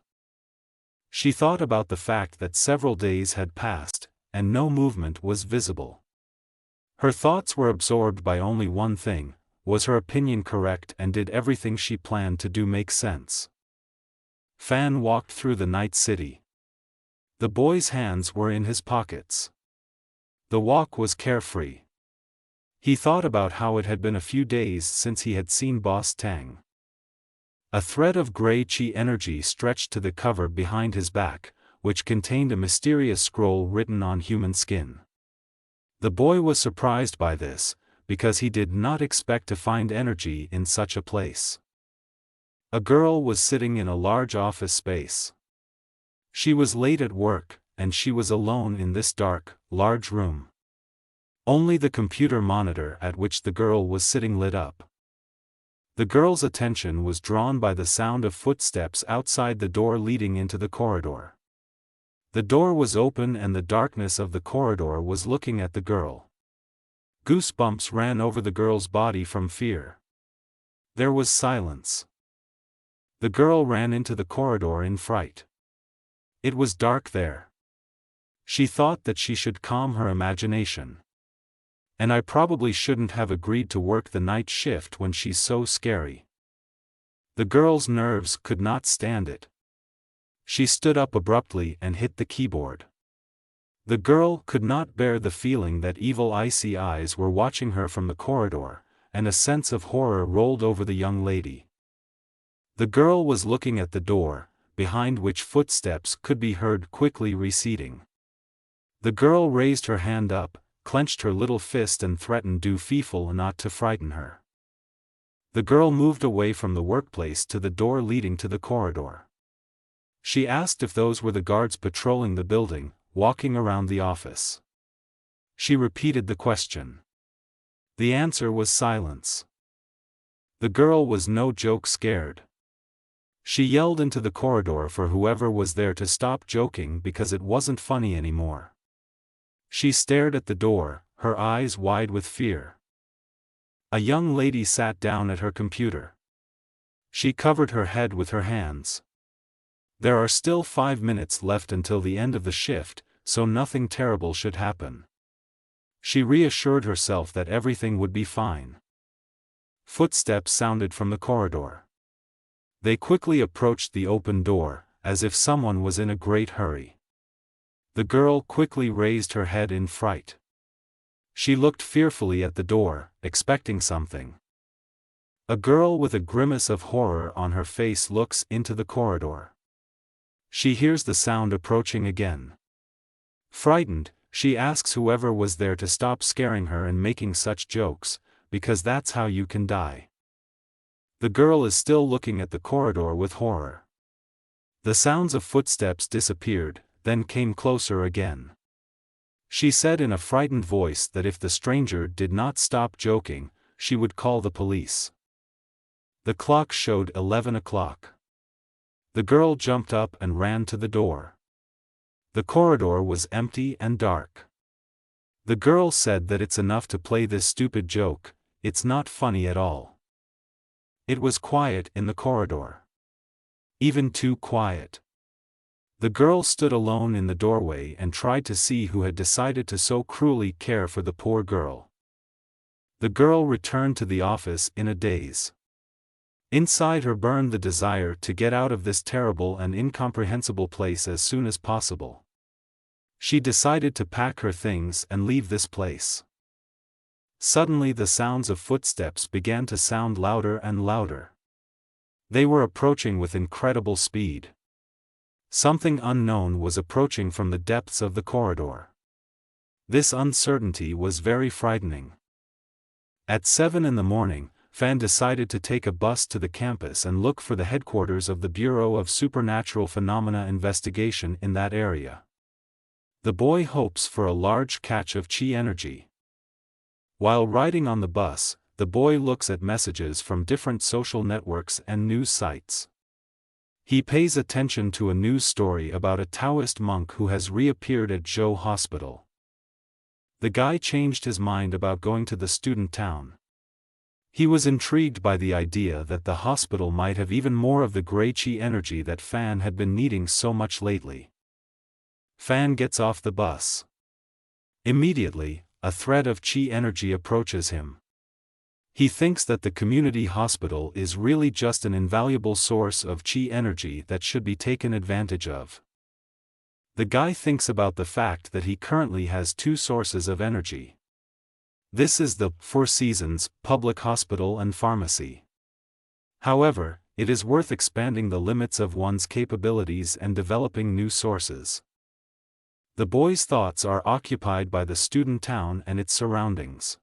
She thought about the fact that several days had passed, and no movement was visible. Her thoughts were absorbed by only one thing: was her opinion correct and did everything she planned to do make sense? Fan walked through the night city. The boy's hands were in his pockets. The walk was carefree. He thought about how it had been a few days since he had seen Boss Tang. A thread of gray chi energy stretched to the cover behind his back, which contained a mysterious scroll written on human skin. The boy was surprised by this, because he did not expect to find energy in such a place. A girl was sitting in a large office space. She was late at work, and she was alone in this dark, large room. Only the computer monitor at which the girl was sitting lit up. The girl's attention was drawn by the sound of footsteps outside the door leading into the corridor. The door was open and the darkness of the corridor was looking at the girl. Goosebumps ran over the girl's body from fear. There was silence. The girl ran into the corridor in fright. It was dark there. She thought that she should calm her imagination. And I probably shouldn't have agreed to work the night shift when she's so scary. The girl's nerves could not stand it. She stood up abruptly and hit the keyboard. The girl could not bear the feeling that evil icy eyes were watching her from the corridor, and a sense of horror rolled over the young lady. The girl was looking at the door, behind which footsteps could be heard quickly receding. The girl raised her hand up, clenched her little fist and threatened Du Feeful not to frighten her. The girl moved away from the workplace to the door leading to the corridor. She asked if those were the guards patrolling the building, walking around the office. She repeated the question. The answer was silence. The girl was no joke scared. She yelled into the corridor for whoever was there to stop joking because it wasn't funny anymore. She stared at the door, her eyes wide with fear. A young lady sat down at her computer. She covered her head with her hands. There are still 5 minutes left until the end of the shift, so nothing terrible should happen. She reassured herself that everything would be fine. Footsteps sounded from the corridor. They quickly approached the open door, as if someone was in a great hurry. The girl quickly raised her head in fright. She looked fearfully at the door, expecting something. A girl with a grimace of horror on her face looks into the corridor. She hears the sound approaching again. Frightened, she asks whoever was there to stop scaring her and making such jokes, because that's how you can die. The girl is still looking at the corridor with horror. The sounds of footsteps disappeared, then came closer again. She said in a frightened voice that if the stranger did not stop joking, she would call the police. The clock showed 11 o'clock. The girl jumped up and ran to the door. The corridor was empty and dark. The girl said that it's enough to play this stupid joke, it's not funny at all. It was quiet in the corridor. Even too quiet. The girl stood alone in the doorway and tried to see who had decided to so cruelly care for the poor girl. The girl returned to the office in a daze. Inside her burned the desire to get out of this terrible and incomprehensible place as soon as possible. She decided to pack her things and leave this place. Suddenly the sounds of footsteps began to sound louder and louder. They were approaching with incredible speed. Something unknown was approaching from the depths of the corridor. This uncertainty was very frightening. At 7 in the morning, Fan decided to take a bus to the campus and look for the headquarters of the Bureau of Supernatural Phenomena Investigation in that area. The boy hopes for a large catch of chi energy. While riding on the bus, the boy looks at messages from different social networks and news sites. He pays attention to a news story about a Taoist monk who has reappeared at Zhou Hospital. The guy changed his mind about going to the student town. He was intrigued by the idea that the hospital might have even more of the gray chi energy that Fan had been needing so much lately. Fan gets off the bus. Immediately, a thread of chi energy approaches him. He thinks that the community hospital is really just an invaluable source of chi energy that should be taken advantage of. The guy thinks about the fact that he currently has two sources of energy. This is the Four Seasons public hospital and pharmacy. However, it is worth expanding the limits of one's capabilities and developing new sources. The boy's thoughts are occupied by the student town and its surroundings.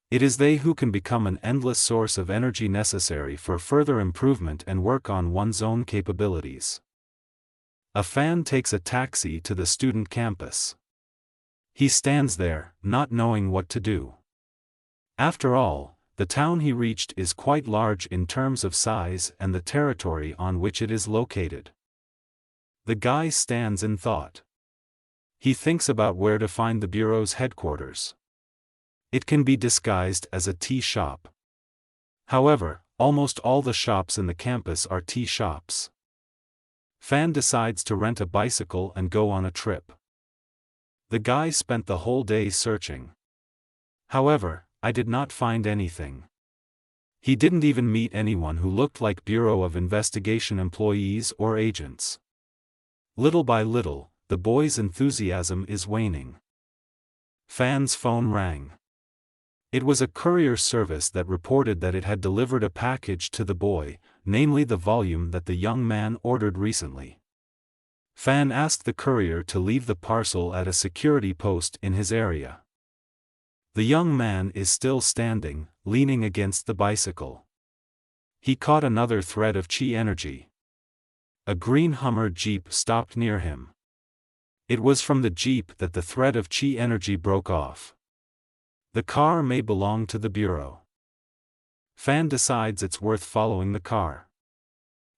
It is they who can become an endless source of energy necessary for further improvement and work on one's own capabilities. A Fan takes a taxi to the student campus. He stands there, not knowing what to do. After all, the town he reached is quite large in terms of size and the territory on which it is located. The guy stands in thought. He thinks about where to find the Bureau's headquarters. It can be disguised as a tea shop. However, almost all the shops in the campus are tea shops. Fan decides to rent a bicycle and go on a trip. The guy spent the whole day searching. However, I did not find anything. He didn't even meet anyone who looked like Bureau of Investigation employees or agents. Little by little, the boy's enthusiasm is waning. Fan's phone rang. It was a courier service that reported that it had delivered a package to the boy, namely the volume that the young man ordered recently. Fan asked the courier to leave the parcel at a security post in his area. The young man is still standing, leaning against the bicycle. He caught another thread of chi energy. A green Hummer Jeep stopped near him. It was from the Jeep that the thread of chi energy broke off. The car may belong to the Bureau. Fan decides it's worth following the car.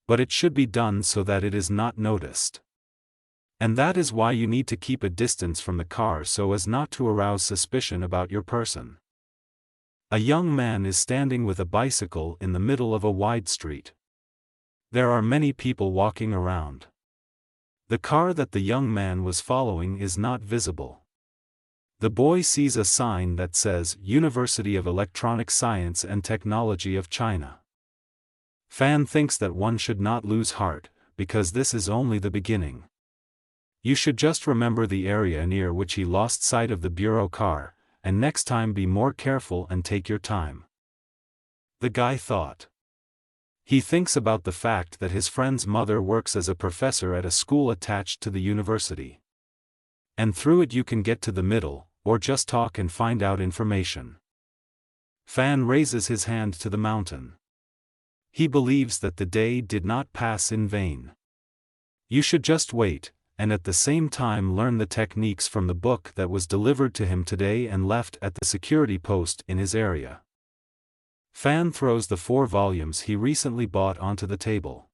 But it should be done so that it is not noticed. And that is why you need to keep a distance from the car so as not to arouse suspicion about your person. A young man is standing with a bicycle in the middle of a wide street. There are many people walking around. The car that the young man was following is not visible. The boy sees a sign that says University of Electronic Science and Technology of China. Fan thinks that one should not lose heart, because this is only the beginning. You should just remember the area near which he lost sight of the Bureau car, and next time be more careful and take your time. The guy thought. He thinks about the fact that his friend's mother works as a professor at a school attached to the university. And through it you can get to the middle, or just talk and find out information. Fan raises his hand to the mountain. He believes that the day did not pass in vain. You should just wait, and at the same time learn the techniques from the book that was delivered to him today and left at the security post in his area. Fan throws the 4 volumes he recently bought onto the table.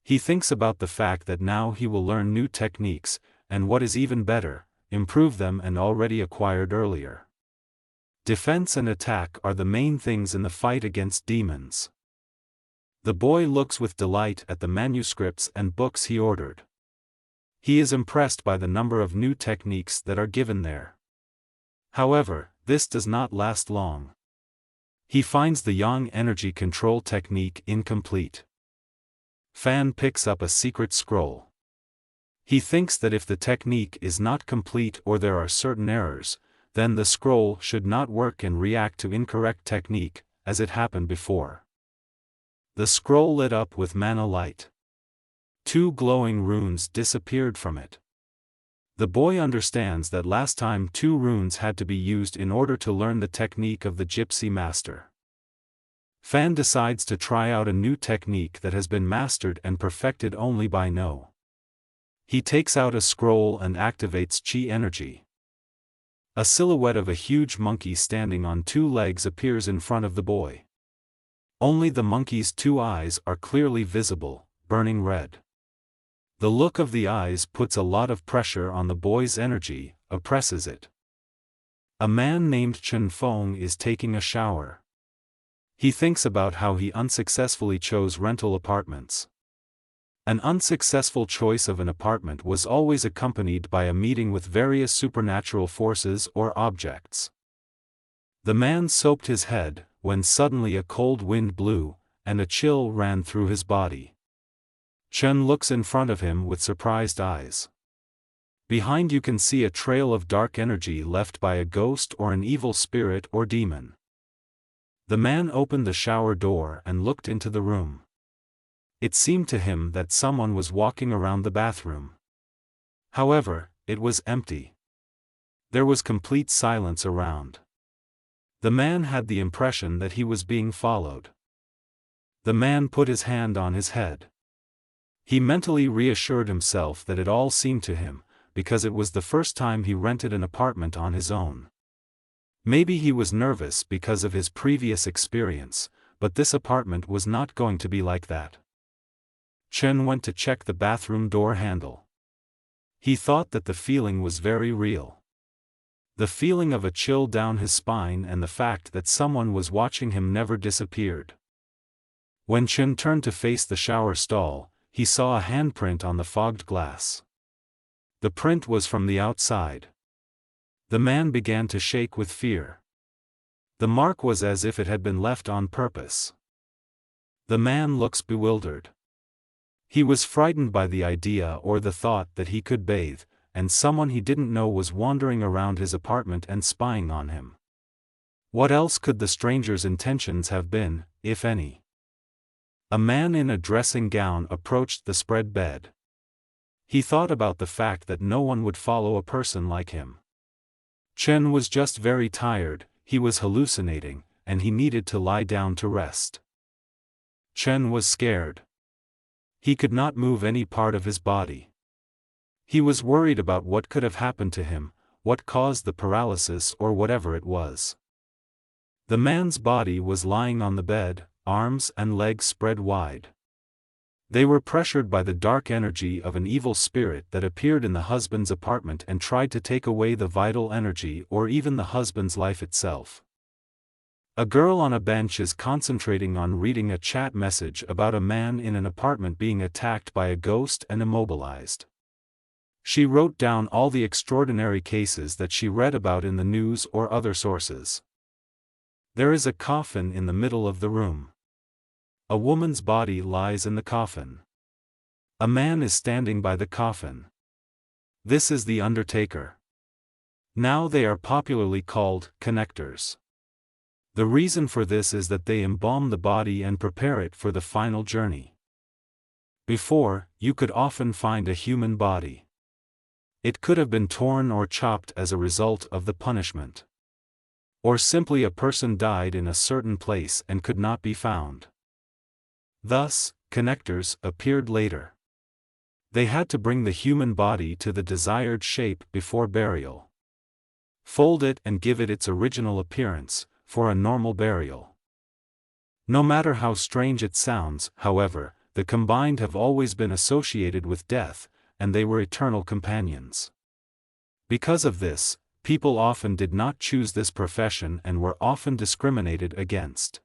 He thinks about the fact that now he will learn new techniques, and what is even better, improve them and already acquired earlier. Defense and attack are the main things in the fight against demons. The boy looks with delight at the manuscripts and books he ordered. He is impressed by the number of new techniques that are given there. However, this does not last long. He finds the yang energy control technique incomplete. Fan picks up a secret scroll. He thinks that if the technique is not complete or there are certain errors, then the scroll should not work and react to incorrect technique, as it happened before. The scroll lit up with mana light. 2 glowing runes disappeared from it. The boy understands that last time 2 runes had to be used in order to learn the technique of the gypsy master. Fan decides to try out a new technique that has been mastered and perfected only by No. He takes out a scroll and activates chi energy. A silhouette of a huge monkey standing on 2 legs appears in front of the boy. Only the monkey's 2 eyes are clearly visible, burning red. The look of the eyes puts a lot of pressure on the boy's energy, oppresses it. A man named Chen Feng is taking a shower. He thinks about how he unsuccessfully chose rental apartments. An unsuccessful choice of an apartment was always accompanied by a meeting with various supernatural forces or objects. The man soaped his head, when suddenly a cold wind blew, and a chill ran through his body. Chen looks in front of him with surprised eyes. Behind you can see a trail of dark energy left by a ghost or an evil spirit or demon. The man opened the shower door and looked into the room. It seemed to him that someone was walking around the bathroom. However, it was empty. There was complete silence around. The man had the impression that he was being followed. The man put his hand on his head. He mentally reassured himself that it all seemed to him, because it was the first time he rented an apartment on his own. Maybe he was nervous because of his previous experience, but this apartment was not going to be like that. Chen went to check the bathroom door handle. He thought that the feeling was very real. The feeling of a chill down his spine and the fact that someone was watching him never disappeared. When Chen turned to face the shower stall, he saw a handprint on the fogged glass. The print was from the outside. The man began to shake with fear. The mark was as if it had been left on purpose. The man looks bewildered. He was frightened by the idea or the thought that he could bathe, and someone he didn't know was wandering around his apartment and spying on him. What else could the stranger's intentions have been, if any? A man in a dressing gown approached the spread bed. He thought about the fact that no one would follow a person like him. Chen was just very tired, he was hallucinating, and he needed to lie down to rest. Chen was scared. He could not move any part of his body. He was worried about what could have happened to him, what caused the paralysis or whatever it was. The man's body was lying on the bed, arms and legs spread wide. They were pressured by the dark energy of an evil spirit that appeared in the husband's apartment and tried to take away the vital energy or even the husband's life itself. A girl on a bench is concentrating on reading a chat message about a man in an apartment being attacked by a ghost and immobilized. She wrote down all the extraordinary cases that she read about in the news or other sources. There is a coffin in the middle of the room. A woman's body lies in the coffin. A man is standing by the coffin. This is the undertaker. Now they are popularly called connectors. The reason for this is that they embalm the body and prepare it for the final journey. Before, you could often find a human body. It could have been torn or chopped as a result of the punishment. Or simply a person died in a certain place and could not be found. Thus, connectors appeared later. They had to bring the human body to the desired shape before burial. Fold it and give it its original appearance, for a normal burial. No matter how strange it sounds, however, the combined have always been associated with death, and they were eternal companions. Because of this, people often did not choose this profession and were often discriminated against.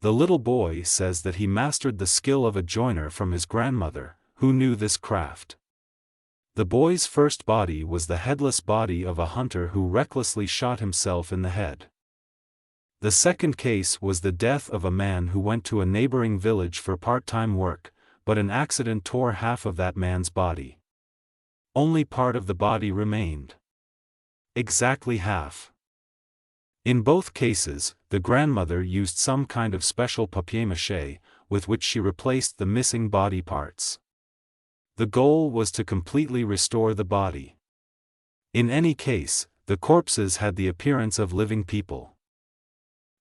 The little boy says that he mastered the skill of a joiner from his grandmother, who knew this craft. The boy's first body was the headless body of a hunter who recklessly shot himself in the head. The second case was the death of a man who went to a neighboring village for part-time work, but an accident tore half of that man's body. Only part of the body remained. Exactly half. In both cases, the grandmother used some kind of special papier-mâché, with which she replaced the missing body parts. The goal was to completely restore the body. In any case, the corpses had the appearance of living people.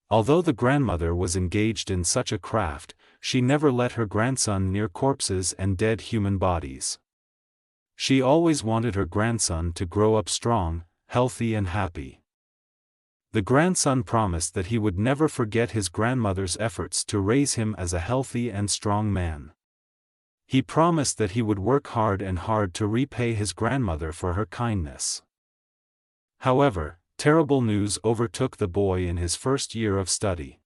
Although the grandmother was engaged in such a craft, she never let her grandson near corpses and dead human bodies. She always wanted her grandson to grow up strong, healthy and happy. The grandson promised that he would never forget his grandmother's efforts to raise him as a healthy and strong man. He promised that he would work hard to repay his grandmother for her kindness. However, terrible news overtook the boy in his first year of study.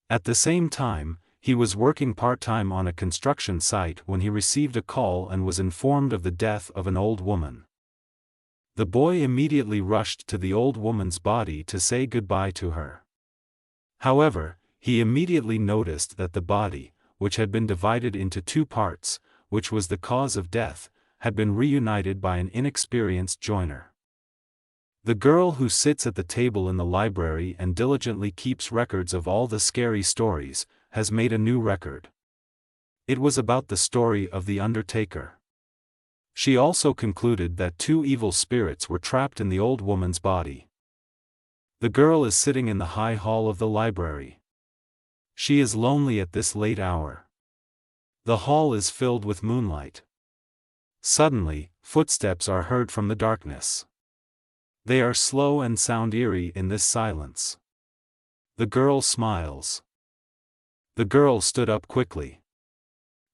At the same time, he was working part-time on a construction site when he received a call and was informed of the death of an old woman. The boy immediately rushed to the old woman's body to say goodbye to her. However, he immediately noticed that the body, which had been divided into two parts, which was the cause of death, had been reunited by an inexperienced joiner. The girl who sits at the table in the library and diligently keeps records of all the scary stories, has made a new record. It was about the story of the undertaker. She also concluded that two evil spirits were trapped in the old woman's body. The girl is sitting in the high hall of the library. She is lonely at this late hour. The hall is filled with moonlight. Suddenly, footsteps are heard from the darkness. They are slow and sound eerie in this silence. The girl smiles. The girl stood up quickly.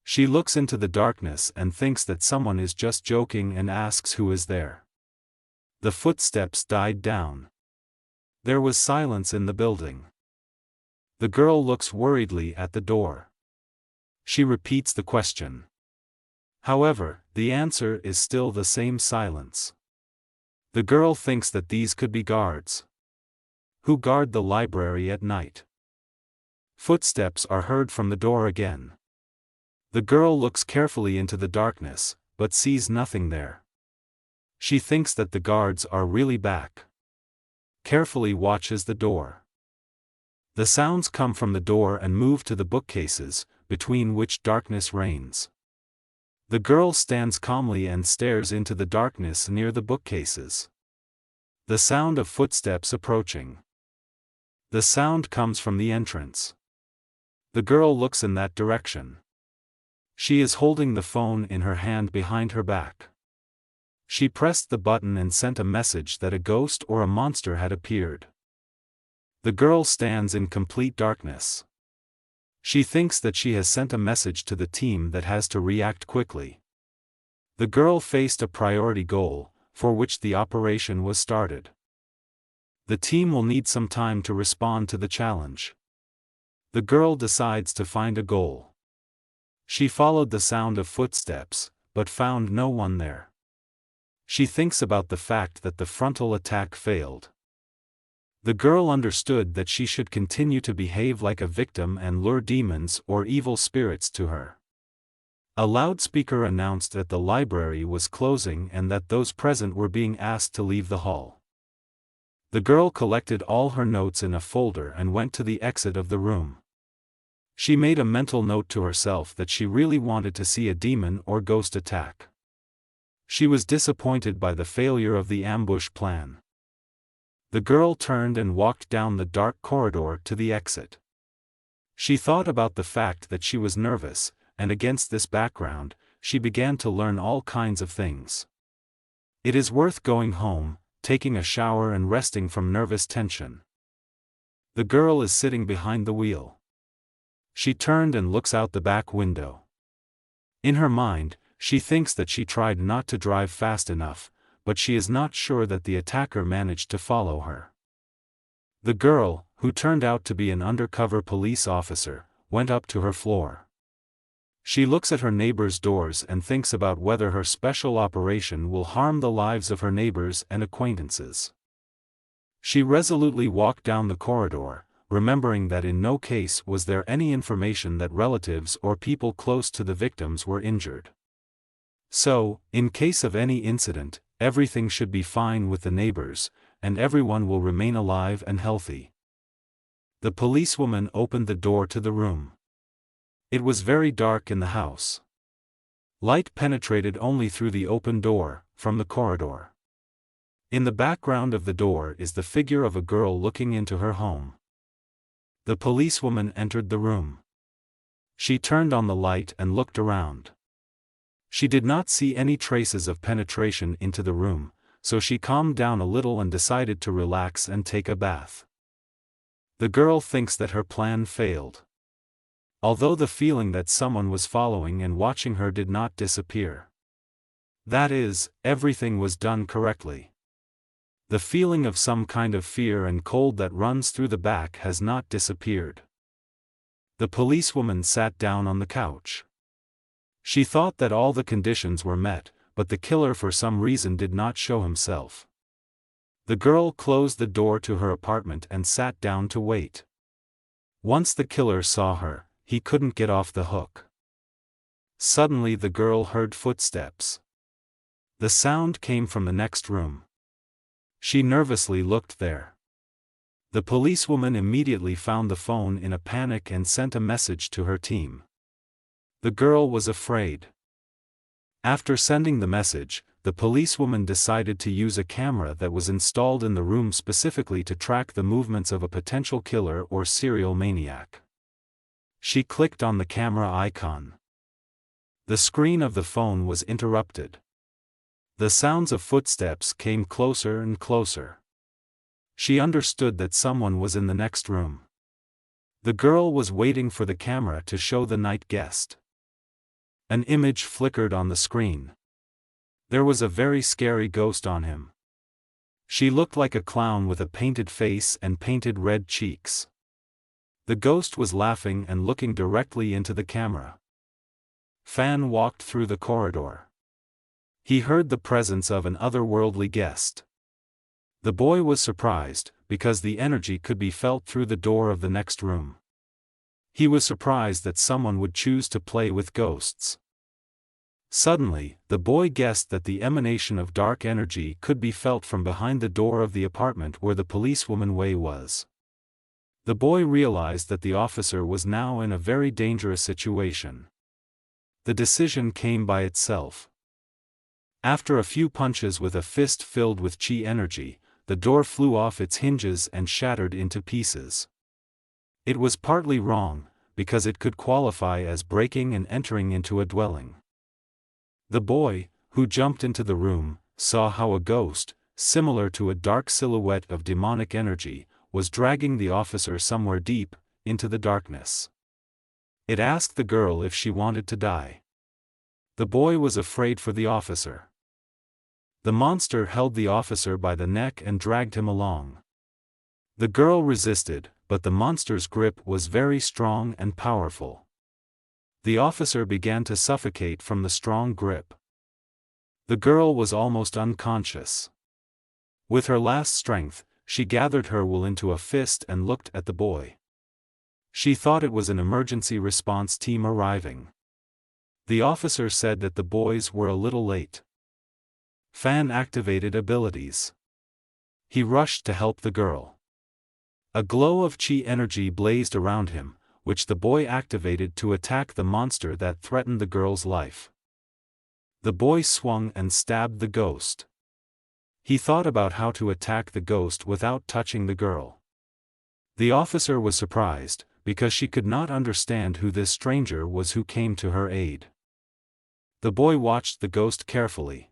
She looks into the darkness and thinks that someone is just joking and asks who is there. The footsteps died down. There was silence in the building. The girl looks worriedly at the door. She repeats the question. However, the answer is still the same silence. The girl thinks that these could be guards. Who guard the library at night. Footsteps are heard from the door again. The girl looks carefully into the darkness, but sees nothing there. She thinks that the guards are really back. Carefully watches the door. The sounds come from the door and move to the bookcases, between which darkness reigns. The girl stands calmly and stares into the darkness near the bookcases. The sound of footsteps approaching. The sound comes from the entrance. The girl looks in that direction. She is holding the phone in her hand behind her back. She pressed the button and sent a message that a ghost or a monster had appeared. The girl stands in complete darkness. She thinks that she has sent a message to the team that has to react quickly. The girl faced a priority goal, for which the operation was started. The team will need some time to respond to the challenge. The girl decides to find a goal. She followed the sound of footsteps, but found no one there. She thinks about the fact that the frontal attack failed. The girl understood that she should continue to behave like a victim and lure demons or evil spirits to her. A loudspeaker announced that the library was closing and that those present were being asked to leave the hall. The girl collected all her notes in a folder and went to the exit of the room. She made a mental note to herself that she really wanted to see a demon or ghost attack. She was disappointed by the failure of the ambush plan. The girl turned and walked down the dark corridor to the exit. She thought about the fact that she was nervous, and against this background, she began to learn all kinds of things. It is worth going home, taking a shower and resting from nervous tension. The girl is sitting behind the wheel. She turned and looks out the back window. In her mind, she thinks that she tried not to drive fast enough, but she is not sure that the attacker managed to follow her. The girl, who turned out to be an undercover police officer, went up to her floor. She looks at her neighbors' doors and thinks about whether her special operation will harm the lives of her neighbors and acquaintances. She resolutely walked down the corridor, remembering that in no case was there any information that relatives or people close to the victims were injured. So, in case of any incident, everything should be fine with the neighbors, and everyone will remain alive and healthy. The policewoman opened the door to the room. It was very dark in the house. Light penetrated only through the open door, from the corridor. In the background of the door is the figure of a girl looking into her home. The policewoman entered the room. She turned on the light and looked around. She did not see any traces of penetration into the room, so she calmed down a little and decided to relax and take a bath. The girl thinks that her plan failed. Although the feeling that someone was following and watching her did not disappear. That is, everything was done correctly. The feeling of some kind of fear and cold that runs through the back has not disappeared. The policewoman sat down on the couch. She thought that all the conditions were met, but the killer for some reason did not show himself. The girl closed the door to her apartment and sat down to wait. Once the killer saw her, he couldn't get off the hook. Suddenly the girl heard footsteps. The sound came from the next room. She nervously looked there. The policewoman immediately found the phone in a panic and sent a message to her team. The girl was afraid. After sending the message, the policewoman decided to use a camera that was installed in the room specifically to track the movements of a potential killer or serial maniac. She clicked on the camera icon. The screen of the phone was interrupted. The sounds of footsteps came closer and closer. She understood that someone was in the next room. The girl was waiting for the camera to show the night guest. An image flickered on the screen. There was a very scary ghost on him. She looked like a clown with a painted face and painted red cheeks. The ghost was laughing and looking directly into the camera. Fan walked through the corridor. He heard the presence of an otherworldly guest. The boy was surprised, because the energy could be felt through the door of the next room. He was surprised that someone would choose to play with ghosts. Suddenly, the boy guessed that the emanation of dark energy could be felt from behind the door of the apartment where the policewoman Wei was. The boy realized that the officer was now in a very dangerous situation. The decision came by itself. After a few punches with a fist filled with chi energy, the door flew off its hinges and shattered into pieces. It was partly wrong, because it could qualify as breaking and entering into a dwelling. The boy, who jumped into the room, saw how a ghost, similar to a dark silhouette of demonic energy, was dragging the officer somewhere deep, into the darkness. It asked the girl if she wanted to die. The boy was afraid for the officer. The monster held the officer by the neck and dragged him along. The girl resisted, but the monster's grip was very strong and powerful. The officer began to suffocate from the strong grip. The girl was almost unconscious. With her last strength, she gathered her will into a fist and looked at the boy. She thought it was an emergency response team arriving. The officer said that the boys were a little late. Fan activated abilities. He rushed to help the girl. A glow of chi energy blazed around him, which the boy activated to attack the monster that threatened the girl's life. The boy swung and stabbed the ghost. He thought about how to attack the ghost without touching the girl. The officer was surprised, because she could not understand who this stranger was who came to her aid. The boy watched the ghost carefully.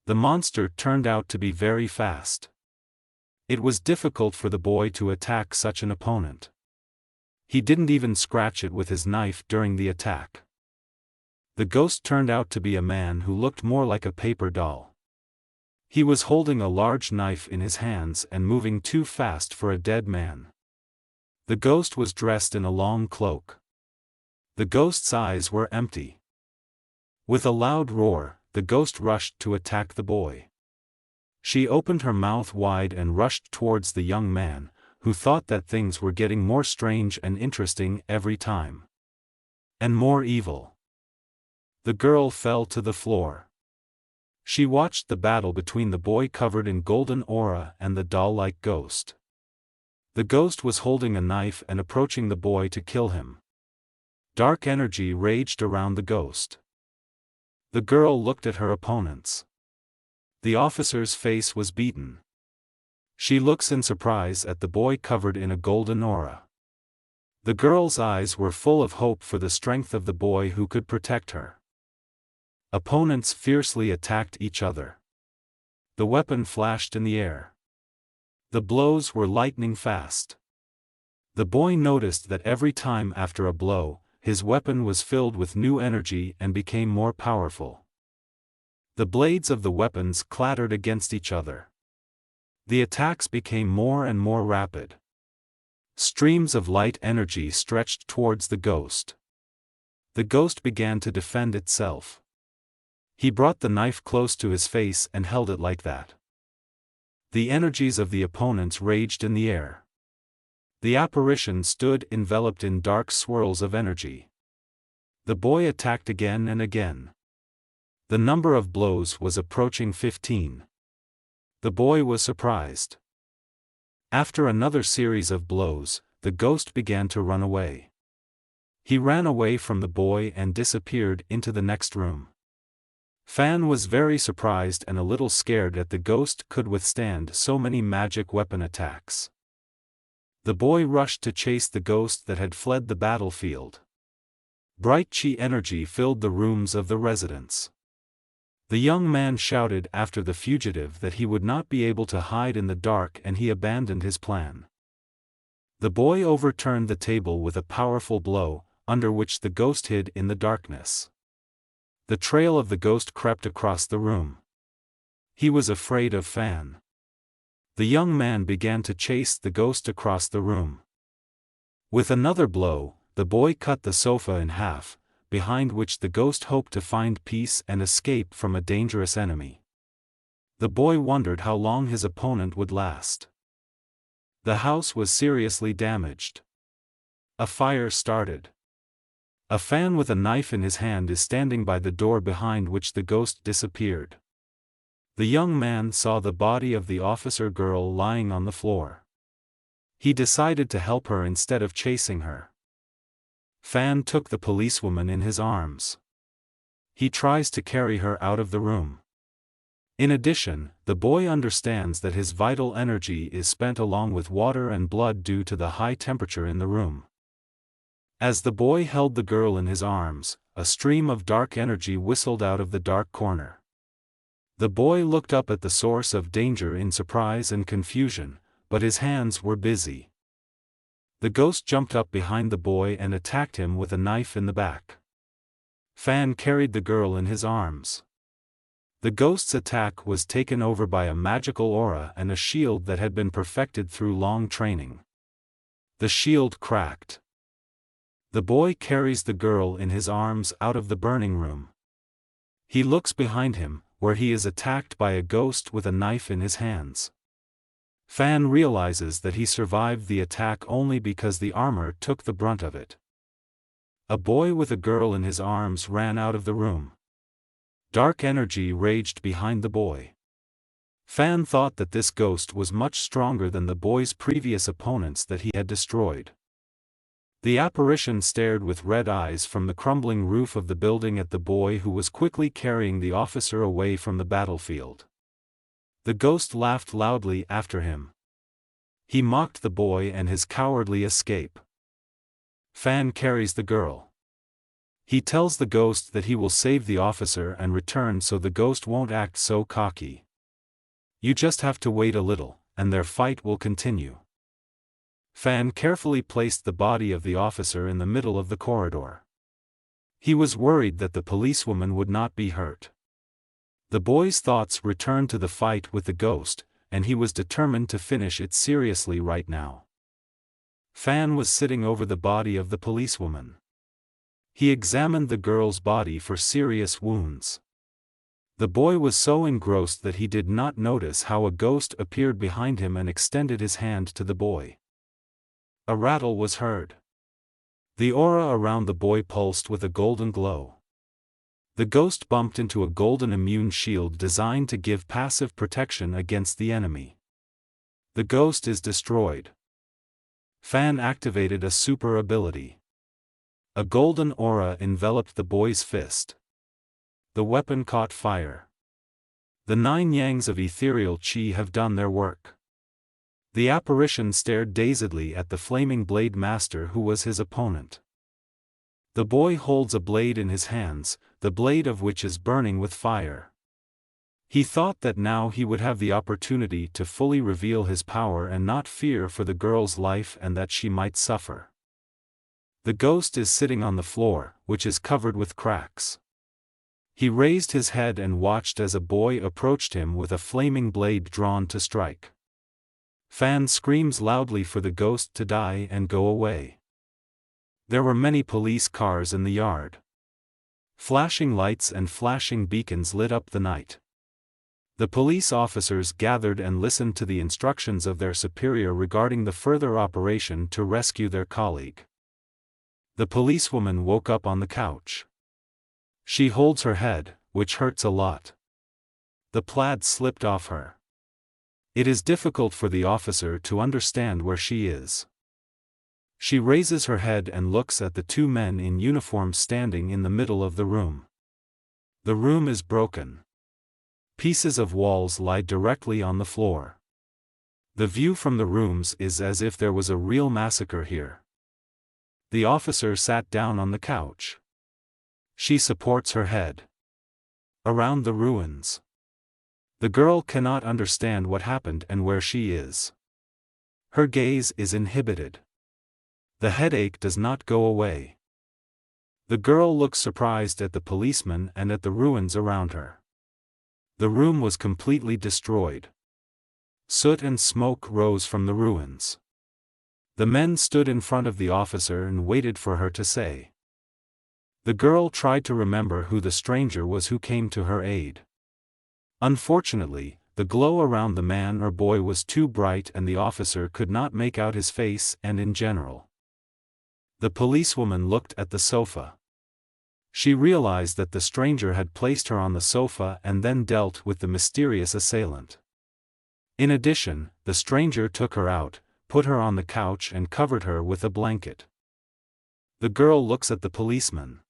The monster turned out to be very fast. It was difficult for the boy to attack such an opponent. He didn't even scratch it with his knife during the attack. The ghost turned out to be a man who looked more like a paper doll. He was holding a large knife in his hands and moving too fast for a dead man. The ghost was dressed in a long cloak. The ghost's eyes were empty. With a loud roar, the ghost rushed to attack the boy. She opened her mouth wide and rushed towards the young man, who thought that things were getting more strange and interesting every time. And more evil. The girl fell to the floor. She watched the battle between the boy covered in golden aura and the doll-like ghost. The ghost was holding a knife and approaching the boy to kill him. Dark energy raged around the ghost. The girl looked at her opponents. The officer's face was beaten. She looks in surprise at the boy covered in a golden aura. The girl's eyes were full of hope for the strength of the boy who could protect her. Opponents fiercely attacked each other. The weapon flashed in the air. The blows were lightning fast. The boy noticed that every time after a blow, his weapon was filled with new energy and became more powerful. The blades of the weapons clattered against each other. The attacks became more and more rapid. Streams of light energy stretched towards the ghost. The ghost began to defend itself. He brought the knife close to his face and held it like that. The energies of the opponents raged in the air. The apparition stood enveloped in dark swirls of energy. The boy attacked again and again. The number of blows was approaching 15. The boy was surprised. After another series of blows, the ghost began to run away. He ran away from the boy and disappeared into the next room. Fan was very surprised and a little scared that the ghost could withstand so many magic weapon attacks. The boy rushed to chase the ghost that had fled the battlefield. Bright chi energy filled the rooms of the residence. The young man shouted after the fugitive that he would not be able to hide in the dark and he abandoned his plan. The boy overturned the table with a powerful blow, under which the ghost hid in the darkness. The trail of the ghost crept across the room. He was afraid of Fan. The young man began to chase the ghost across the room. With another blow, the boy cut the sofa in half, behind which the ghost hoped to find peace and escape from a dangerous enemy. The boy wondered how long his opponent would last. The house was seriously damaged. A fire started. A fan with a knife in his hand is standing by the door behind which the ghost disappeared. The young man saw the body of the officer girl lying on the floor. He decided to help her instead of chasing her. Fan took the policewoman in his arms. He tries to carry her out of the room. In addition, the boy understands that his vital energy is spent along with water and blood due to the high temperature in the room. As the boy held the girl in his arms, a stream of dark energy whistled out of the dark corner. The boy looked up at the source of danger in surprise and confusion, but his hands were busy. The ghost jumped up behind the boy and attacked him with a knife in the back. Fan carried the girl in his arms. The ghost's attack was taken over by a magical aura and a shield that had been perfected through long training. The shield cracked. The boy carries the girl in his arms out of the burning room. He looks behind him, where he is attacked by a ghost with a knife in his hands. Fan realizes that he survived the attack only because the armor took the brunt of it. A boy with a girl in his arms ran out of the room. Dark energy raged behind the boy. Fan thought that this ghost was much stronger than the boy's previous opponents that he had destroyed. The apparition stared with red eyes from the crumbling roof of the building at the boy who was quickly carrying the officer away from the battlefield. The ghost laughed loudly after him. He mocked the boy and his cowardly escape. Fan carries the girl. He tells the ghost that he will save the officer and return so the ghost won't act so cocky. You just have to wait a little, and their fight will continue. Fan carefully placed the body of the officer in the middle of the corridor. He was worried that the policewoman would not be hurt. The boy's thoughts returned to the fight with the ghost, and he was determined to finish it seriously right now. Fan was sitting over the body of the policewoman. He examined the girl's body for serious wounds. The boy was so engrossed that he did not notice how a ghost appeared behind him and extended his hand to the boy. A rattle was heard. The aura around the boy pulsed with a golden glow. The ghost bumped into a golden immune shield designed to give passive protection against the enemy. The ghost is destroyed. Fan activated a super ability. A golden aura enveloped the boy's fist. The weapon caught fire. The 9 yangs of ethereal chi have done their work. The apparition stared dazedly at the flaming blade master who was his opponent. The boy holds a blade in his hands, the blade of which is burning with fire. He thought that now he would have the opportunity to fully reveal his power and not fear for the girl's life and that she might suffer. The ghost is sitting on the floor, which is covered with cracks. He raised his head and watched as a boy approached him with a flaming blade drawn to strike. Fan screams loudly for the ghost to die and go away. There were many police cars in the yard. Flashing lights and flashing beacons lit up the night. The police officers gathered and listened to the instructions of their superior regarding the further operation to rescue their colleague. The policewoman woke up on the couch. She holds her head, which hurts a lot. The plaid slipped off her. It is difficult for the officer to understand where she is. She raises her head and looks at the 2 men in uniform standing in the middle of the room. The room is broken. Pieces of walls lie directly on the floor. The view from the rooms is as if there was a real massacre here. The officer sat down on the couch. She supports her head. Around the ruins. The girl cannot understand what happened and where she is. Her gaze is inhibited. The headache does not go away. The girl looks surprised at the policeman and at the ruins around her. The room was completely destroyed. Soot and smoke rose from the ruins. The men stood in front of the officer and waited for her to say. The girl tried to remember who the stranger was who came to her aid. Unfortunately, the glow around the man or boy was too bright and the officer could not make out his face and in general. The policewoman looked at the sofa. She realized that the stranger had placed her on the sofa and then dealt with the mysterious assailant. In addition, the stranger took her out, put her on the couch and covered her with a blanket. The girl looks at the policeman.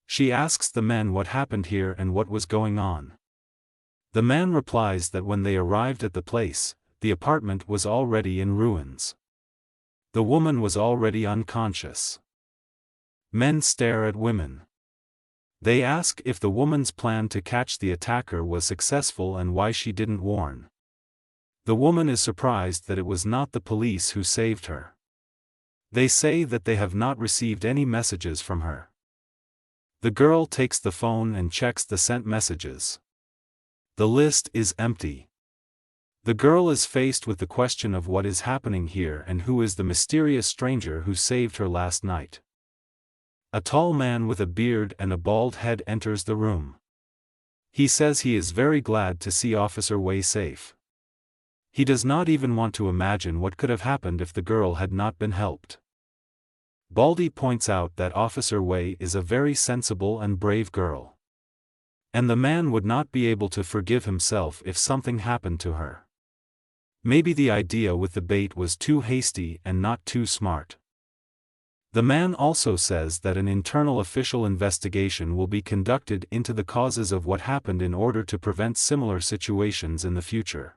She asks the men what happened here and what was going on. The man replies that when they arrived at the place, the apartment was already in ruins. The woman was already unconscious. Men stare at women. They ask if the woman's plan to catch the attacker was successful and why she didn't warn. The woman is surprised that it was not the police who saved her. They say that they have not received any messages from her. The girl takes the phone and checks the sent messages. The list is empty. The girl is faced with the question of what is happening here and who is the mysterious stranger who saved her last night. A tall man with a beard and a bald head enters the room. He says he is very glad to see Officer Wei safe. He does not even want to imagine what could have happened if the girl had not been helped. Baldy points out that Officer Wei is a very sensible and brave girl. And the man would not be able to forgive himself if something happened to her. Maybe the idea with the bait was too hasty and not too smart. The man also says that an internal official investigation will be conducted into the causes of what happened in order to prevent similar situations in the future.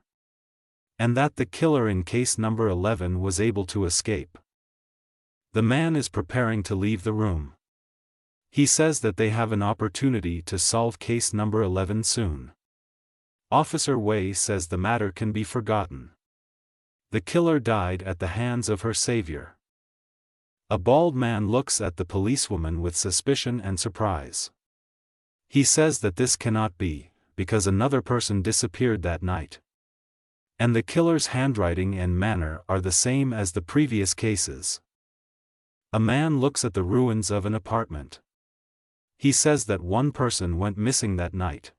And that the killer in case number 11 was able to escape. The man is preparing to leave the room. He says that they have an opportunity to solve case number 11 soon. Officer Wei says the matter can be forgotten. The killer died at the hands of her savior. A bald man looks at the policewoman with suspicion and surprise. He says that this cannot be, because another person disappeared that night. And the killer's handwriting and manner are the same as the previous cases. A man looks at the ruins of an apartment. He says that one person went missing that night.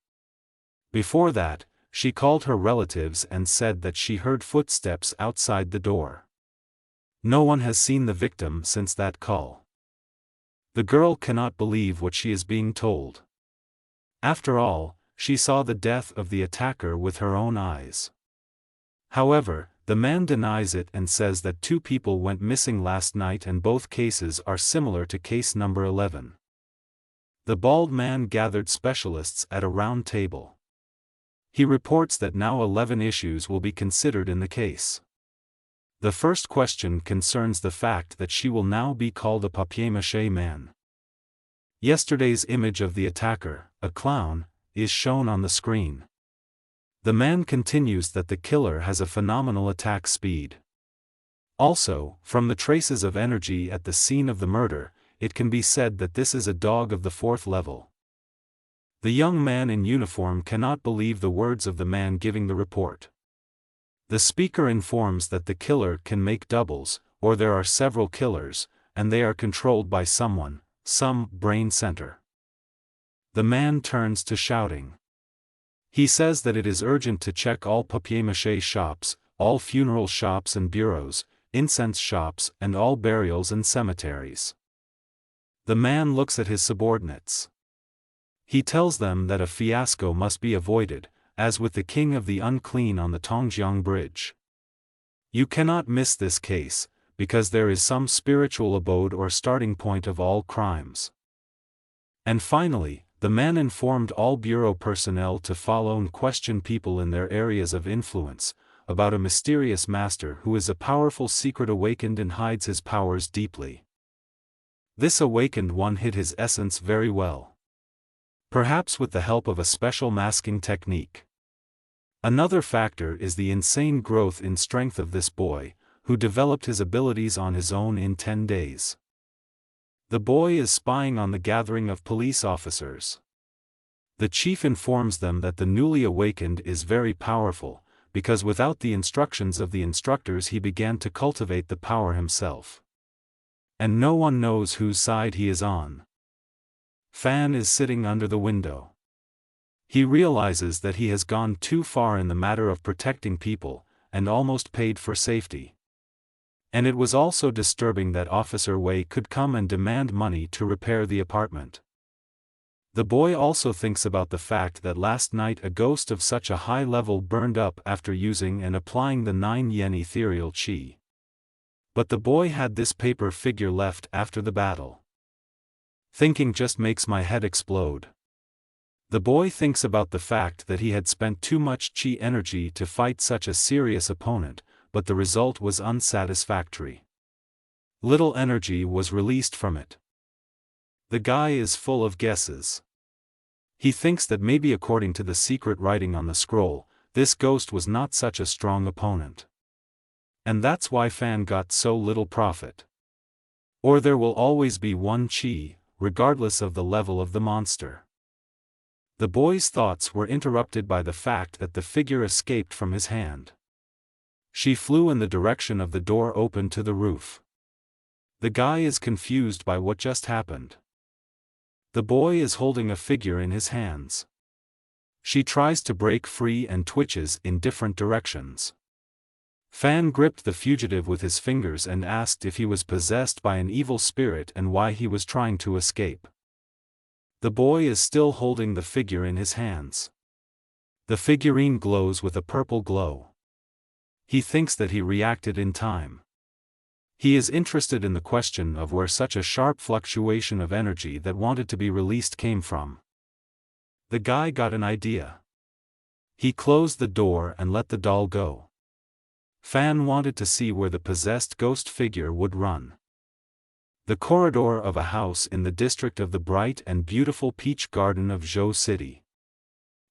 Before that, she called her relatives and said that she heard footsteps outside the door. No one has seen the victim since that call. The girl cannot believe what she is being told. After all, she saw the death of the attacker with her own eyes. However, the man denies it and says that 2 people went missing last night and both cases are similar to case number 11. The bald man gathered specialists at a round table. He reports that now 11 issues will be considered in the case. The first question concerns the fact that she will now be called a papier-mâché man. Yesterday's image of the attacker, a clown, is shown on the screen. The man continues that the killer has a phenomenal attack speed. Also, from the traces of energy at the scene of the murder, it can be said that this is a dog of the 4th level. The young man in uniform cannot believe the words of the man giving the report. The speaker informs that the killer can make doubles, or there are several killers, and they are controlled by someone, some brain center. The man turns to shouting. He says that it is urgent to check all papier-mâché shops, all funeral shops and bureaus, incense shops and all burials and cemeteries. The man looks at his subordinates. He tells them that a fiasco must be avoided, as with the king of the unclean on the Tongjiang Bridge. You cannot miss this case, because there is some spiritual abode or starting point of all crimes. And finally, the man informed all bureau personnel to follow and question people in their areas of influence, about a mysterious master who is a powerful secret awakened and hides his powers deeply. This awakened one hid his essence very well. Perhaps with the help of a special masking technique. Another factor is the insane growth in strength of this boy, who developed his abilities on his own in 10 days. The boy is spying on the gathering of police officers. The chief informs them that the newly awakened is very powerful, because without the instructions of the instructors he began to cultivate the power himself. And no one knows whose side he is on. Fan is sitting under the window. He realizes that he has gone too far in the matter of protecting people, and almost paid for safety. And it was also disturbing that Officer Wei could come and demand money to repair the apartment. The boy also thinks about the fact that last night a ghost of such a high level burned up after using and applying the 9 yen ethereal chi. But the boy had this paper figure left after the battle. Thinking just makes my head explode. The boy thinks about the fact that he had spent too much chi energy to fight such a serious opponent, but the result was unsatisfactory. Little energy was released from it. The guy is full of guesses. He thinks that maybe according to the secret writing on the scroll, this ghost was not such a strong opponent. And that's why Fan got so little profit. Or there will always be one chi, regardless of the level of the monster. The boy's thoughts were interrupted by the fact that the figure escaped from his hand. She flew in the direction of the door open to the roof. The guy is confused by what just happened. The boy is holding a figure in his hands. She tries to break free and twitches in different directions. Fan gripped the fugitive with his fingers and asked if he was possessed by an evil spirit and why he was trying to escape. The boy is still holding the figure in his hands. The figurine glows with a purple glow. He thinks that he reacted in time. He is interested in the question of where such a sharp fluctuation of energy that wanted to be released came from. The guy got an idea. He closed the door and let the doll go. Fan wanted to see where the possessed ghost figure would run. The corridor of a house in the district of the bright and beautiful Peach Garden of Zhou City.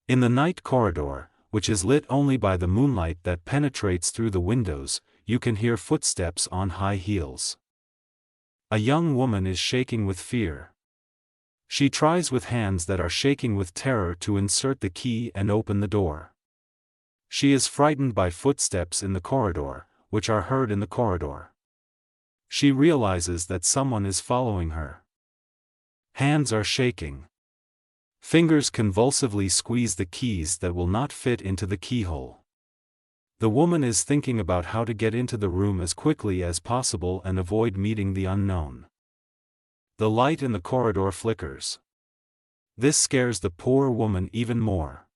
In the night corridor, which is lit only by the moonlight that penetrates through the windows, you can hear footsteps on high heels. A young woman is shaking with fear. She tries with hands that are shaking with terror to insert the key and open the door. She is frightened by footsteps in the corridor, which are heard in the corridor. She realizes that someone is following her. Hands are shaking. Fingers convulsively squeeze the keys that will not fit into the keyhole. The woman is thinking about how to get into the room as quickly as possible and avoid meeting the unknown. The light in the corridor flickers. This scares the poor woman even more.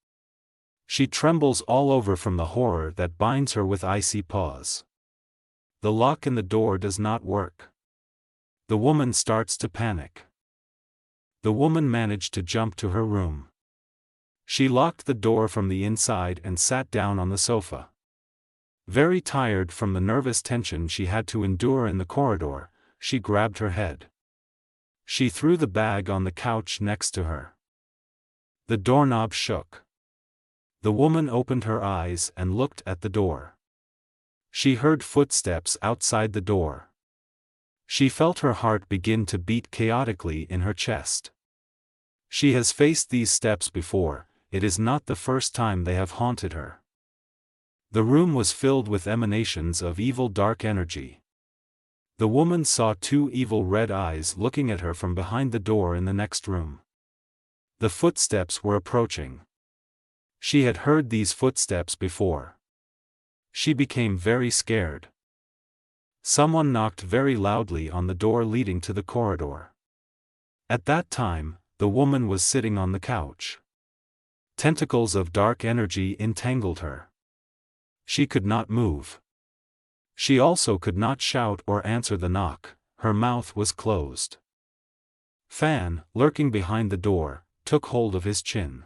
She trembles all over from the horror that binds her with icy paws. The lock in the door does not work. The woman starts to panic. The woman managed to jump to her room. She locked the door from the inside and sat down on the sofa. Very tired from the nervous tension she had to endure in the corridor, she grabbed her head. She threw the bag on the couch next to her. The doorknob shook. The woman opened her eyes and looked at the door. She heard footsteps outside the door. She felt her heart begin to beat chaotically in her chest. She has faced these steps before, it is not the first time they have haunted her. The room was filled with emanations of evil dark energy. The woman saw two evil red eyes looking at her from behind the door in the next room. The footsteps were approaching. She had heard these footsteps before. She became very scared. Someone knocked very loudly on the door leading to the corridor. At that time, the woman was sitting on the couch. Tentacles of dark energy entangled her. She could not move. She also could not shout or answer the knock, her mouth was closed. Fan, lurking behind the door, took hold of his chin.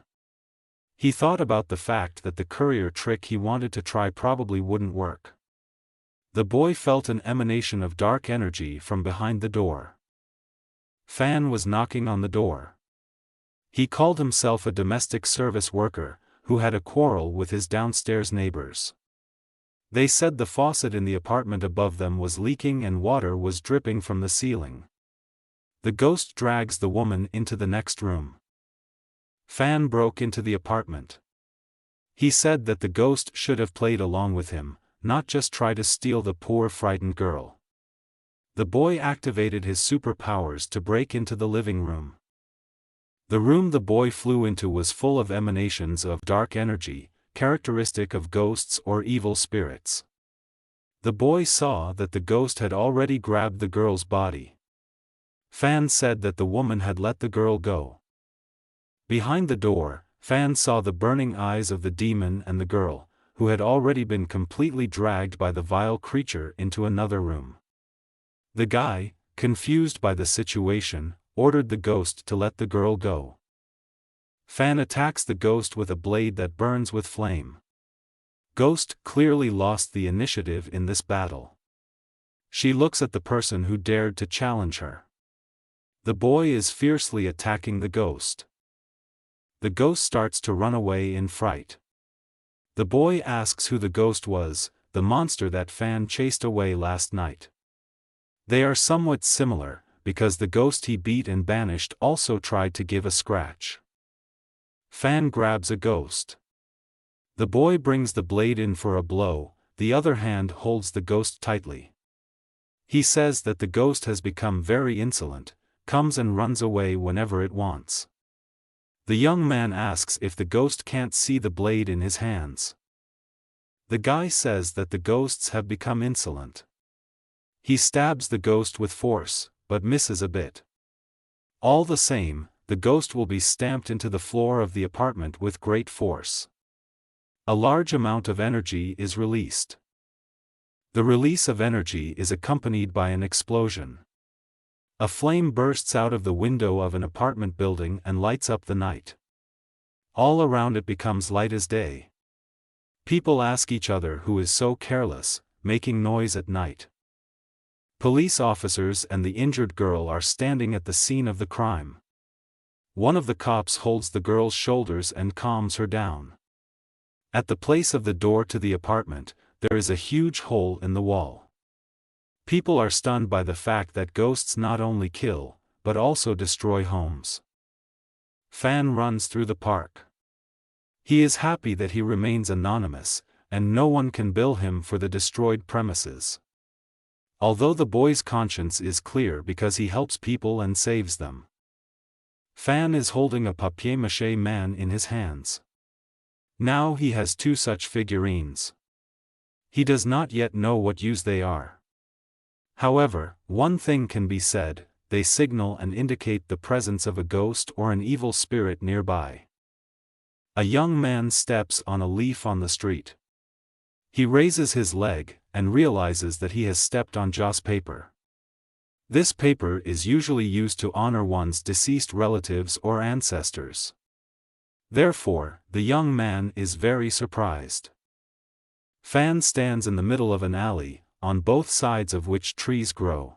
He thought about the fact that the courier trick he wanted to try probably wouldn't work. The boy felt an emanation of dark energy from behind the door. Fan was knocking on the door. He called himself a domestic service worker, who had a quarrel with his downstairs neighbors. They said the faucet in the apartment above them was leaking and water was dripping from the ceiling. The ghost drags the woman into the next room. Fan broke into the apartment. He said that the ghost should have played along with him, not just try to steal the poor frightened girl. The boy activated his superpowers to break into the living room. The room the boy flew into was full of emanations of dark energy, characteristic of ghosts or evil spirits. The boy saw that the ghost had already grabbed the girl's body. Fan said that the woman had let the girl go. Behind the door, Fan saw the burning eyes of the demon and the girl, who had already been completely dragged by the vile creature into another room. The guy, confused by the situation, ordered the ghost to let the girl go. Fan attacks the ghost with a blade that burns with flame. Ghost clearly lost the initiative in this battle. She looks at the person who dared to challenge her. The boy is fiercely attacking the ghost. The ghost starts to run away in fright. The boy asks who the ghost was, the monster that Fan chased away last night. They are somewhat similar, because the ghost he beat and banished also tried to give a scratch. Fan grabs a ghost. The boy brings the blade in for a blow, the other hand holds the ghost tightly. He says that the ghost has become very insolent, comes and runs away whenever it wants. The young man asks if the ghost can't see the blade in his hands. The guy says that the ghosts have become insolent. He stabs the ghost with force, but misses a bit. All the same, the ghost will be stamped into the floor of the apartment with great force. A large amount of energy is released. The release of energy is accompanied by an explosion. A flame bursts out of the window of an apartment building and lights up the night. All around it becomes light as day. People ask each other who is so careless, making noise at night. Police officers and the injured girl are standing at the scene of the crime. One of the cops holds the girl's shoulders and calms her down. At the place of the door to the apartment, there is a huge hole in the wall. People are stunned by the fact that ghosts not only kill, but also destroy homes. Fan runs through the park. He is happy that he remains anonymous, and no one can bill him for the destroyed premises. Although the boy's conscience is clear because he helps people and saves them. Fan is holding a papier-mâché man in his hands. Now he has two such figurines. He does not yet know what use they are. However, one thing can be said, they signal and indicate the presence of a ghost or an evil spirit nearby. A young man steps on a leaf on the street. He raises his leg, and realizes that he has stepped on joss paper. This paper is usually used to honor one's deceased relatives or ancestors. Therefore, the young man is very surprised. Fan stands in the middle of an alley, on both sides of which trees grow.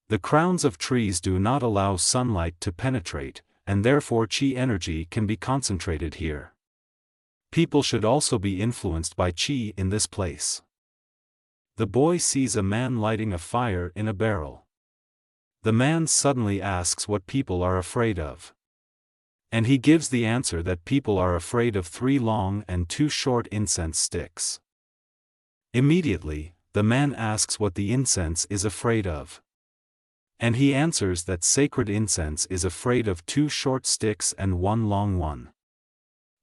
The crowns of trees do not allow sunlight to penetrate, and therefore chi energy can be concentrated here. People should also be influenced by chi in this place. The boy sees a man lighting a fire in a barrel. The man suddenly asks what people are afraid of. And he gives the answer that people are afraid of 3 long and 2 short incense sticks. Immediately, the man asks what the incense is afraid of. And he answers that sacred incense is afraid of 2 short sticks and 1 long one.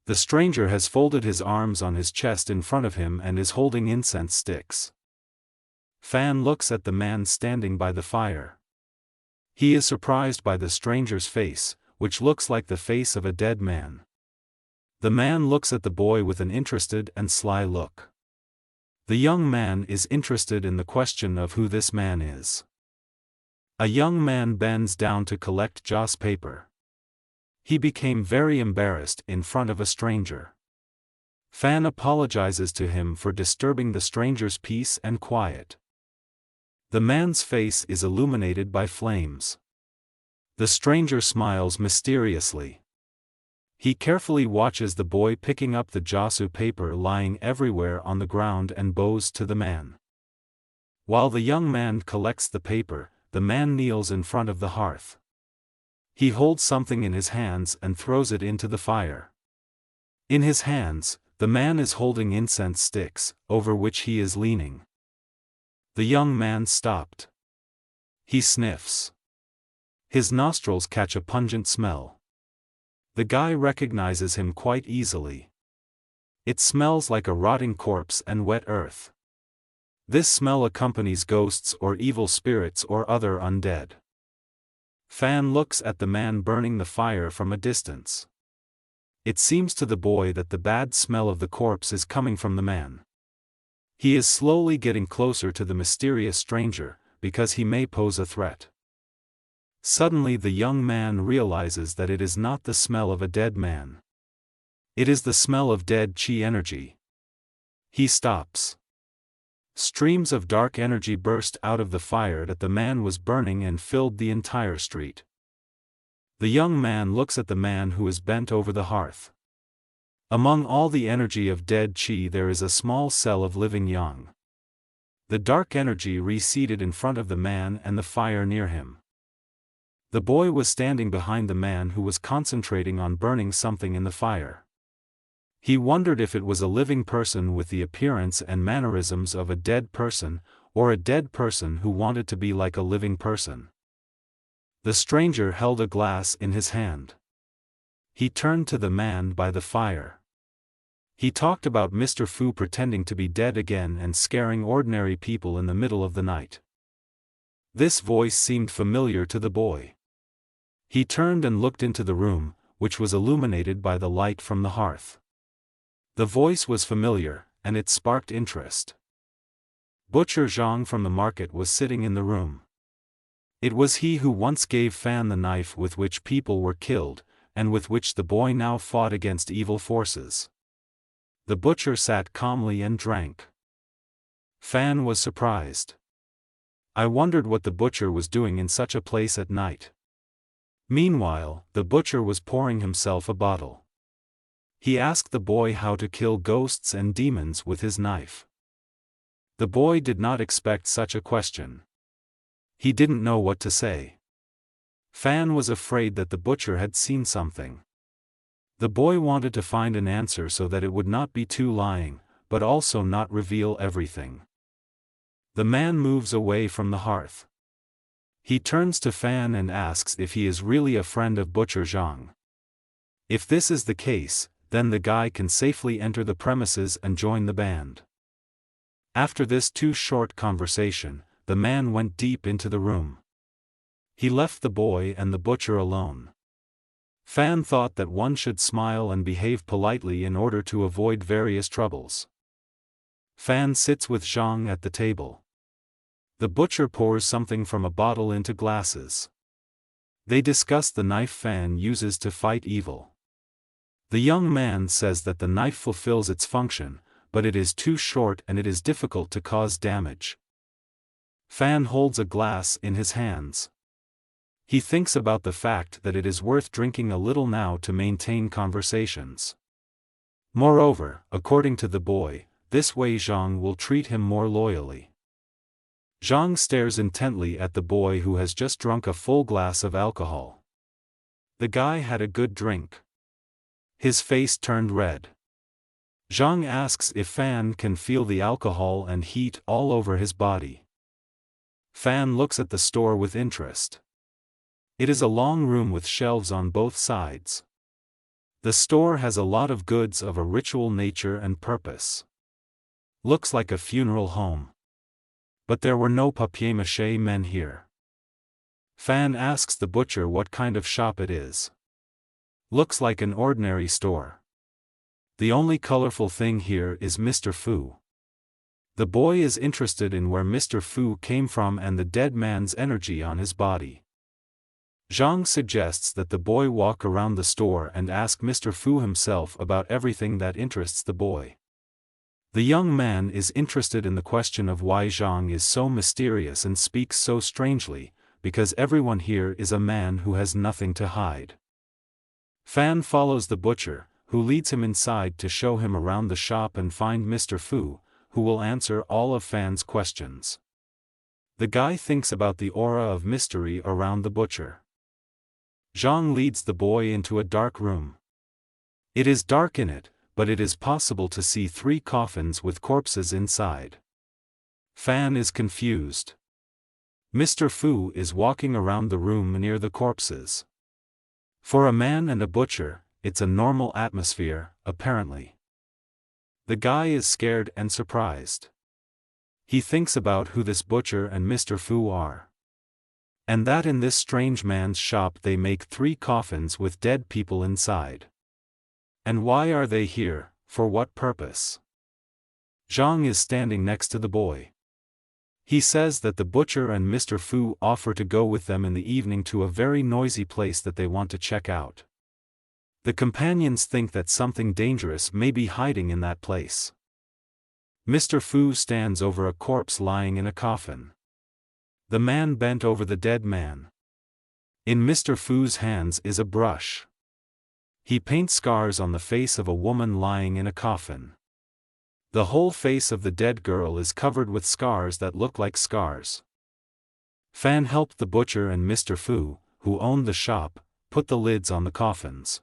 The stranger has folded his arms on his chest in front of him and is holding incense sticks. Fan looks at the man standing by the fire. He is surprised by the stranger's face, which looks like the face of a dead man. The man looks at the boy with an interested and sly look. The young man is interested in the question of who this man is. A young man bends down to collect joss paper. He became very embarrassed in front of a stranger. Fan apologizes to him for disturbing the stranger's peace and quiet. The man's face is illuminated by flames. The stranger smiles mysteriously. He carefully watches the boy picking up the jossu paper lying everywhere on the ground and bows to the man. While the young man collects the paper, the man kneels in front of the hearth. He holds something in his hands and throws it into the fire. In his hands, the man is holding incense sticks, over which he is leaning. The young man stopped. He sniffs. His nostrils catch a pungent smell. The guy recognizes him quite easily. It smells like a rotting corpse and wet earth. This smell accompanies ghosts or evil spirits or other undead. Fan looks at the man burning the fire from a distance. It seems to the boy that the bad smell of the corpse is coming from the man. He is slowly getting closer to the mysterious stranger, because he may pose a threat. Suddenly the young man realizes that it is not the smell of a dead man. It is the smell of dead chi energy. He stops. Streams of dark energy burst out of the fire that the man was burning and filled the entire street. The young man looks at the man who is bent over the hearth. Among all the energy of dead chi there is a small cell of living yang. The dark energy receded in front of the man and the fire near him. The boy was standing behind the man who was concentrating on burning something in the fire. He wondered if it was a living person with the appearance and mannerisms of a dead person, or a dead person who wanted to be like a living person. The stranger held a glass in his hand. He turned to the man by the fire. He talked about Mr. Fu pretending to be dead again and scaring ordinary people in the middle of the night. This voice seemed familiar to the boy. He turned and looked into the room, which was illuminated by the light from the hearth. The voice was familiar, and it sparked interest. Butcher Zhang from the market was sitting in the room. It was he who once gave Fan the knife with which people were killed, and with which the boy now fought against evil forces. The butcher sat calmly and drank. Fan was surprised. I wondered what the butcher was doing in such a place at night. Meanwhile, the butcher was pouring himself a bottle. He asked the boy how to kill ghosts and demons with his knife. The boy did not expect such a question. He didn't know what to say. Fan was afraid that the butcher had seen something. The boy wanted to find an answer so that it would not be too lying, but also not reveal everything. The man moves away from the hearth. He turns to Fan and asks if he is really a friend of Butcher Zhang. If this is the case, then the guy can safely enter the premises and join the band. After this too short conversation, the man went deep into the room. He left the boy and the butcher alone. Fan thought that one should smile and behave politely in order to avoid various troubles. Fan sits with Zhang at the table. The butcher pours something from a bottle into glasses. They discuss the knife Fan uses to fight evil. The young man says that the knife fulfills its function, but it is too short and it is difficult to cause damage. Fan holds a glass in his hands. He thinks about the fact that it is worth drinking a little now to maintain conversations. Moreover, according to the boy, this way Zhang will treat him more loyally. Zhang stares intently at the boy who has just drunk a full glass of alcohol. The guy had a good drink. His face turned red. Zhang asks if Fan can feel the alcohol and heat all over his body. Fan looks at the store with interest. It is a long room with shelves on both sides. The store has a lot of goods of a ritual nature and purpose. Looks like a funeral home. But there were no papier-mâché men here. Fan asks the butcher what kind of shop it is. Looks like an ordinary store. The only colorful thing here is Mr. Fu. The boy is interested in where Mr. Fu came from and the dead man's energy on his body. Zhang suggests that the boy walk around the store and ask Mr. Fu himself about everything that interests the boy. The young man is interested in the question of why Zhang is so mysterious and speaks so strangely, because everyone here is a man who has nothing to hide. Fan follows the butcher, who leads him inside to show him around the shop and find Mr. Fu, who will answer all of Fan's questions. The guy thinks about the aura of mystery around the butcher. Zhang leads the boy into a dark room. It is dark in it, but it is possible to see 3 coffins with corpses inside. Fan is confused. Mr. Fu is walking around the room near the corpses. For a man and a butcher, it's a normal atmosphere, apparently. The guy is scared and surprised. He thinks about who this butcher and Mr. Fu are. And that in this strange man's shop they make 3 coffins with dead people inside. And why are they here, for what purpose? Zhang is standing next to the boy. He says that the butcher and Mr. Fu offer to go with them in the evening to a very noisy place that they want to check out. The companions think that something dangerous may be hiding in that place. Mr. Fu stands over a corpse lying in a coffin. The man bent over the dead man. In Mr. Fu's hands is a brush. He paints scars on the face of a woman lying in a coffin. The whole face of the dead girl is covered with scars that look like scars. Fan helped the butcher and Mr. Fu, who owned the shop, put the lids on the coffins.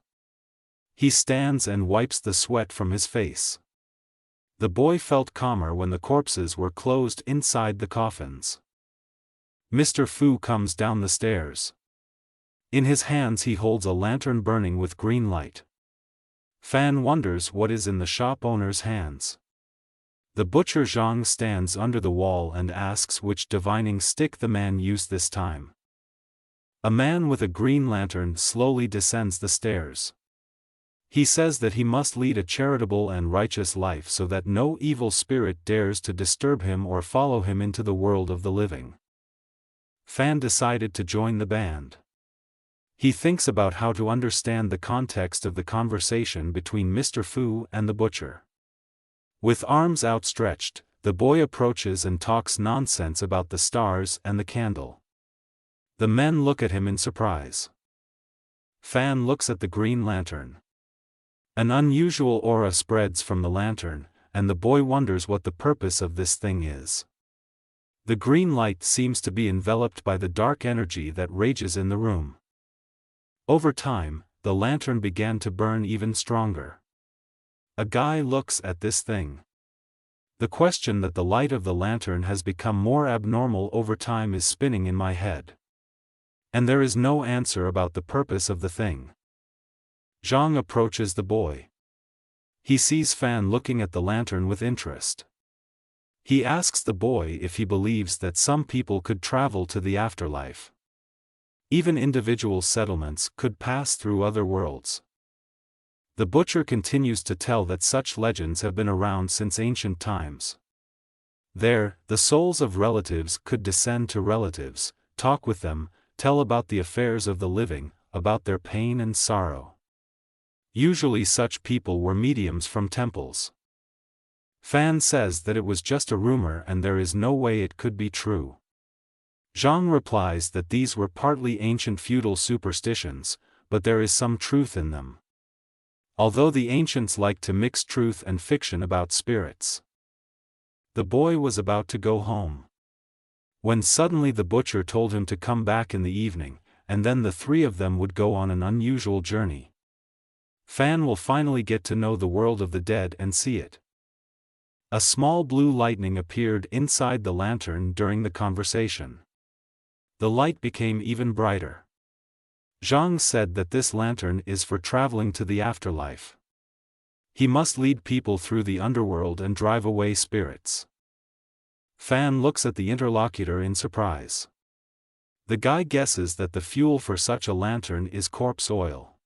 He stands and wipes the sweat from his face. The boy felt calmer when the corpses were closed inside the coffins. Mr. Fu comes down the stairs. In his hands he holds a lantern burning with green light. Fan wonders what is in the shop owner's hands. The butcher Zhang stands under the wall and asks which divining stick the man used this time. A man with a green lantern slowly descends the stairs. He says that he must lead a charitable and righteous life so that no evil spirit dares to disturb him or follow him into the world of the living. Fan decided to join the band. He thinks about how to understand the context of the conversation between Mr. Fu and the butcher. With arms outstretched, the boy approaches and talks nonsense about the stars and the candle. The men look at him in surprise. Fan looks at the green lantern. An unusual aura spreads from the lantern, and the boy wonders what the purpose of this thing is. The green light seems to be enveloped by the dark energy that rages in the room. Over time, the lantern began to burn even stronger. A guy looks at this thing. The question that the light of the lantern has become more abnormal over time is spinning in my head. And there is no answer about the purpose of the thing. Zhang approaches the boy. He sees Fan looking at the lantern with interest. He asks the boy if he believes that some people could travel to the afterlife. Even individual settlements could pass through other worlds. The butcher continues to tell that such legends have been around since ancient times. There, the souls of relatives could descend to relatives, talk with them, tell about the affairs of the living, about their pain and sorrow. Usually such people were mediums from temples. Fan says that it was just a rumor and there is no way it could be true. Zhang replies that these were partly ancient feudal superstitions, but there is some truth in them. Although the ancients liked to mix truth and fiction about spirits. The boy was about to go home, when suddenly the butcher told him to come back in the evening, and then the three of them would go on an unusual journey. Fan will finally get to know the world of the dead and see it. A small blue lightning appeared inside the lantern during the conversation. The light became even brighter. Zhang said that this lantern is for traveling to the afterlife. He must lead people through the underworld and drive away spirits. Fan looks at the interlocutor in surprise. The guy guesses that the fuel for such a lantern is corpse oil.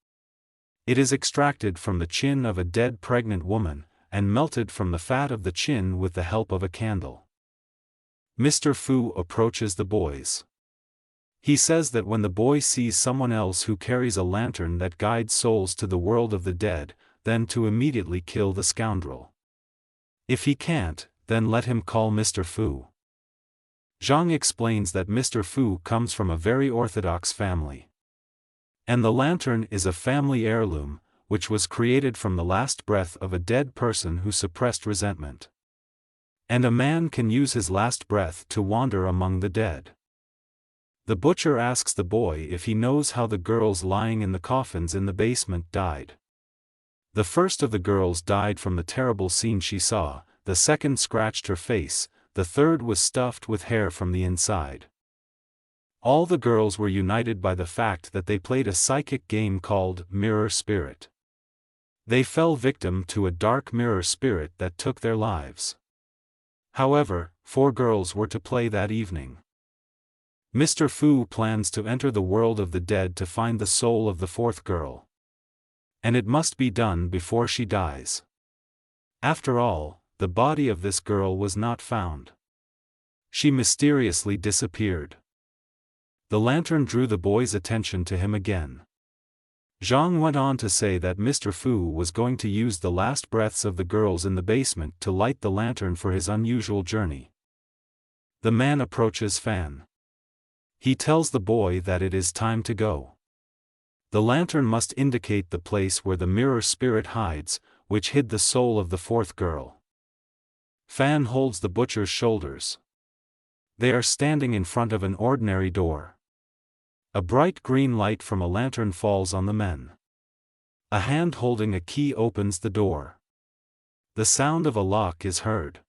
It is extracted from the chin of a dead pregnant woman, and melted from the fat of the chin with the help of a candle. Mr. Fu approaches the boys. He says that when the boy sees someone else who carries a lantern that guides souls to the world of the dead, then to immediately kill the scoundrel. If he can't, then let him call Mr. Fu. Zhang explains that Mr. Fu comes from a very orthodox family. And the lantern is a family heirloom, which was created from the last breath of a dead person who suppressed resentment. And a man can use his last breath to wander among the dead. The butcher asks the boy if he knows how the girls lying in the coffins in the basement died. The first of the girls died from the terrible scene she saw, the second scratched her face, the third was stuffed with hair from the inside. All the girls were united by the fact that they played a psychic game called Mirror Spirit. They fell victim to a dark mirror spirit that took their lives. However, 4 girls were to play that evening. Mr. Fu plans to enter the world of the dead to find the soul of the 4th girl. And it must be done before she dies. After all, the body of this girl was not found. She mysteriously disappeared. The lantern drew the boy's attention to him again. Zhang went on to say that Mr. Fu was going to use the last breaths of the girls in the basement to light the lantern for his unusual journey. The man approaches Fan. He tells the boy that it is time to go. The lantern must indicate the place where the mirror spirit hides, which hid the soul of the 4th girl. Fan holds the butcher's shoulders. They are standing in front of an ordinary door. A bright green light from a lantern falls on the men. A hand holding a key opens the door. The sound of a lock is heard.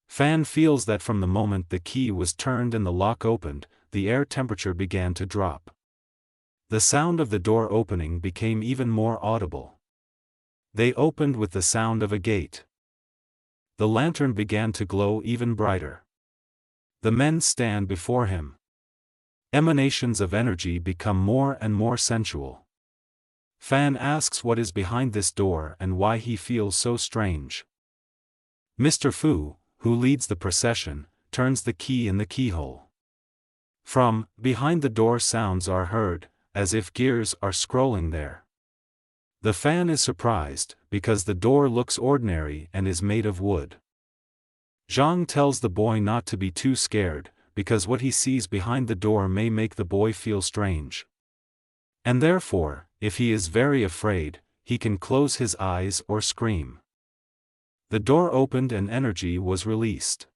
Fan feels that from the moment the key was turned and the lock opened, the air temperature began to drop. The sound of the door opening became even more audible. They opened with the sound of a gate. The lantern began to glow even brighter. The men stand before him. Emanations of energy become more and more sensual. Fan asks what is behind this door and why he feels so strange. Mr. Fu, who leads the procession, turns the key in the keyhole. From behind the door sounds are heard, as if gears are scrolling there. The Fan is surprised, because the door looks ordinary and is made of wood. Zhang tells the boy not to be too scared, because what he sees behind the door may make the boy feel strange. And therefore, if he is very afraid, he can close his eyes or scream. The door opened and energy was released.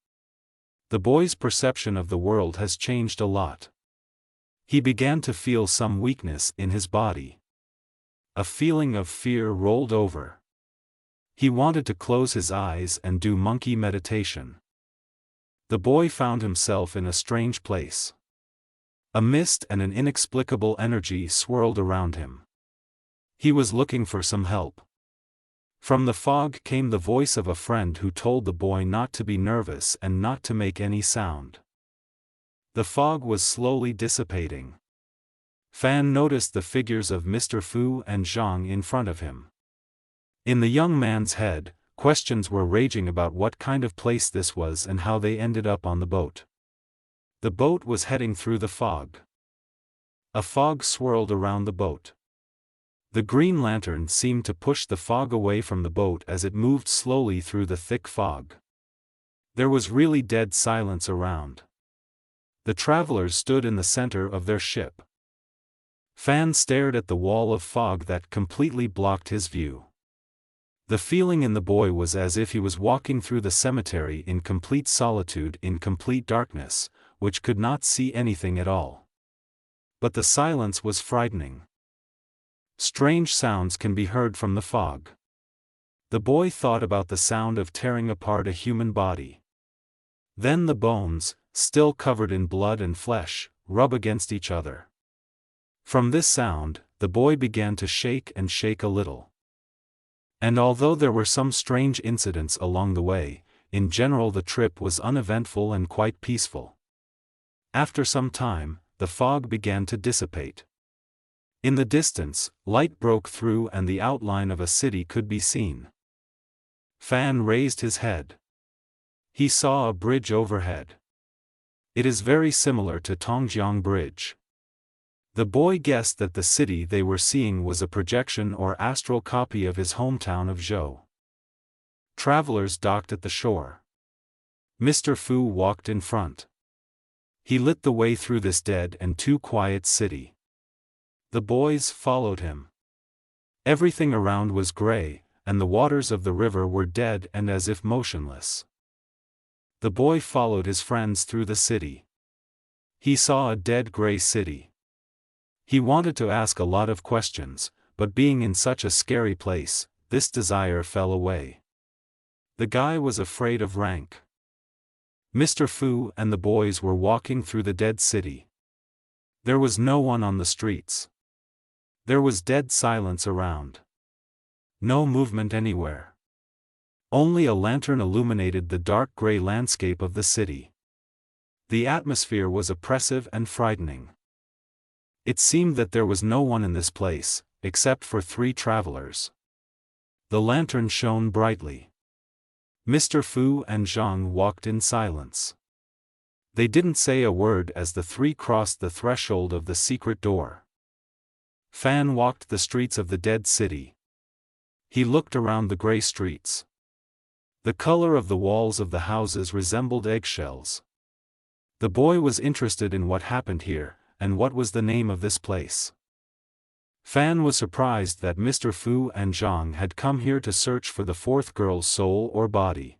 The boy's perception of the world has changed a lot. He began to feel some weakness in his body. A feeling of fear rolled over. He wanted to close his eyes and do monkey meditation. The boy found himself in a strange place. A mist and an inexplicable energy swirled around him. He was looking for some help. From the fog came the voice of a friend who told the boy not to be nervous and not to make any sound. The fog was slowly dissipating. Fan noticed the figures of Mr. Fu and Zhang in front of him. In the young man's head, questions were raging about what kind of place this was and how they ended up on the boat. The boat was heading through the fog. A fog swirled around the boat. The green lantern seemed to push the fog away from the boat as it moved slowly through the thick fog. There was really dead silence around. The travelers stood in the center of their ship. Fan stared at the wall of fog that completely blocked his view. The feeling in the boy was as if he was walking through the cemetery in complete solitude, in complete darkness, which could not see anything at all. But the silence was frightening. Strange sounds can be heard from the fog. The boy thought about the sound of tearing apart a human body. Then the bones, still covered in blood and flesh, rub against each other. From this sound, the boy began to shake and shake a little. And although there were some strange incidents along the way, in general the trip was uneventful and quite peaceful. After some time, the fog began to dissipate. In the distance, light broke through and the outline of a city could be seen. Fan raised his head. He saw a bridge overhead. It is very similar to Tongjiang Bridge. The boy guessed that the city they were seeing was a projection or astral copy of his hometown of Zhou. Travelers docked at the shore. Mr. Fu walked in front. He lit the way through this dead and too quiet city. The boys followed him. Everything around was gray, and the waters of the river were dead and as if motionless. The boy followed his friends through the city. He saw a dead gray city. He wanted to ask a lot of questions, but being in such a scary place, this desire fell away. The guy was afraid of rank. Mr. Fu and the boys were walking through the dead city. There was no one on the streets. There was dead silence around. No movement anywhere. Only a lantern illuminated the dark gray landscape of the city. The atmosphere was oppressive and frightening. It seemed that there was no one in this place, except for 3 travelers. The lantern shone brightly. Mr. Fu and Zhang walked in silence. They didn't say a word as the 3 crossed the threshold of the secret door. Fan walked the streets of the dead city. He looked around the gray streets. The color of the walls of the houses resembled eggshells. The boy was interested in what happened here, and what was the name of this place. Fan was surprised that Mr. Fu and Zhang had come here to search for the 4th girl's soul or body.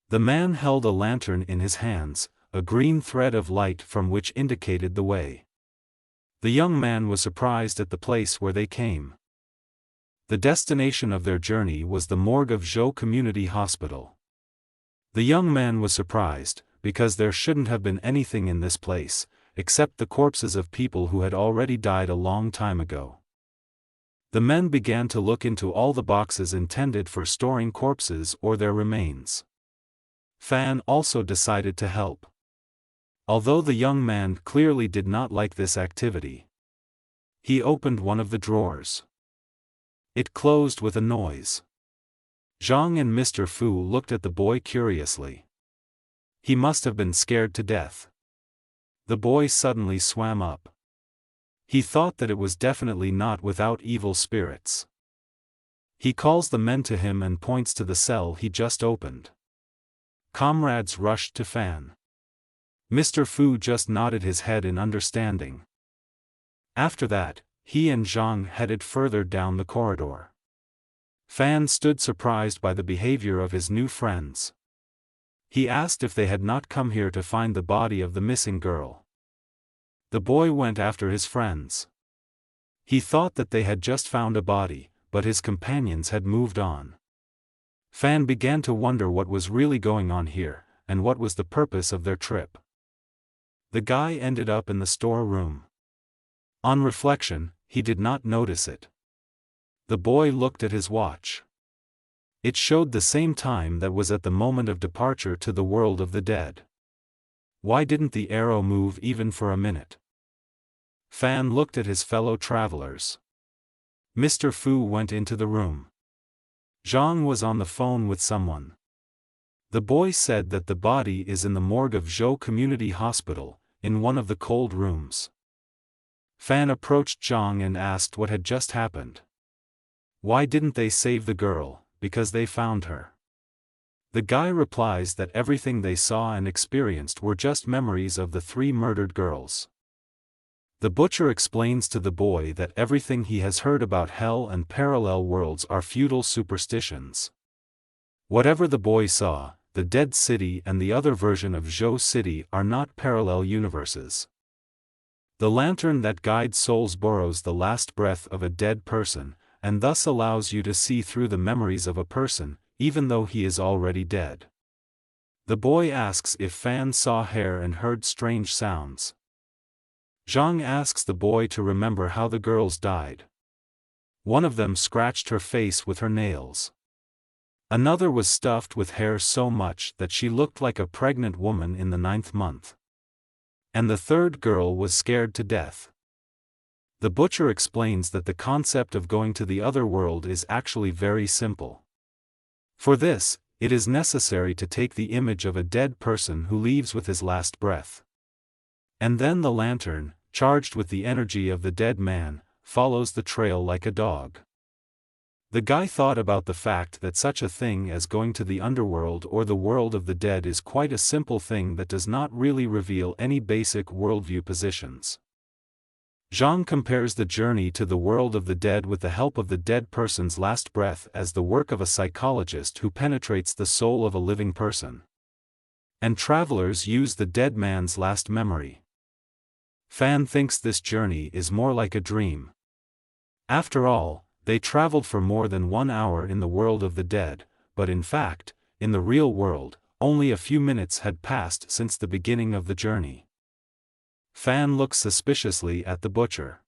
The man held a lantern in his hands, a green thread of light from which indicated the way. The young man was surprised at the place where they came. The destination of their journey was the morgue of Zhou Community Hospital. The young man was surprised, because there shouldn't have been anything in this place, except the corpses of people who had already died a long time ago. The men began to look into all the boxes intended for storing corpses or their remains. Fan also decided to help. Although the young man clearly did not like this activity. He opened one of the drawers. It closed with a noise. Zhang and Mr. Fu looked at the boy curiously. He must have been scared to death. The boy suddenly swam up. He thought that it was definitely not without evil spirits. He calls the men to him and points to the cell he just opened. Comrades rushed to Fan. Mr. Fu just nodded his head in understanding. After that, he and Zhang headed further down the corridor. Fan stood surprised by the behavior of his new friends. He asked if they had not come here to find the body of the missing girl. The boy went after his friends. He thought that they had just found a body, but his companions had moved on. Fan began to wonder what was really going on here, and what was the purpose of their trip. The guy ended up in the storeroom. On reflection, he did not notice it. The boy looked at his watch. It showed the same time that was at the moment of departure to the world of the dead. Why didn't the arrow move even for a minute? Fan looked at his fellow travelers. Mr. Fu went into the room. Zhang was on the phone with someone. The boy said that the body is in the morgue of Zhou Community Hospital, in one of the cold rooms. Fan approached Zhang and asked what had just happened. Why didn't they save the girl? Because they found her. The guy replies that everything they saw and experienced were just memories of the 3 murdered girls. The butcher explains to the boy that everything he has heard about hell and parallel worlds are feudal superstitions. Whatever the boy saw, the Dead City and the other version of Zhou City are not parallel universes. The lantern that guides souls borrows the last breath of a dead person, and thus allows you to see through the memories of a person, even though he is already dead. The boy asks if Fan saw hair and heard strange sounds. Zhang asks the boy to remember how the girls died. One of them scratched her face with her nails. Another was stuffed with hair so much that she looked like a pregnant woman in the 9th month. And the third girl was scared to death. The butcher explains that the concept of going to the other world is actually very simple. For this, it is necessary to take the image of a dead person who leaves with his last breath. And then the lantern, charged with the energy of the dead man, follows the trail like a dog. The guy thought about the fact that such a thing as going to the underworld or the world of the dead is quite a simple thing that does not really reveal any basic worldview positions. Zhang compares the journey to the world of the dead with the help of the dead person's last breath as the work of a psychologist who penetrates the soul of a living person. And travelers use the dead man's last memory. Fan thinks this journey is more like a dream. After all, they traveled for more than 1 hour in the world of the dead, but in fact, in the real world, only a few minutes had passed since the beginning of the journey. Fan looks suspiciously at the butcher.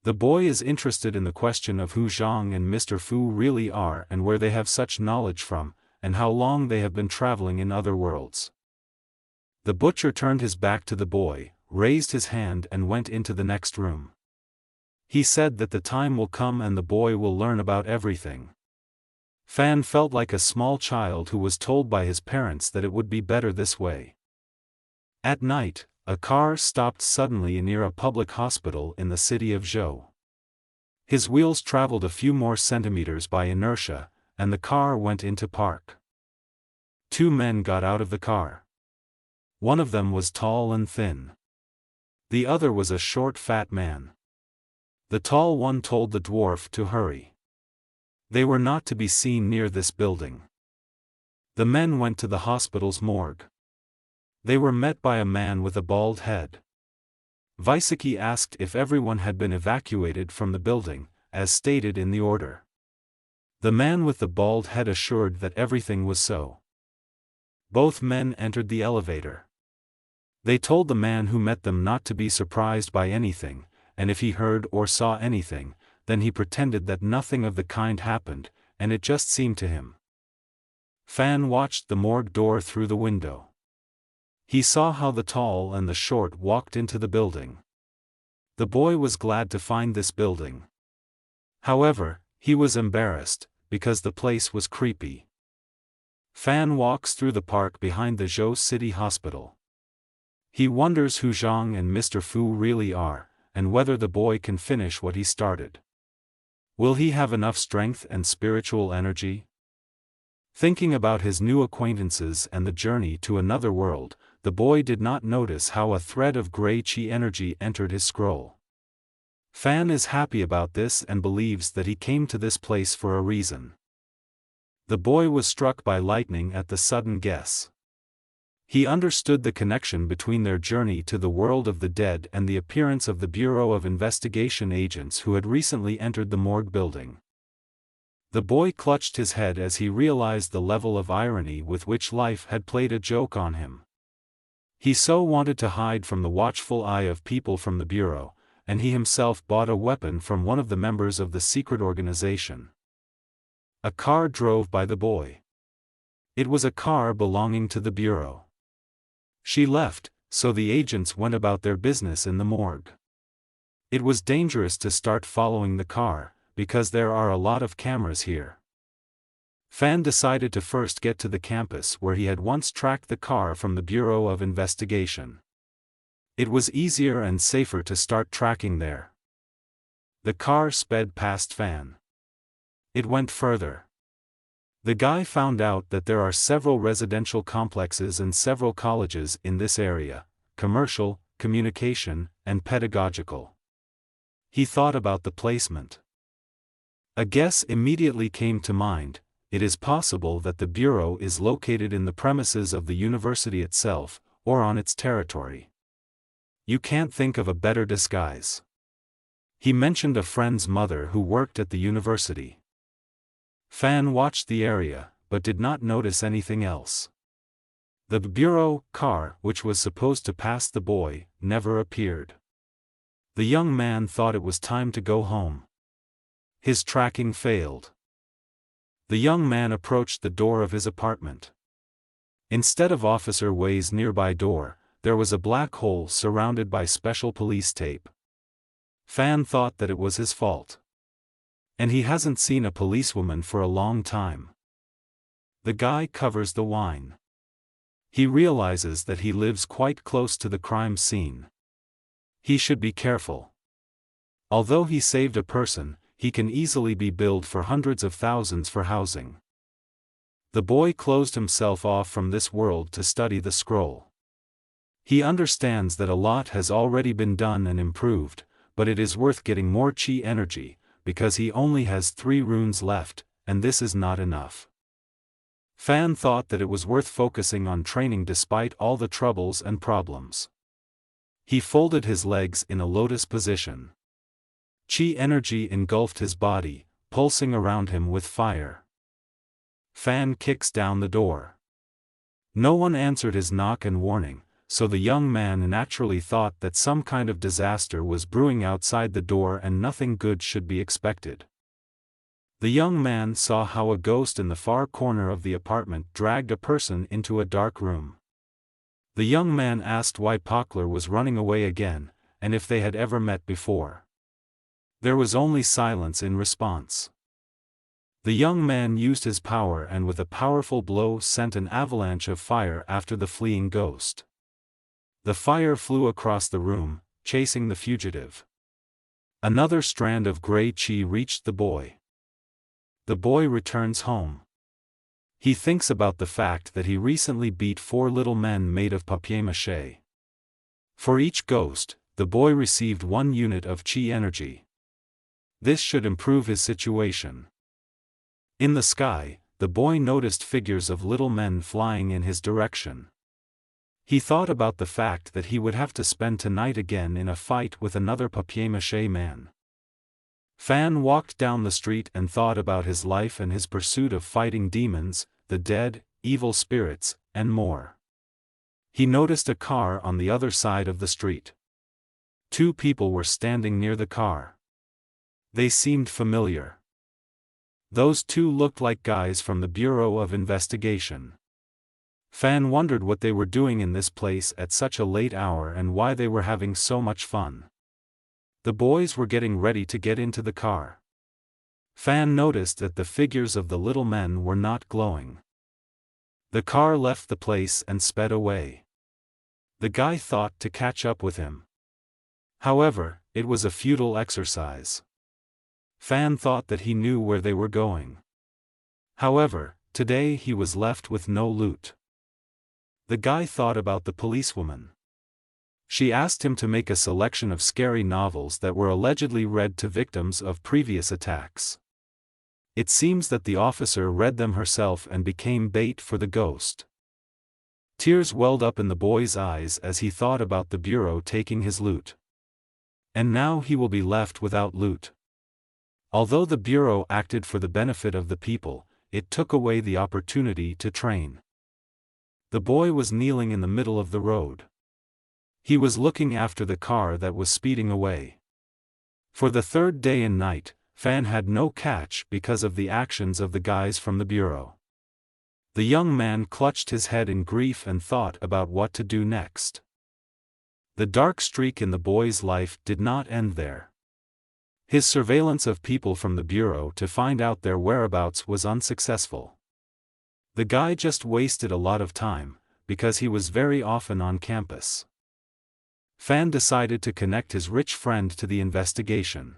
The boy is interested in the question of who Zhang and Mr. Fu really are and where they have such knowledge from, and how long they have been traveling in other worlds. The butcher turned his back to the boy, raised his hand and went into the next room. He said that the time will come and the boy will learn about everything. Fan felt like a small child who was told by his parents that it would be better this way. At night, a car stopped suddenly near a public hospital in the city of Zhou. His wheels traveled a few more centimeters by inertia, and the car went into park. 2 men got out of the car. One of them was tall and thin. The other was a short fat man. The tall one told the dwarf to hurry. They were not to be seen near this building. The men went to the hospital's morgue. They were met by a man with a bald head. Vaisaki asked if everyone had been evacuated from the building, as stated in the order. The man with the bald head assured that everything was so. Both men entered the elevator. They told the man who met them not to be surprised by anything, and if he heard or saw anything, then he pretended that nothing of the kind happened, and it just seemed to him. Fan watched the morgue door through the window. He saw how the tall and the short walked into the building. The boy was glad to find this building. However, he was embarrassed, because the place was creepy. Fan walks through the park behind the Zhou City Hospital. He wonders who Zhang and Mr. Fu really are, and whether the boy can finish what he started. Will he have enough strength and spiritual energy? Thinking about his new acquaintances and the journey to another world, the boy did not notice how a thread of gray chi energy entered his scroll. Fan is happy about this and believes that he came to this place for a reason. The boy was struck by lightning at the sudden guess. He understood the connection between their journey to the world of the dead and the appearance of the Bureau of Investigation agents who had recently entered the morgue building. The boy clutched his head as he realized the level of irony with which life had played a joke on him. He so wanted to hide from the watchful eye of people from the Bureau, and he himself bought a weapon from one of the members of the secret organization. A car drove by the boy. It was a car belonging to the Bureau. She left, so the agents went about their business in the morgue. It was dangerous to start following the car, because there are a lot of cameras here. Fan decided to first get to the campus where he had once tracked the car from the Bureau of Investigation. It was easier and safer to start tracking there. The car sped past Fan. It went further. The guy found out that there are several residential complexes and several colleges in this area: commercial, communication, and pedagogical. He thought about the placement. A guess immediately came to mind: it is possible that the bureau is located in the premises of the university itself, or on its territory. You can't think of a better disguise. He mentioned a friend's mother who worked at the university. Fan watched the area, but did not notice anything else. The bureau car, which was supposed to pass the boy, never appeared. The young man thought it was time to go home. His tracking failed. The young man approached the door of his apartment. Instead of Officer Wei's nearby door, there was a black hole surrounded by special police tape. Fan thought that it was his fault. And he hasn't seen a policewoman for a long time. The guy covers the wine. He realizes that he lives quite close to the crime scene. He should be careful. Although he saved a person, he can easily be billed for hundreds of thousands for housing. The boy closed himself off from this world to study the scroll. He understands that a lot has already been done and improved, but it is worth getting more chi energy, because he only has 3 runes left, and this is not enough. Fan thought that it was worth focusing on training despite all the troubles and problems. He folded his legs in a lotus position. Chi energy engulfed his body, pulsing around him with fire. Fan kicks down the door. No one answered his knock and warning, so the young man naturally thought that some kind of disaster was brewing outside the door and nothing good should be expected. The young man saw how a ghost in the far corner of the apartment dragged a person into a dark room. The young man asked why Pockler was running away again, and if they had ever met before. There was only silence in response. The young man used his power and with a powerful blow sent an avalanche of fire after the fleeing ghost. The fire flew across the room, chasing the fugitive. Another strand of gray chi reached the boy. The boy returns home. He thinks about the fact that he recently beat 4 little men made of papier-mâché. For each ghost, the boy received 1 unit of chi energy. This should improve his situation. In the sky, the boy noticed figures of little men flying in his direction. He thought about the fact that he would have to spend tonight again in a fight with another papier-mâché man. Fan walked down the street and thought about his life and his pursuit of fighting demons, the dead, evil spirits, and more. He noticed a car on the other side of the street. 2 people were standing near the car. They seemed familiar. Those 2 looked like guys from the Bureau of Investigation. Fan wondered what they were doing in this place at such a late hour and why they were having so much fun. The boys were getting ready to get into the car. Fan noticed that the figures of the little men were not glowing. The car left the place and sped away. The guy thought to catch up with him. However, it was a futile exercise. Fan thought that he knew where they were going. However, today he was left with no loot. The guy thought about the policewoman. She asked him to make a selection of scary novels that were allegedly read to victims of previous attacks. It seems that the officer read them herself and became bait for the ghost. Tears welled up in the boy's eyes as he thought about the bureau taking his loot. And now he will be left without loot. Although the bureau acted for the benefit of the people, it took away the opportunity to train. The boy was kneeling in the middle of the road. He was looking after the car that was speeding away. For the 3rd day and night, Fan had no catch because of the actions of the guys from the bureau. The young man clutched his head in grief and thought about what to do next. The dark streak in the boy's life did not end there. His surveillance of people from the bureau to find out their whereabouts was unsuccessful. The guy just wasted a lot of time, because he was very often on campus. Fan decided to connect his rich friend to the investigation.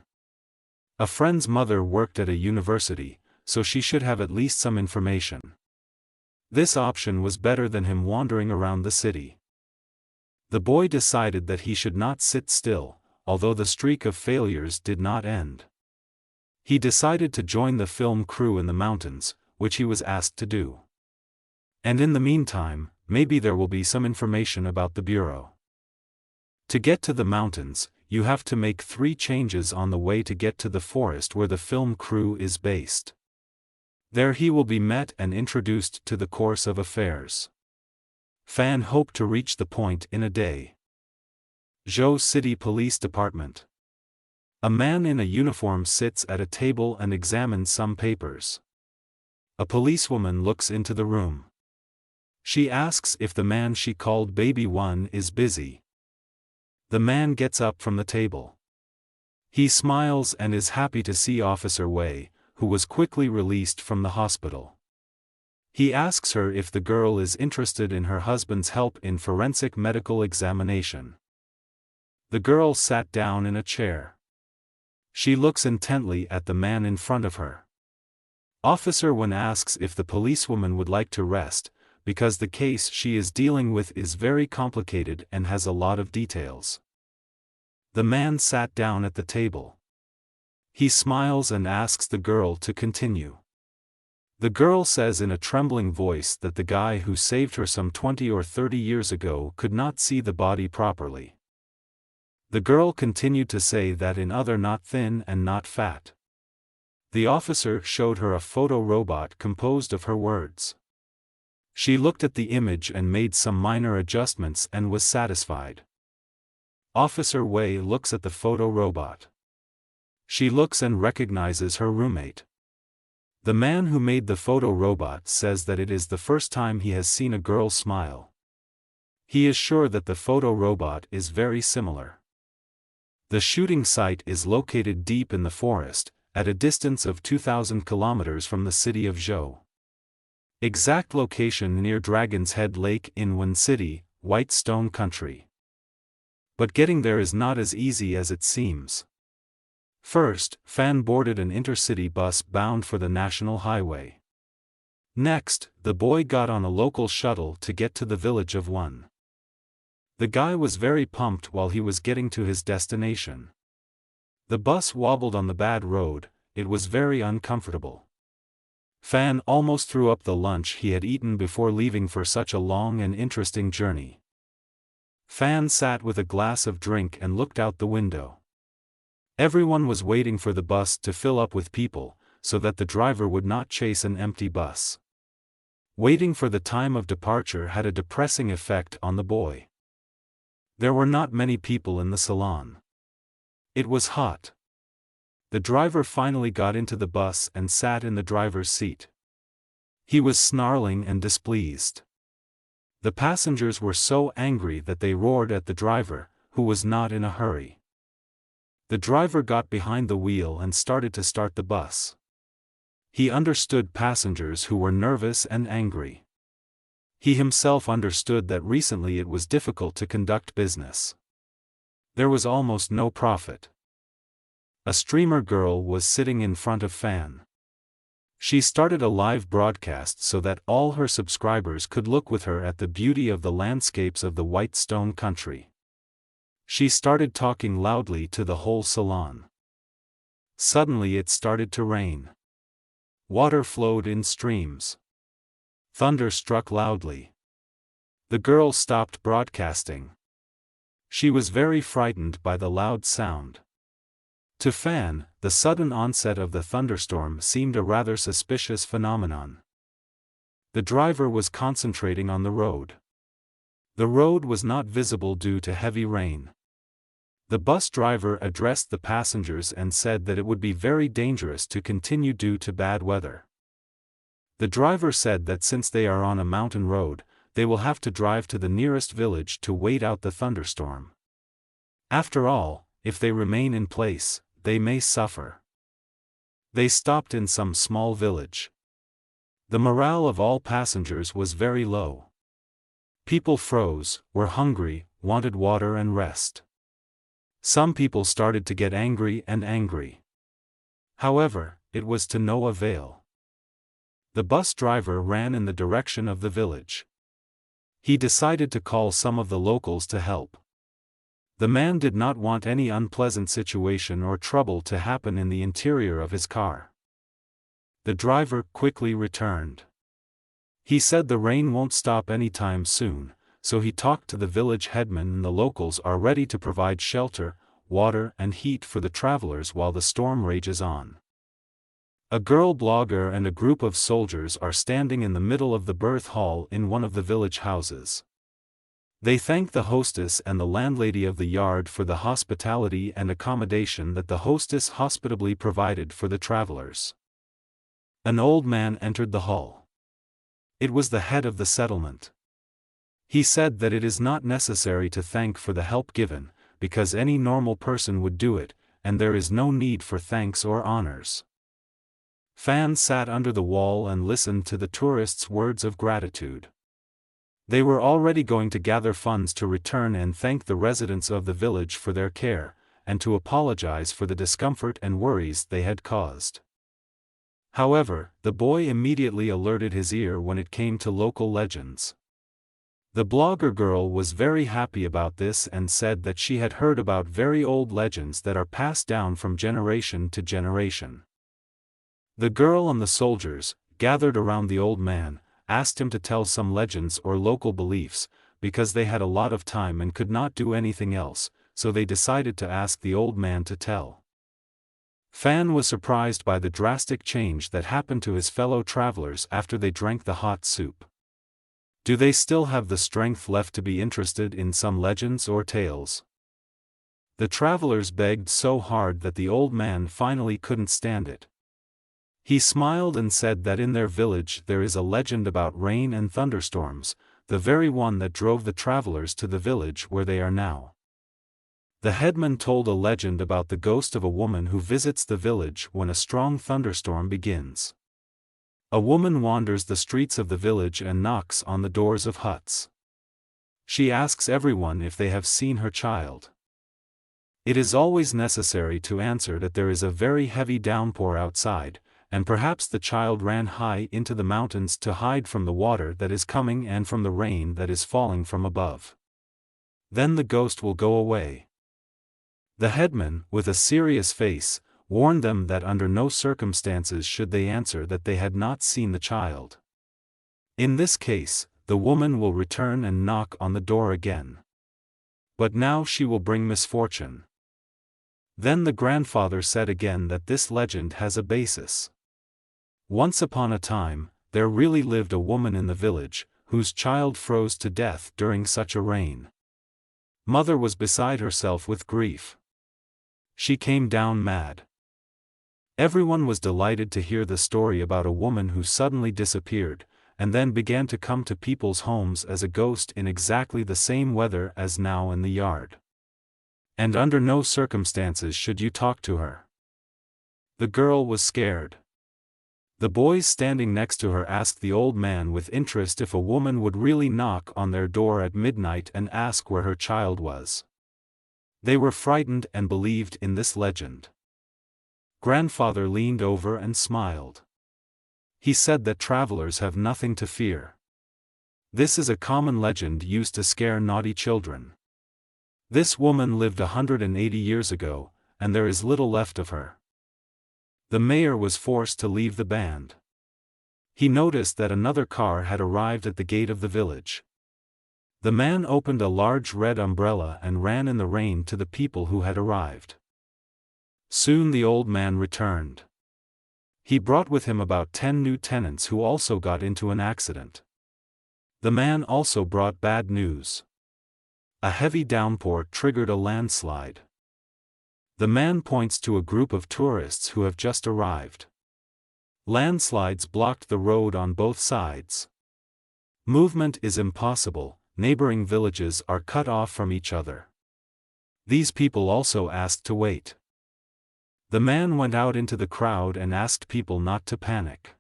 A friend's mother worked at a university, so she should have at least some information. This option was better than him wandering around the city. The boy decided that he should not sit still, although the streak of failures did not end. He decided to join the film crew in the mountains, which he was asked to do. And in the meantime, maybe there will be some information about the bureau. To get to the mountains, you have to make 3 changes on the way to get to the forest where the film crew is based. There he will be met and introduced to the course of affairs. Fan hoped to reach the point in a day. Zhou City Police Department. A man in a uniform sits at a table and examines some papers. A policewoman looks into the room. She asks if the man she called Baby One is busy. The man gets up from the table. He smiles and is happy to see Officer Wei, who was quickly released from the hospital. He asks her if the girl is interested in her husband's help in forensic medical examination. The girl sat down in a chair. She looks intently at the man in front of her. Officer Wen asks if the policewoman would like to rest, because the case she is dealing with is very complicated and has a lot of details. The man sat down at the table. He smiles and asks the girl to continue. The girl says in a trembling voice that the guy who saved her some 20 or 30 years ago could not see the body properly. The girl continued to say that in other not thin and not fat. The officer showed her a photo robot composed of her words. She looked at the image and made some minor adjustments and was satisfied. Officer Wei looks at the photo robot. She looks and recognizes her roommate. The man who made the photo robot says that it is the first time he has seen a girl smile. He is sure that the photo robot is very similar. The shooting site is located deep in the forest, at a distance of 2,000 kilometers from the city of Zhou. Exact location near Dragon's Head Lake in Wen City, White Stone Country. But getting there is not as easy as it seems. First, Fan boarded an intercity bus bound for the national highway. Next, the boy got on a local shuttle to get to the village of Wen. The guy was very pumped while he was getting to his destination. The bus wobbled on the bad road, it was very uncomfortable. Fan almost threw up the lunch he had eaten before leaving for such a long and interesting journey. Fan sat with a glass of drink and looked out the window. Everyone was waiting for the bus to fill up with people, so that the driver would not chase an empty bus. Waiting for the time of departure had a depressing effect on the boy. There were not many people in the salon. It was hot. The driver finally got into the bus and sat in the driver's seat. He was snarling and displeased. The passengers were so angry that they roared at the driver, who was not in a hurry. The driver got behind the wheel and started to start the bus. He understood passengers who were nervous and angry. He himself understood that recently it was difficult to conduct business. There was almost no profit. A streamer girl was sitting in front of Fan. She started a live broadcast so that all her subscribers could look with her at the beauty of the landscapes of the White Stone Country. She started talking loudly to the whole salon. Suddenly it started to rain. Water flowed in streams. Thunder struck loudly. The girl stopped broadcasting. She was very frightened by the loud sound. To Fan, the sudden onset of the thunderstorm seemed a rather suspicious phenomenon. The driver was concentrating on the road. The road was not visible due to heavy rain. The bus driver addressed the passengers and said that it would be very dangerous to continue due to bad weather. The driver said that since they are on a mountain road, they will have to drive to the nearest village to wait out the thunderstorm. After all, if they remain in place, they may suffer. They stopped in some small village. The morale of all passengers was very low. People froze, were hungry, wanted water and rest. Some people started to get angry and angry. However, it was to no avail. The bus driver ran in the direction of the village. He decided to call some of the locals to help. The man did not want any unpleasant situation or trouble to happen in the interior of his car. The driver quickly returned. He said the rain won't stop anytime soon, so he talked to the village headman and the locals are ready to provide shelter, water and heat for the travelers while the storm rages on. A girl blogger and a group of soldiers are standing in the middle of the birth hall in one of the village houses. They thank the hostess and the landlady of the yard for the hospitality and accommodation that the hostess hospitably provided for the travelers. An old man entered the hall. It was the head of the settlement. He said that it is not necessary to thank for the help given, because any normal person would do it, and there is no need for thanks or honors. Fan sat under the wall and listened to the tourists' words of gratitude. They were already going to gather funds to return and thank the residents of the village for their care, and to apologize for the discomfort and worries they had caused. However, the boy immediately alerted his ear when it came to local legends. The blogger girl was very happy about this and said that she had heard about very old legends that are passed down from generation to generation. The girl and the soldiers, gathered around the old man, asked him to tell some legends or local beliefs, because they had a lot of time and could not do anything else, so they decided to ask the old man to tell. Fan was surprised by the drastic change that happened to his fellow travelers after they drank the hot soup. Do they still have the strength left to be interested in some legends or tales? The travelers begged so hard that the old man finally couldn't stand it. He smiled and said that in their village there is a legend about rain and thunderstorms, the very one that drove the travelers to the village where they are now. The headman told a legend about the ghost of a woman who visits the village when a strong thunderstorm begins. A woman wanders the streets of the village and knocks on the doors of huts. She asks everyone if they have seen her child. It is always necessary to answer that there is a very heavy downpour outside, and perhaps the child ran high into the mountains to hide from the water that is coming and from the rain that is falling from above. Then the ghost will go away. The headman, with a serious face, warned them that under no circumstances should they answer that they had not seen the child. In this case, the woman will return and knock on the door again. But now she will bring misfortune. Then the grandfather said again that this legend has a basis. Once upon a time, there really lived a woman in the village, whose child froze to death during such a rain. Mother was beside herself with grief. She came down mad. Everyone was delighted to hear the story about a woman who suddenly disappeared, and then began to come to people's homes as a ghost in exactly the same weather as now in the yard. And under no circumstances should you talk to her. The girl was scared. The boys standing next to her asked the old man with interest if a woman would really knock on their door at midnight and ask where her child was. They were frightened and believed in this legend. Grandfather leaned over and smiled. He said that travelers have nothing to fear. This is a common legend used to scare naughty children. This woman lived 180 years ago, and there is little left of her. The mayor was forced to leave the band. He noticed that another car had arrived at the gate of the village. The man opened a large red umbrella and ran in the rain to the people who had arrived. Soon the old man returned. He brought with him about 10 new tenants who also got into an accident. The man also brought bad news. A heavy downpour triggered a landslide. The man points to a group of tourists who have just arrived. Landslides blocked the road on both sides. Movement is impossible, neighboring villages are cut off from each other. These people also asked to wait. The man went out into the crowd and asked people not to panic.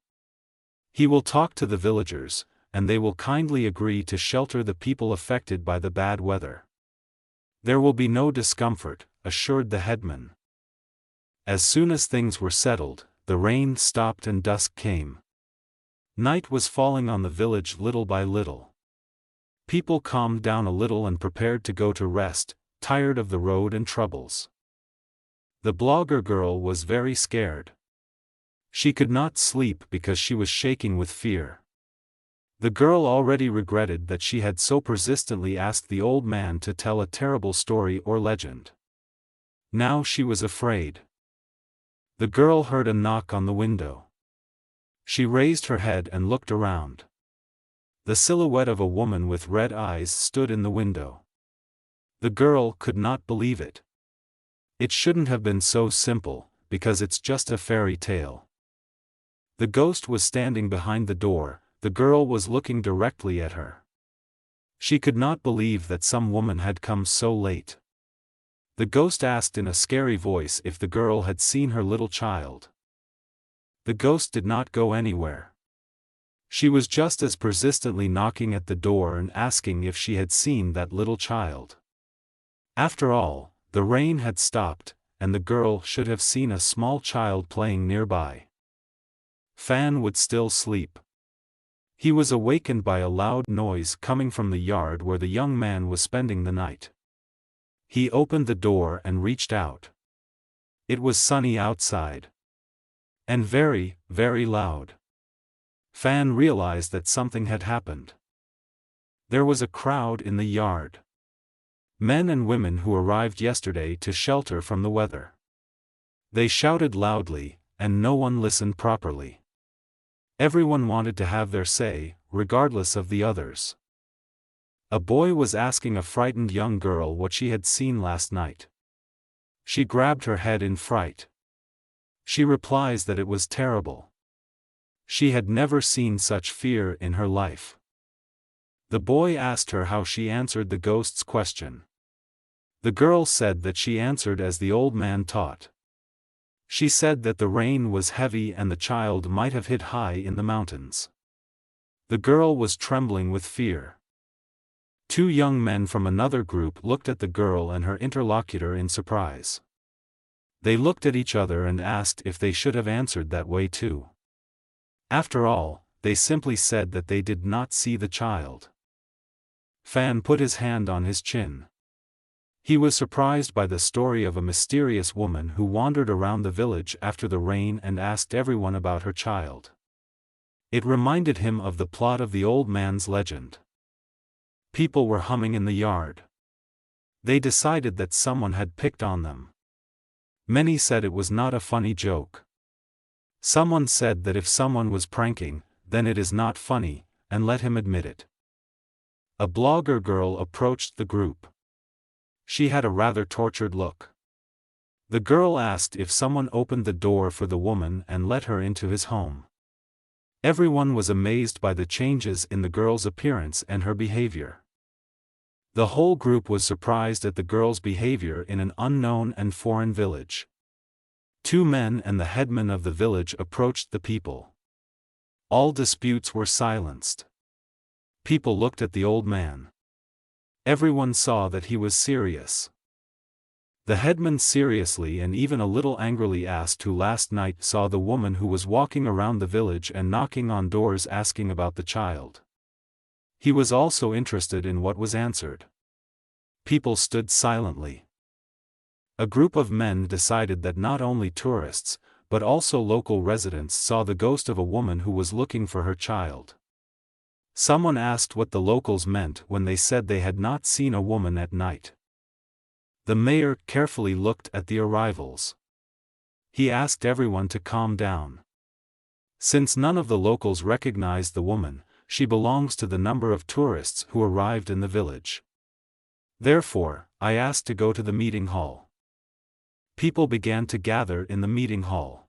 He will talk to the villagers, and they will kindly agree to shelter the people affected by the bad weather. There will be no discomfort, assured the headman. As soon as things were settled, the rain stopped and dusk came. Night was falling on the village little by little. People calmed down a little and prepared to go to rest, tired of the road and troubles. The blogger girl was very scared. She could not sleep because she was shaking with fear. The girl already regretted that she had so persistently asked the old man to tell a terrible story or legend. Now she was afraid. The girl heard a knock on the window. She raised her head and looked around. The silhouette of a woman with red eyes stood in the window. The girl could not believe it. It shouldn't have been so simple, because it's just a fairy tale. The ghost was standing behind the door. The girl was looking directly at her. She could not believe that some woman had come so late. The ghost asked in a scary voice if the girl had seen her little child. The ghost did not go anywhere. She was just as persistently knocking at the door and asking if she had seen that little child. After all, the rain had stopped, and the girl should have seen a small child playing nearby. Fan would still sleep. He was awakened by a loud noise coming from the yard where the young man was spending the night. He opened the door and reached out. It was sunny outside. And very, very loud. Fan realized that something had happened. There was a crowd in the yard. Men and women who arrived yesterday to shelter from the weather. They shouted loudly, and no one listened properly. Everyone wanted to have their say, regardless of the others. A boy was asking a frightened young girl what she had seen last night. She grabbed her head in fright. She replies that it was terrible. She had never seen such fear in her life. The boy asked her how she answered the ghost's question. The girl said that she answered as the old man taught. She said that the rain was heavy and the child might have hid high in the mountains. The girl was trembling with fear. Two young men from another group looked at the girl and her interlocutor in surprise. They looked at each other and asked if they should have answered that way too. After all, they simply said that they did not see the child. Fan put his hand on his chin. He was surprised by the story of a mysterious woman who wandered around the village after the rain and asked everyone about her child. It reminded him of the plot of the old man's legend. People were humming in the yard. They decided that someone had picked on them. Many said it was not a funny joke. Someone said that if someone was pranking, then it is not funny, and let him admit it. A blogger girl approached the group. She had a rather tortured look. The girl asked if someone opened the door for the woman and let her into his home. Everyone was amazed by the changes in the girl's appearance and her behavior. The whole group was surprised at the girl's behavior in an unknown and foreign village. Two men and the headman of the village approached the people. All disputes were silenced. People looked at the old man. Everyone saw that he was serious. The headman seriously and even a little angrily asked who last night saw the woman who was walking around the village and knocking on doors asking about the child. He was also interested in what was answered. People stood silently. A group of men decided that not only tourists, but also local residents saw the ghost of a woman who was looking for her child. Someone asked what the locals meant when they said they had not seen a woman at night. The mayor carefully looked at the arrivals. He asked everyone to calm down. Since none of the locals recognized the woman, she belongs to the number of tourists who arrived in the village. Therefore, I asked to go to the meeting hall. People began to gather in the meeting hall.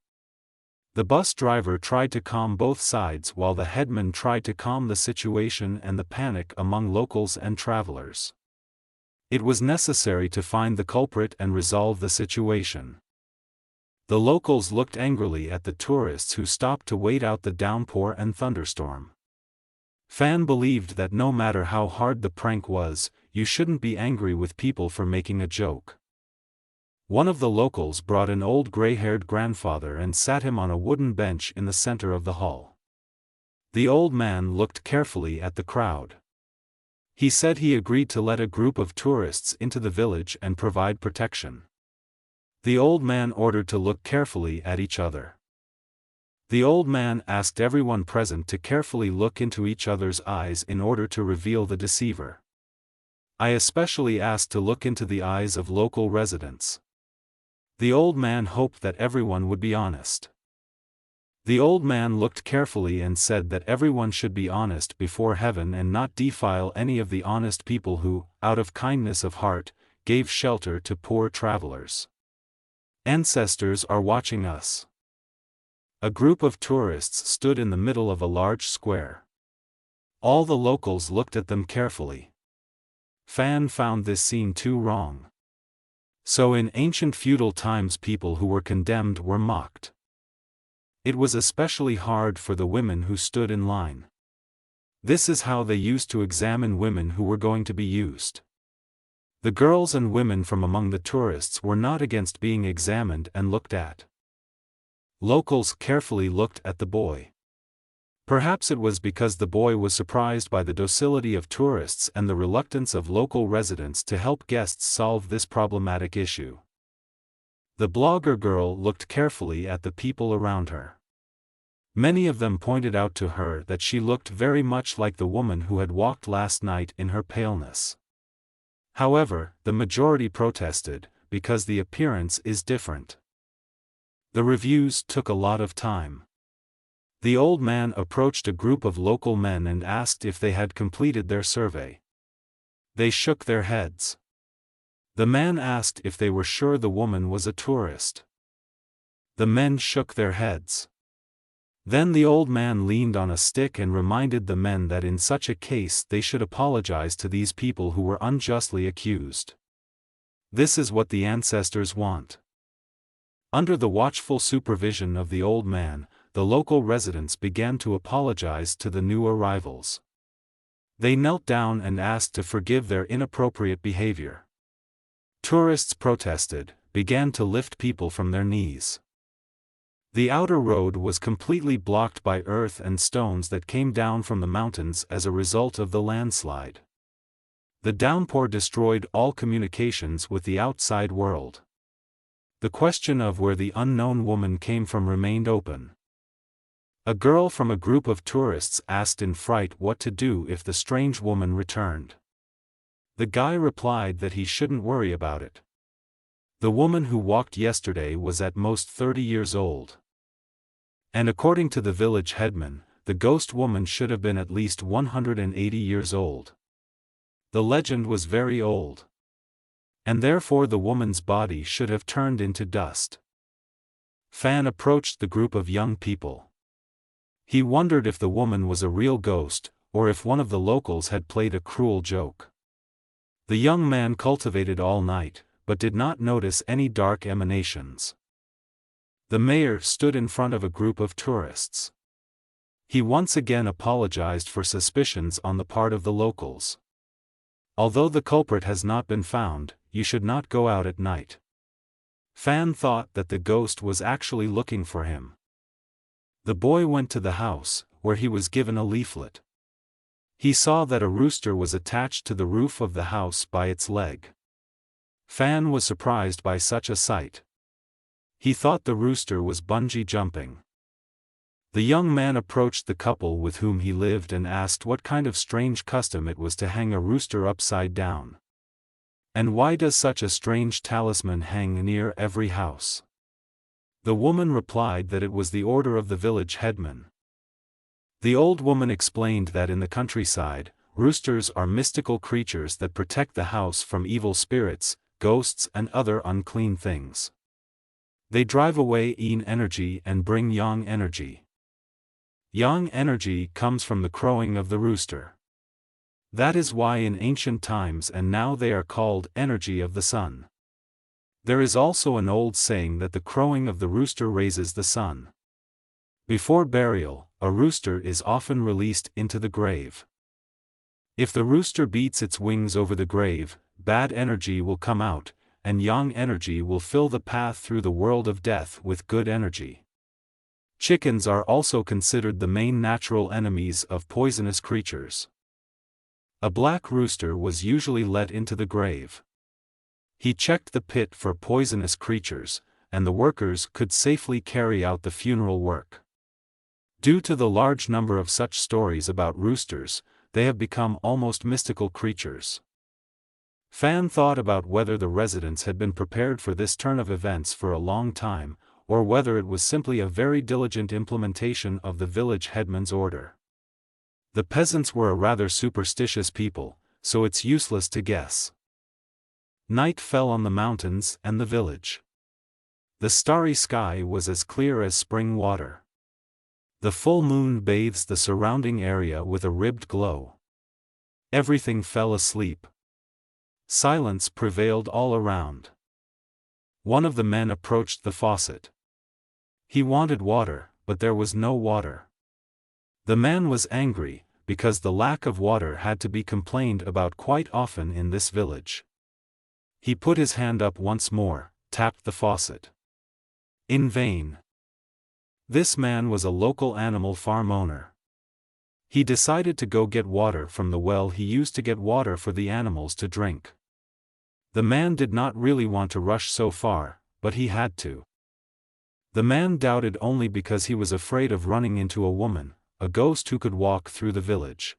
The bus driver tried to calm both sides while the headman tried to calm the situation and the panic among locals and travelers. It was necessary to find the culprit and resolve the situation. The locals looked angrily at the tourists who stopped to wait out the downpour and thunderstorm. Fan believed that no matter how hard the prank was, you shouldn't be angry with people for making a joke. One of the locals brought an old gray-haired grandfather and sat him on a wooden bench in the center of the hall. The old man looked carefully at the crowd. He said he agreed to let a group of tourists into the village and provide protection. The old man ordered to look carefully at each other. The old man asked everyone present to carefully look into each other's eyes in order to reveal the deceiver. I especially asked to look into the eyes of local residents. The old man hoped that everyone would be honest. The old man looked carefully and said that everyone should be honest before heaven and not defile any of the honest people who, out of kindness of heart, gave shelter to poor travelers. Ancestors are watching us. A group of tourists stood in the middle of a large square. All the locals looked at them carefully. Fan found this scene too wrong. So in ancient feudal times people who were condemned were mocked. It was especially hard for the women who stood in line. This is how they used to examine women who were going to be used. The girls and women from among the tourists were not against being examined and looked at. Locals carefully looked at the boy. Perhaps it was because the boy was surprised by the docility of tourists and the reluctance of local residents to help guests solve this problematic issue. The blogger girl looked carefully at the people around her. Many of them pointed out to her that she looked very much like the woman who had walked last night in her paleness. However, the majority protested, because the appearance is different. The reviews took a lot of time. The old man approached a group of local men and asked if they had completed their survey. They shook their heads. The man asked if they were sure the woman was a tourist. The men shook their heads. Then the old man leaned on a stick and reminded the men that in such a case they should apologize to these people who were unjustly accused. This is what the ancestors want. Under the watchful supervision of the old man, the local residents began to apologize to the new arrivals. They knelt down and asked to forgive their inappropriate behavior. Tourists protested, began to lift people from their knees. The outer road was completely blocked by earth and stones that came down from the mountains as a result of the landslide. The downpour destroyed all communications with the outside world. The question of where the unknown woman came from remained open. A girl from a group of tourists asked in fright what to do if the strange woman returned. The guy replied that he shouldn't worry about it. The woman who walked yesterday was at most 30 years old. And according to the village headman, the ghost woman should have been at least 180 years old. The legend was very old. And therefore the woman's body should have turned into dust. Fan approached the group of young people. He wondered if the woman was a real ghost, or if one of the locals had played a cruel joke. The young man cultivated all night, but did not notice any dark emanations. The mayor stood in front of a group of tourists. He once again apologized for suspicions on the part of the locals. Although the culprit has not been found, you should not go out at night. Fan thought that the ghost was actually looking for him. The boy went to the house, where he was given a leaflet. He saw that a rooster was attached to the roof of the house by its leg. Fan was surprised by such a sight. He thought the rooster was bungee jumping. The young man approached the couple with whom he lived and asked what kind of strange custom it was to hang a rooster upside down. And why does such a strange talisman hang near every house? The woman replied that it was the order of the village headman. The old woman explained that in the countryside, roosters are mystical creatures that protect the house from evil spirits, ghosts and other unclean things. They drive away yin energy and bring yang energy. Yang energy comes from the crowing of the rooster. That is why in ancient times and now they are called energy of the sun. There is also an old saying that the crowing of the rooster raises the sun. Before burial, a rooster is often released into the grave. If the rooster beats its wings over the grave, bad energy will come out, and yang energy will fill the path through the world of death with good energy. Chickens are also considered the main natural enemies of poisonous creatures. A black rooster was usually let into the grave. He checked the pit for poisonous creatures, and the workers could safely carry out the funeral work. Due to the large number of such stories about roosters, they have become almost mystical creatures. Fan thought about whether the residents had been prepared for this turn of events for a long time, or whether it was simply a very diligent implementation of the village headman's order. The peasants were a rather superstitious people, so it's useless to guess. Night fell on the mountains and the village. The starry sky was as clear as spring water. The full moon bathes the surrounding area with a ribbed glow. Everything fell asleep. Silence prevailed all around. One of the men approached the faucet. He wanted water, but there was no water. The man was angry, because the lack of water had to be complained about quite often in this village. He put his hand up once more, tapped the faucet. In vain. This man was a local animal farm owner. He decided to go get water from the well he used to get water for the animals to drink. The man did not really want to rush so far, but he had to. The man doubted only because he was afraid of running into a woman, a ghost who could walk through the village.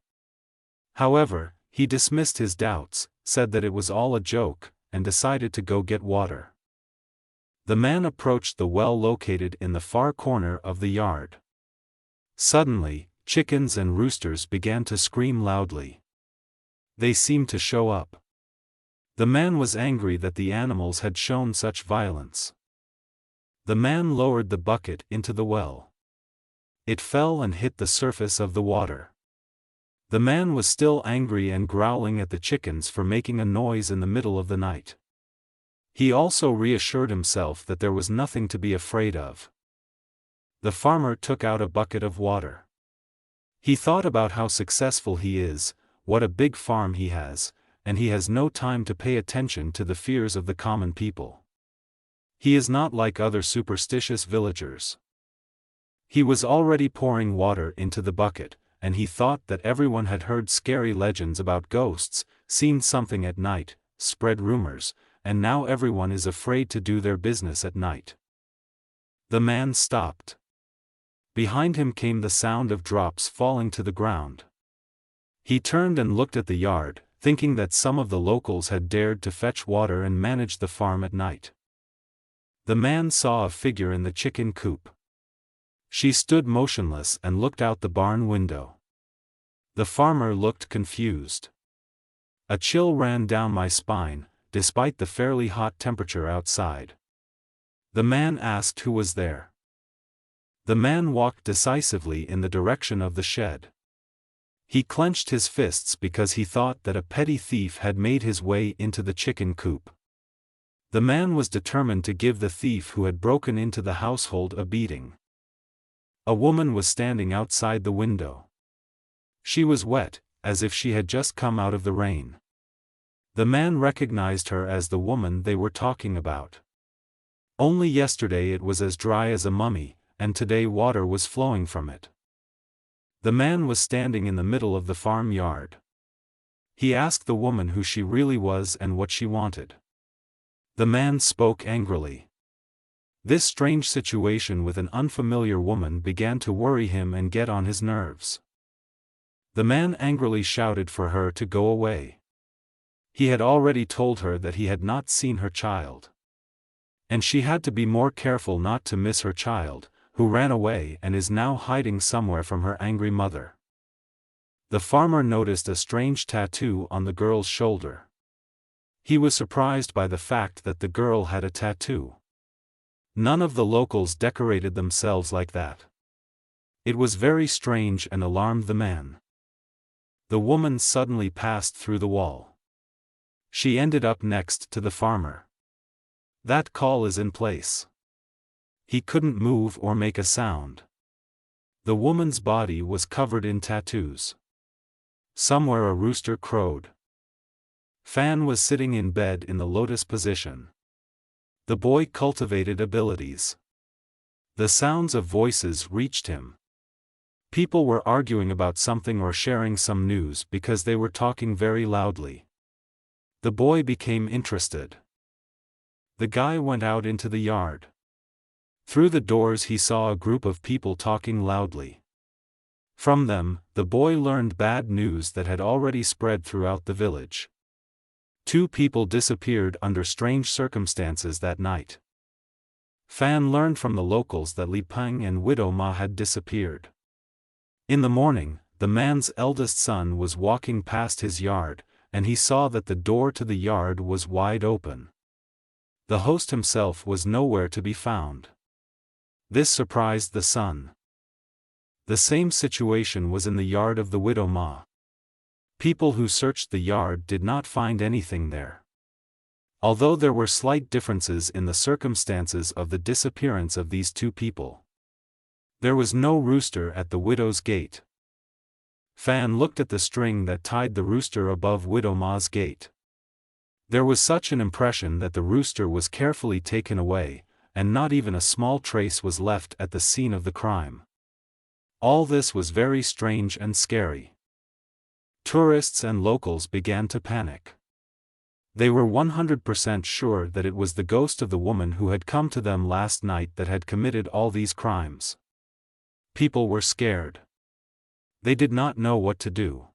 However, he dismissed his doubts, said that it was all a joke, and decided to go get water. The man approached the well located in the far corner of the yard. Suddenly, chickens and roosters began to scream loudly. They seemed to show up. The man was angry that the animals had shown such violence. The man lowered the bucket into the well. It fell and hit the surface of the water. The man was still angry and growling at the chickens for making a noise in the middle of the night. He also reassured himself that there was nothing to be afraid of. The farmer took out a bucket of water. He thought about how successful he is, what a big farm he has, and he has no time to pay attention to the fears of the common people. He is not like other superstitious villagers. He was already pouring water into the bucket, and he thought that everyone had heard scary legends about ghosts, seen something at night, spread rumors, and now everyone is afraid to do their business at night. The man stopped. Behind him came the sound of drops falling to the ground. He turned and looked at the yard, thinking that some of the locals had dared to fetch water and manage the farm at night. The man saw a figure in the chicken coop. She stood motionless and looked out the barn window. The farmer looked confused. A chill ran down my spine, despite the fairly hot temperature outside. The man asked who was there. The man walked decisively in the direction of the shed. He clenched his fists because he thought that a petty thief had made his way into the chicken coop. The man was determined to give the thief who had broken into the household a beating. A woman was standing outside the window. She was wet, as if she had just come out of the rain. The man recognized her as the woman they were talking about. Only yesterday it was as dry as a mummy, and today water was flowing from it. The man was standing in the middle of the farmyard. He asked the woman who she really was and what she wanted. The man spoke angrily. This strange situation with an unfamiliar woman began to worry him and get on his nerves. The man angrily shouted for her to go away. He had already told her that he had not seen her child. And she had to be more careful not to miss her child, who ran away and is now hiding somewhere from her angry mother. The farmer noticed a strange tattoo on the girl's shoulder. He was surprised by the fact that the girl had a tattoo. None of the locals decorated themselves like that. It was very strange and alarmed the man. The woman suddenly passed through the wall. She ended up next to the farmer. That call is in place. He couldn't move or make a sound. The woman's body was covered in tattoos. Somewhere a rooster crowed. Fan was sitting in bed in the lotus position. The boy cultivated abilities. The sounds of voices reached him. People were arguing about something or sharing some news because they were talking very loudly. The boy became interested. The guy went out into the yard. Through the doors he saw a group of people talking loudly. From them, the boy learned bad news that had already spread throughout the village. 2 people disappeared under strange circumstances that night. Fan learned from the locals that Li Peng and Widow Ma had disappeared. In the morning, the man's eldest son was walking past his yard, and he saw that the door to the yard was wide open. The host himself was nowhere to be found. This surprised the son. The same situation was in the yard of the Widow Ma. People who searched the yard did not find anything there. Although there were slight differences in the circumstances of the disappearance of these 2 people. There was no rooster at the widow's gate. Fan looked at the string that tied the rooster above Widow Ma's gate. There was such an impression that the rooster was carefully taken away, and not even a small trace was left at the scene of the crime. All this was very strange and scary. Tourists and locals began to panic. They were 100% sure that it was the ghost of the woman who had come to them last night that had committed all these crimes. People were scared. They did not know what to do.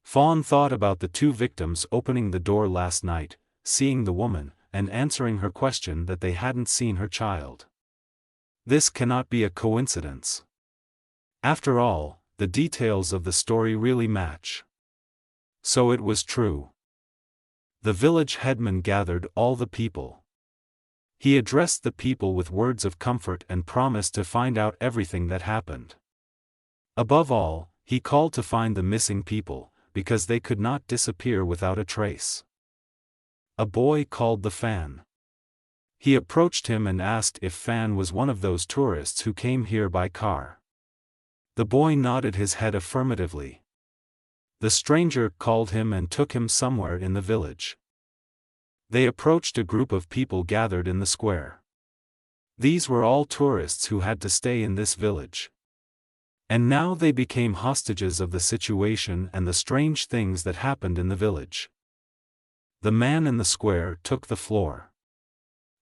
Fawn thought about the 2 victims opening the door last night, seeing the woman, and answering her question that they hadn't seen her child. This cannot be a coincidence. After all, the details of the story really match. So it was true. The village headman gathered all the people. He addressed the people with words of comfort and promised to find out everything that happened. Above all, he called to find the missing people, because they could not disappear without a trace. A boy called the Fan. He approached him and asked if Fan was one of those tourists who came here by car. The boy nodded his head affirmatively. The stranger called him and took him somewhere in the village. They approached a group of people gathered in the square. These were all tourists who had to stay in this village. And now they became hostages of the situation and the strange things that happened in the village. The man in the square took the floor.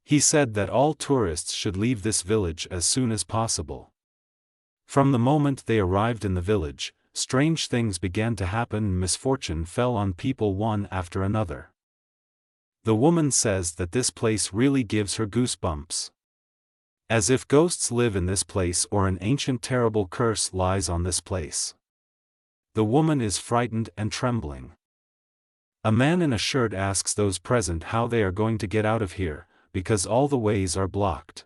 He said that all tourists should leave this village as soon as possible. From the moment they arrived in the village, strange things began to happen and misfortune fell on people one after another. The woman says that this place really gives her goosebumps. As if ghosts live in this place or an ancient terrible curse lies on this place. The woman is frightened and trembling. A man in a shirt asks those present how they are going to get out of here, because all the ways are blocked.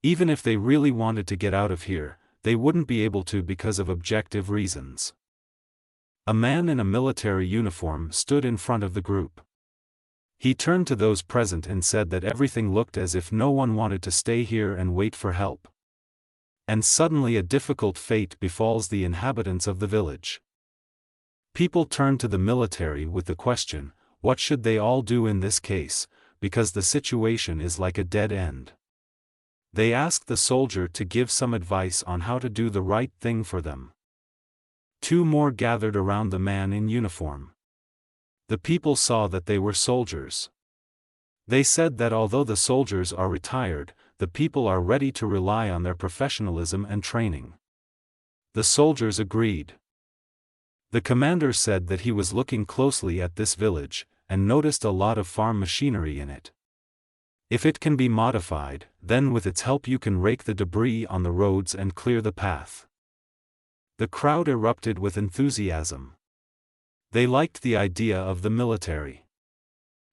Even if they really wanted to get out of here, they wouldn't be able to because of objective reasons. A man in a military uniform stood in front of the group. He turned to those present and said that everything looked as if no one wanted to stay here and wait for help. And suddenly a difficult fate befalls the inhabitants of the village. People turned to the military with the question, what should they all do in this case, because the situation is like a dead end. They asked the soldier to give some advice on how to do the right thing for them. 2 more gathered around the man in uniform. The people saw that they were soldiers. They said that although the soldiers are retired, the people are ready to rely on their professionalism and training. The soldiers agreed. The commander said that he was looking closely at this village, and noticed a lot of farm machinery in it. If it can be modified, then with its help you can rake the debris on the roads and clear the path. The crowd erupted with enthusiasm. They liked the idea of the military.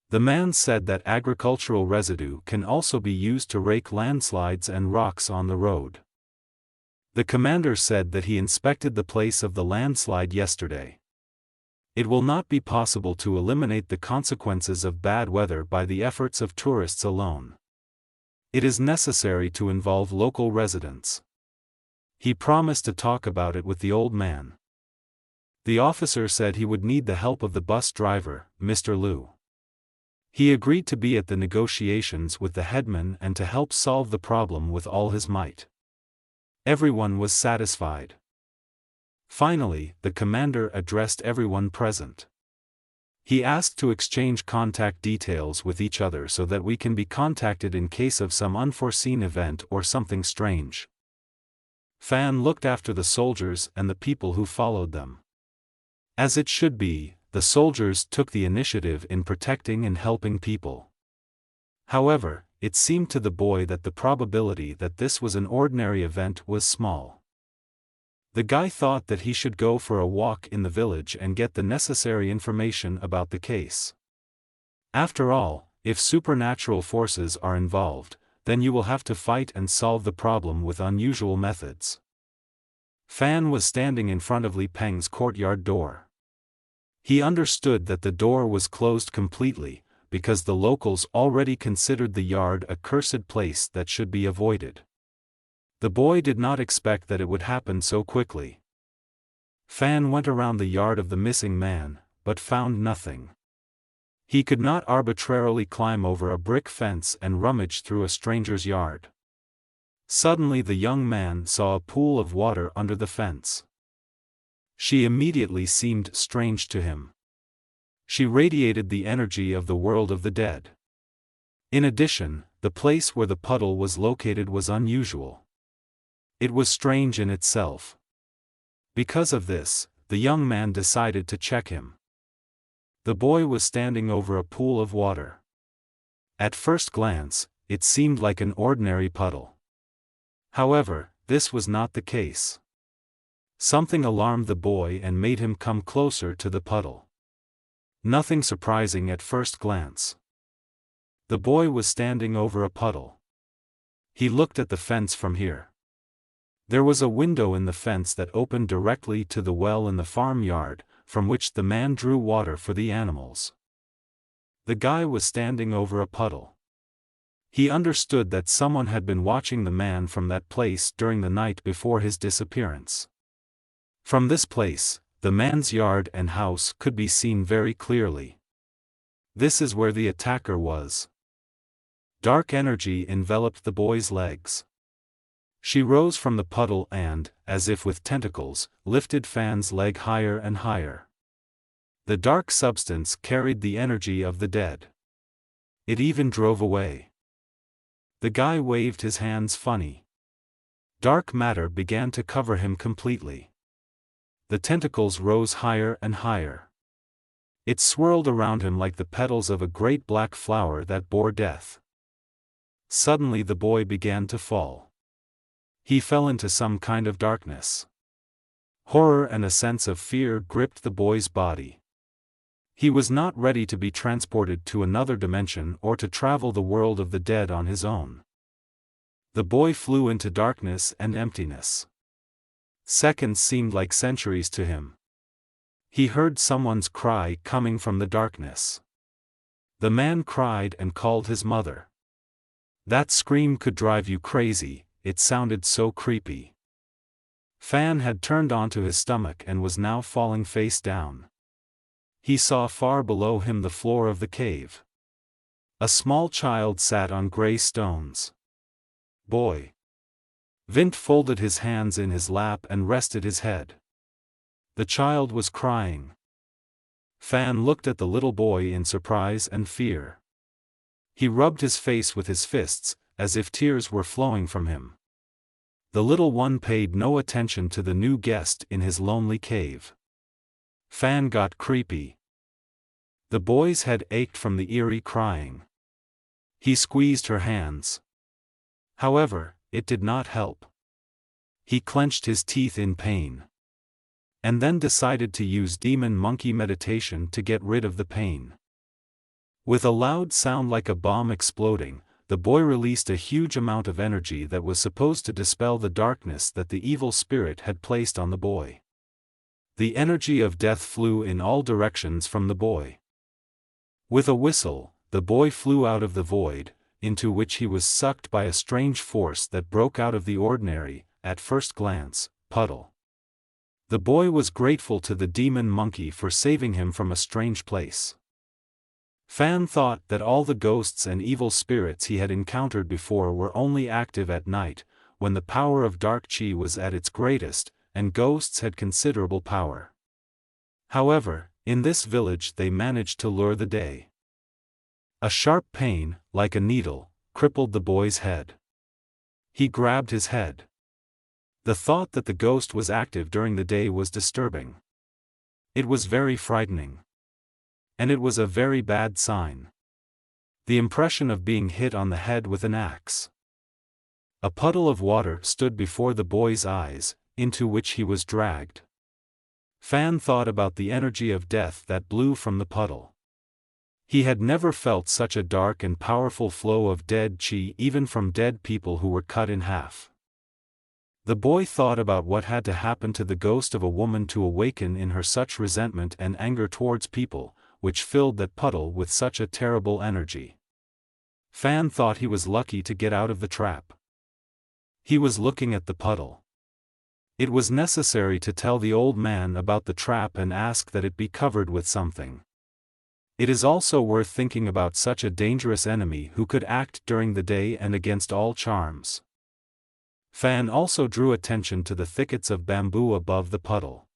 The man said that agricultural residue can also be used to rake landslides and rocks on the road. The commander said that he inspected the place of the landslide yesterday. It will not be possible to eliminate the consequences of bad weather by the efforts of tourists alone. It is necessary to involve local residents. He promised to talk about it with the old man. The officer said he would need the help of the bus driver, Mr. Liu. He agreed to be at the negotiations with the headman and to help solve the problem with all his might. Everyone was satisfied. Finally, the commander addressed everyone present. He asked to exchange contact details with each other so that we can be contacted in case of some unforeseen event or something strange. Fan looked after the soldiers and the people who followed them. As it should be, the soldiers took the initiative in protecting and helping people. However, it seemed to the boy that the probability that this was an ordinary event was small. The guy thought that he should go for a walk in the village and get the necessary information about the case. After all, if supernatural forces are involved, then you will have to fight and solve the problem with unusual methods. Fan was standing in front of Li Peng's courtyard door. He understood that the door was closed completely, because the locals already considered the yard a cursed place that should be avoided. The boy did not expect that it would happen so quickly. Fan went around the yard of the missing man, but found nothing. He could not arbitrarily climb over a brick fence and rummage through a stranger's yard. Suddenly the young man saw a pool of water under the fence. She immediately seemed strange to him. She radiated the energy of the world of the dead. In addition, the place where the puddle was located was unusual. It was strange in itself. Because of this, the young man decided to check him. The boy was standing over a pool of water. At first glance, it seemed like an ordinary puddle. However, this was not the case. Something alarmed the boy and made him come closer to the puddle. Nothing surprising at first glance. The boy was standing over a puddle. He looked at the fence from here. There was a window in the fence that opened directly to the well in the farmyard, from which the man drew water for the animals. The guy was standing over a puddle. He understood that someone had been watching the man from that place during the night before his disappearance. From this place, the man's yard and house could be seen very clearly. This is where the attacker was. Dark energy enveloped the boy's legs. She rose from the puddle and, as if with tentacles, lifted Fan's leg higher and higher. The dark substance carried the energy of the dead. It even drove away. The guy waved his hands funny. Dark matter began to cover him completely. The tentacles rose higher and higher. It swirled around him like the petals of a great black flower that bore death. Suddenly the boy began to fall. He fell into some kind of darkness. Horror and a sense of fear gripped the boy's body. He was not ready to be transported to another dimension or to travel the world of the dead on his own. The boy flew into darkness and emptiness. Seconds seemed like centuries to him. He heard someone's cry coming from the darkness. The man cried and called his mother. That scream could drive you crazy. It sounded so creepy. Fan had turned onto his stomach and was now falling face down. He saw far below him the floor of the cave. A small child sat on gray stones. Boy. Vint folded his hands in his lap and rested his head. The child was crying. Fan looked at the little boy in surprise and fear. He rubbed his face with his fists, as if tears were flowing from him. The little one paid no attention to the new guest in his lonely cave. Fan got creepy. The boy's head ached from the eerie crying. He squeezed her hands. However, it did not help. He clenched his teeth in pain. And then decided to use demon monkey meditation to get rid of the pain. With a loud sound like a bomb exploding, the boy released a huge amount of energy that was supposed to dispel the darkness that the evil spirit had placed on the boy. The energy of death flew in all directions from the boy. With a whistle, the boy flew out of the void, into which he was sucked by a strange force that broke out of the ordinary, at first glance, puddle. The boy was grateful to the demon monkey for saving him from a strange place. Fan thought that all the ghosts and evil spirits he had encountered before were only active at night, when the power of dark chi was at its greatest, and ghosts had considerable power. However, in this village they managed to lure the day. A sharp pain, like a needle, crippled the boy's head. He grabbed his head. The thought that the ghost was active during the day was disturbing. It was very frightening. And it was a very bad sign. The impression of being hit on the head with an axe. A puddle of water stood before the boy's eyes, into which he was dragged. Fan thought about the energy of death that blew from the puddle. He had never felt such a dark and powerful flow of dead chi even from dead people who were cut in half. The boy thought about what had to happen to the ghost of a woman to awaken in her such resentment and anger towards people, which filled that puddle with such a terrible energy. Fan thought he was lucky to get out of the trap. He was looking at the puddle. It was necessary to tell the old man about the trap and ask that it be covered with something. It is also worth thinking about such a dangerous enemy who could act during the day and against all charms. Fan also drew attention to the thickets of bamboo above the puddle.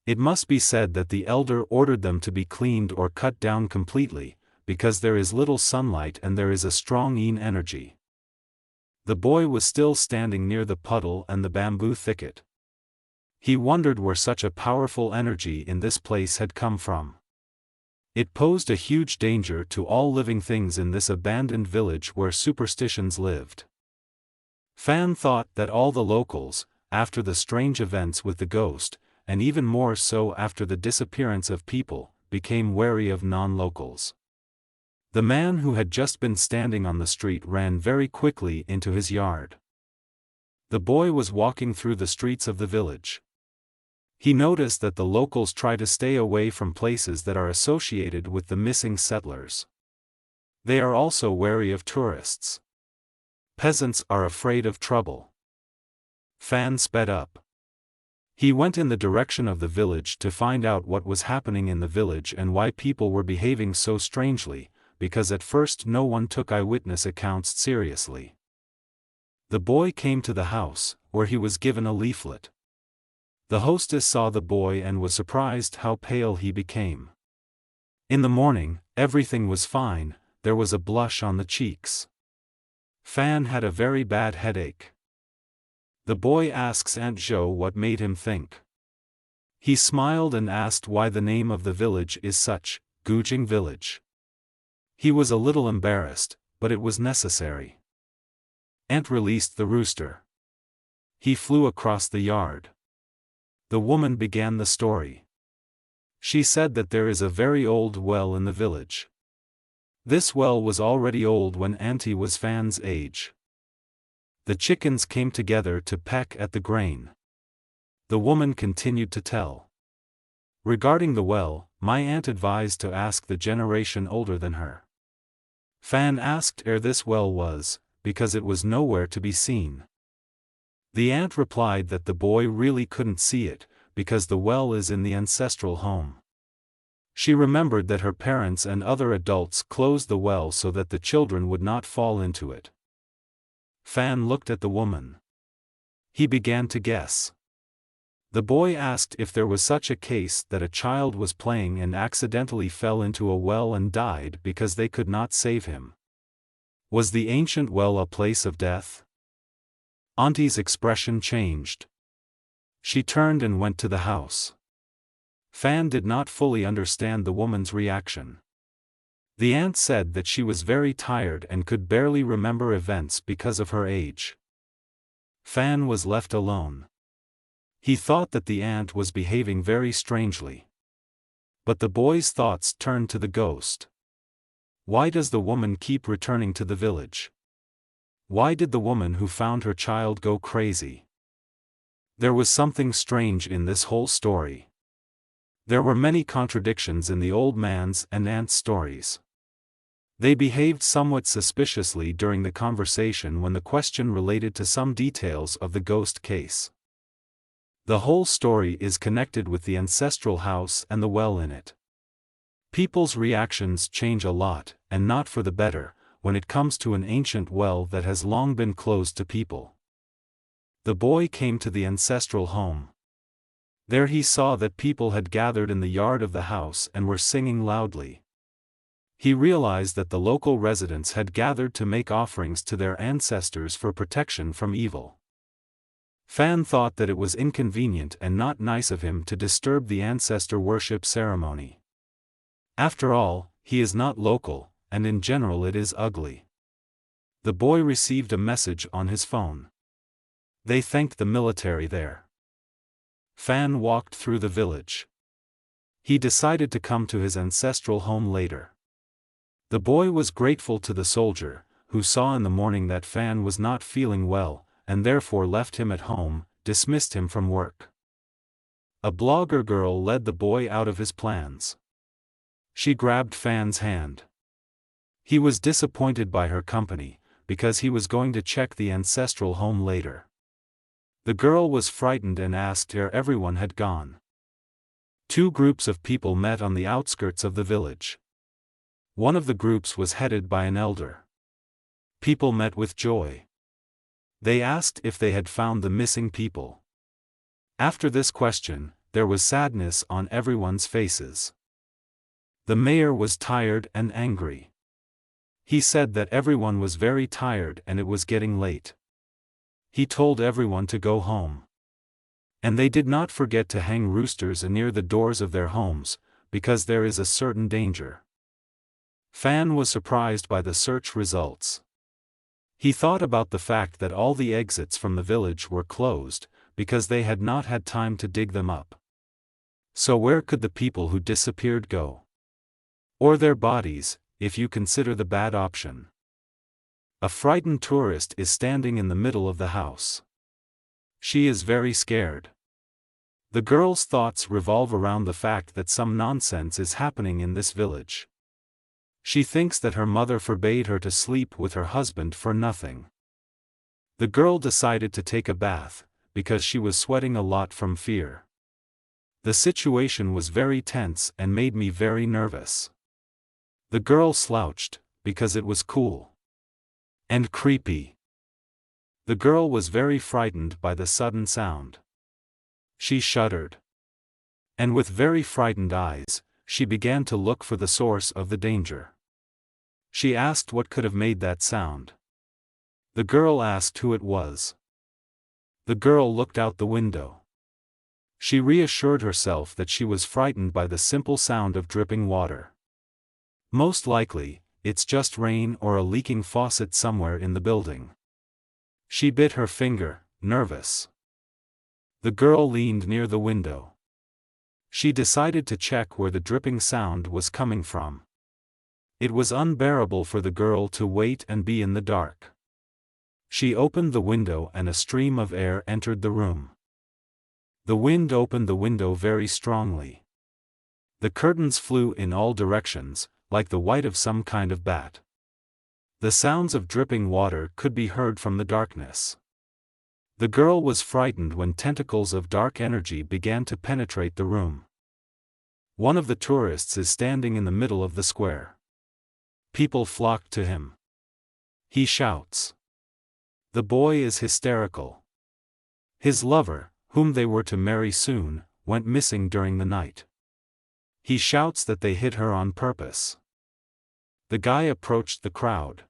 It must be said that the elder ordered them to be cleaned or cut down completely, because there is little sunlight and there is a strong yin energy. The boy was still standing near the puddle and the bamboo thicket. He wondered where such a powerful energy in this place had come from. It posed a huge danger to all living things in this abandoned village where superstitions lived. Fan thought that all the locals, after the strange events with the ghost, and even more so after the disappearance of people, became wary of non-locals. The man who had just been standing on the street ran very quickly into his yard. The boy was walking through the streets of the village. He noticed that the locals try to stay away from places that are associated with the missing settlers. They are also wary of tourists. Peasants are afraid of trouble. Fan sped up. He went in the direction of the village to find out what was happening in the village and why people were behaving so strangely, because at first no one took eyewitness accounts seriously. The boy came to the house, where he was given a leaflet. The hostess saw the boy and was surprised how pale he became. In the morning, everything was fine, there was a blush on the cheeks. Fan had a very bad headache. The boy asks Aunt Zhou what made him think. He smiled and asked why the name of the village is such, Gujing Village. He was a little embarrassed, but it was necessary. Aunt released the rooster. He flew across the yard. The woman began the story. She said that there is a very old well in the village. This well was already old when Auntie was Fan's age. The chickens came together to peck at the grain. The woman continued to tell. Regarding the well, my aunt advised to ask the generation older than her. Fan asked where this well was, because it was nowhere to be seen. The aunt replied that the boy really couldn't see it, because the well is in the ancestral home. She remembered that her parents and other adults closed the well so that the children would not fall into it. Fan looked at the woman. He began to guess. The boy asked if there was such a case that a child was playing and accidentally fell into a well and died because they could not save him. Was the ancient well a place of death? Auntie's expression changed. She turned and went to the house. Fan did not fully understand the woman's reaction. The aunt said that she was very tired and could barely remember events because of her age. Fan was left alone. He thought that the aunt was behaving very strangely. But the boy's thoughts turned to the ghost. Why does the woman keep returning to the village? Why did the woman who found her child go crazy? There was something strange in this whole story. There were many contradictions in the old man's and aunt's stories. They behaved somewhat suspiciously during the conversation when the question related to some details of the ghost case. The whole story is connected with the ancestral house and the well in it. People's reactions change a lot, and not for the better, when it comes to an ancient well that has long been closed to people. The boy came to the ancestral home. There he saw that people had gathered in the yard of the house and were singing loudly. He realized that the local residents had gathered to make offerings to their ancestors for protection from evil. Fan thought that it was inconvenient and not nice of him to disturb the ancestor worship ceremony. After all, he is not local, and in general it is ugly. The boy received a message on his phone. They thanked the military there. Fan walked through the village. He decided to come to his ancestral home later. The boy was grateful to the soldier, who saw in the morning that Fan was not feeling well, and therefore left him at home, dismissed him from work. A blogger girl led the boy out of his plans. She grabbed Fan's hand. He was disappointed by her company, because he was going to check the ancestral home later. The girl was frightened and asked where everyone had gone. Two groups of people met on the outskirts of the village. One of the groups was headed by an elder. People met with joy. They asked if they had found the missing people. After this question, there was sadness on everyone's faces. The mayor was tired and angry. He said that everyone was very tired and it was getting late. He told everyone to go home. And they did not forget to hang roosters near the doors of their homes, because there is a certain danger. Fan was surprised by the search results. He thought about the fact that all the exits from the village were closed, because they had not had time to dig them up. So where could the people who disappeared go? Or their bodies, if you consider the bad option. A frightened tourist is standing in the middle of the house. She is very scared. The girl's thoughts revolve around the fact that some nonsense is happening in this village. She thinks that her mother forbade her to sleep with her husband for nothing. The girl decided to take a bath, because she was sweating a lot from fear. The situation was very tense and made me very nervous. The girl slouched, because it was cool. And creepy. The girl was very frightened by the sudden sound. She shuddered. And with very frightened eyes, she began to look for the source of the danger. She asked what could have made that sound. The girl asked who it was. The girl looked out the window. She reassured herself that she was frightened by the simple sound of dripping water. Most likely, it's just rain or a leaking faucet somewhere in the building. She bit her finger, nervous. The girl leaned near the window. She decided to check where the dripping sound was coming from. It was unbearable for the girl to wait and be in the dark. She opened the window and a stream of air entered the room. The wind opened the window very strongly. The curtains flew in all directions, like the white of some kind of bat. The sounds of dripping water could be heard from the darkness. The girl was frightened when tentacles of dark energy began to penetrate the room. One of the tourists is standing in the middle of the square. People flock to him. He shouts. The boy is hysterical. His lover, whom they were to marry soon, went missing during the night. He shouts that they hit her on purpose. The guy approached the crowd.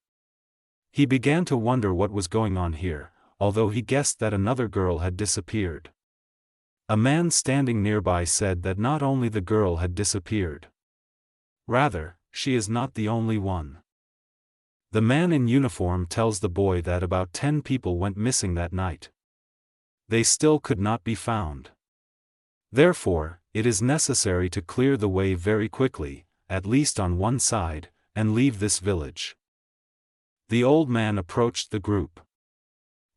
He began to wonder what was going on here, although he guessed that another girl had disappeared. A man standing nearby said that not only the girl had disappeared. Rather, she is not the only one. The man in uniform tells the boy that about 10 people went missing that night. They still could not be found. Therefore, it is necessary to clear the way very quickly, at least on one side, and leave this village." The old man approached the group.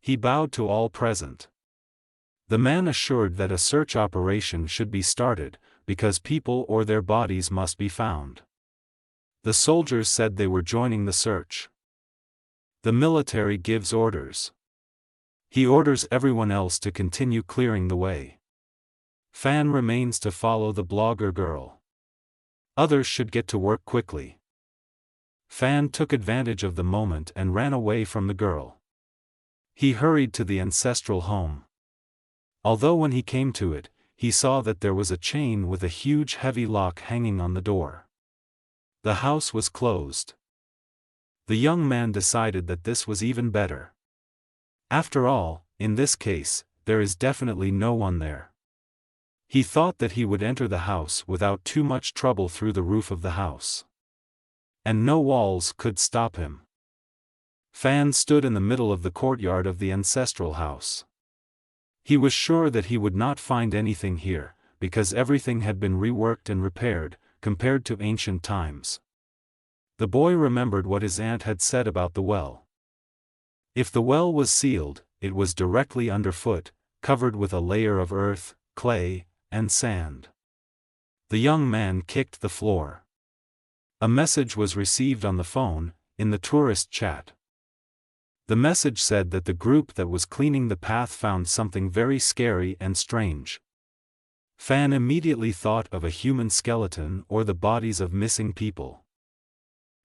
He bowed to all present. The man assured that a search operation should be started, because people or their bodies must be found. The soldiers said they were joining the search. The military gives orders. He orders everyone else to continue clearing the way. Fan remains to follow the blogger girl. Others should get to work quickly. Fan took advantage of the moment and ran away from the girl. He hurried to the ancestral home. Although when he came to it, he saw that there was a chain with a huge heavy lock hanging on the door. The house was closed. The young man decided that this was even better. After all, in this case, there is definitely no one there. He thought that he would enter the house without too much trouble through the roof of the house. And no walls could stop him. Fan stood in the middle of the courtyard of the ancestral house. He was sure that he would not find anything here, because everything had been reworked and repaired, compared to ancient times. The boy remembered what his aunt had said about the well. If the well was sealed, it was directly underfoot, covered with a layer of earth, clay, and sand. The young man kicked the floor. A message was received on the phone, in the tourist chat. The message said that the group that was cleaning the path found something very scary and strange. Fan immediately thought of a human skeleton or the bodies of missing people.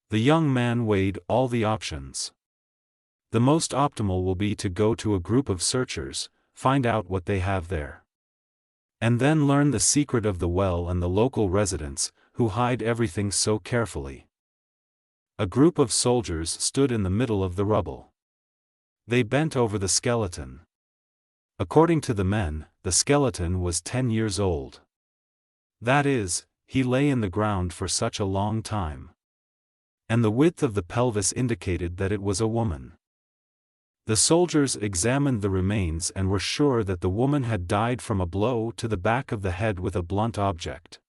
The young man weighed all the options. The most optimal will be to go to a group of searchers, find out what they have there. And then learn the secret of the well and the local residents, who hide everything so carefully. A group of soldiers stood in the middle of the rubble. They bent over the skeleton. According to the men, the skeleton was 10 years old. That is, he lay in the ground for such a long time. And the width of the pelvis indicated that it was a woman. The soldiers examined the remains and were sure that the woman had died from a blow to the back of the head with a blunt object.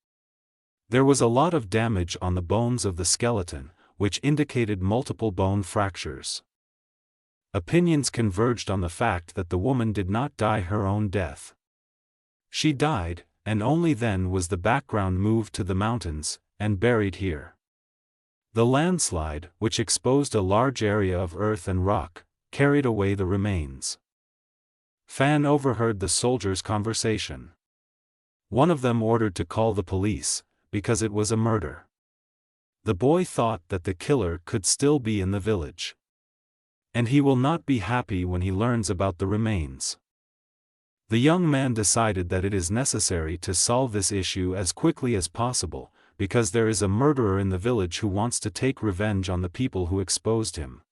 There was a lot of damage on the bones of the skeleton, which indicated multiple bone fractures. Opinions converged on the fact that the woman did not die her own death. She died, and only then was the background moved to the mountains, and buried here. The landslide, which exposed a large area of earth and rock, carried away the remains. Fan overheard the soldiers' conversation. One of them ordered to call the police, because it was a murder. The boy thought that the killer could still be in the village. And he will not be happy when he learns about the remains. The young man decided that it is necessary to solve this issue as quickly as possible, because there is a murderer in the village who wants to take revenge on the people who exposed him.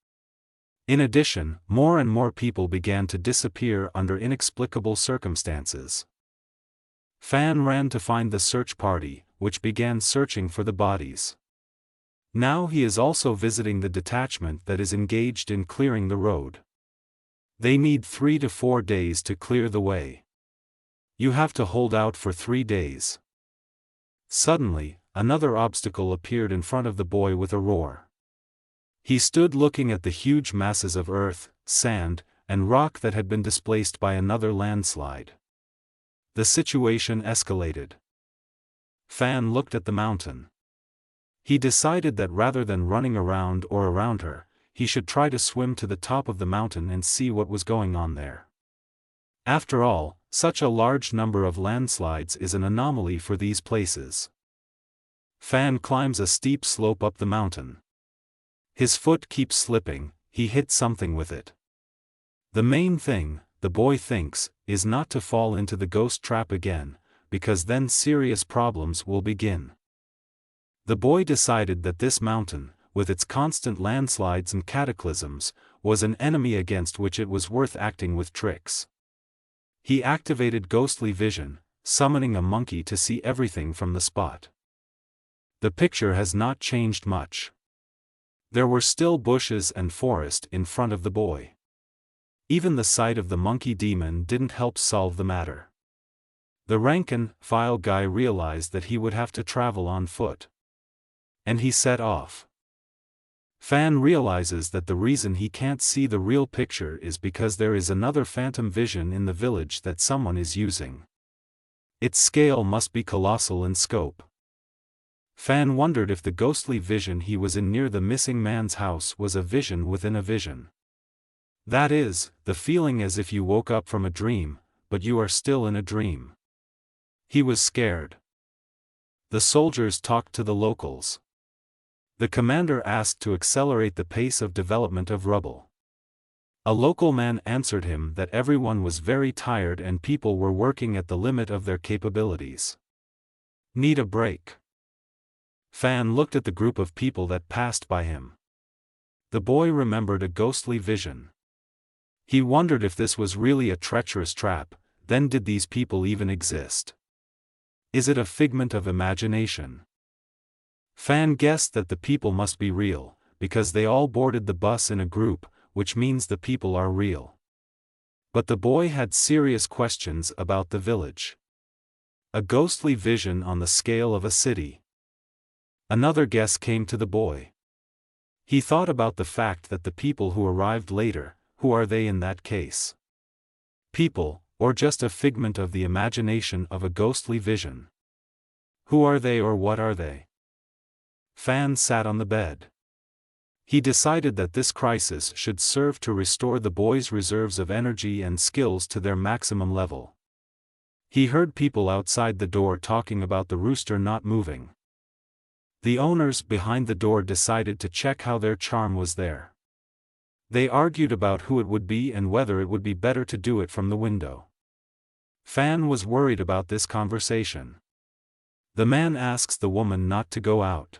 In addition, more and more people began to disappear under inexplicable circumstances. Fan ran to find the search party, which began searching for the bodies. Now he is also visiting the detachment that is engaged in clearing the road. They need 3 to 4 days to clear the way. You have to hold out for 3 days. Suddenly, another obstacle appeared in front of the boy with a roar. He stood looking at the huge masses of earth, sand, and rock that had been displaced by another landslide. The situation escalated. Fan looked at the mountain. He decided that rather than running around or around her, he should try to swim to the top of the mountain and see what was going on there. After all, such a large number of landslides is an anomaly for these places. Fan climbs a steep slope up the mountain. His foot keeps slipping, he hit something with it. The main thing, the boy thinks, is not to fall into the ghost trap again, because then serious problems will begin. The boy decided that this mountain, with its constant landslides and cataclysms, was an enemy against which it was worth acting with tricks. He activated ghostly vision, summoning a monkey to see everything from the spot. The picture has not changed much. There were still bushes and forest in front of the boy. Even the sight of the monkey demon didn't help solve the matter. The rank-and-file guy realized that he would have to travel on foot. And he set off. Fan realizes that the reason he can't see the real picture is because there is another phantom vision in the village that someone is using. Its scale must be colossal in scope. Fan wondered if the ghostly vision he was in near the missing man's house was a vision within a vision. That is, the feeling as if you woke up from a dream, but you are still in a dream. He was scared. The soldiers talked to the locals. The commander asked to accelerate the pace of development of rubble. A local man answered him that everyone was very tired and people were working at the limit of their capabilities. Need a break. Fan looked at the group of people that passed by him. The boy remembered a ghostly vision. He wondered if this was really a treacherous trap. Then did these people even exist? Is it a figment of imagination? Fan guessed that the people must be real, because they all boarded the bus in a group, which means the people are real. But the boy had serious questions about the village. A ghostly vision on the scale of a city. Another guess came to the boy. He thought about the fact that the people who arrived later, who are they in that case? People, or just a figment of the imagination of a ghostly vision? Who are they or what are they? Fan sat on the bed. He decided that this crisis should serve to restore the boy's reserves of energy and skills to their maximum level. He heard people outside the door talking about the rooster not moving. The owners behind the door decided to check how their charm was there. They argued about who it would be and whether it would be better to do it from the window. Fan was worried about this conversation. The man asks the woman not to go out.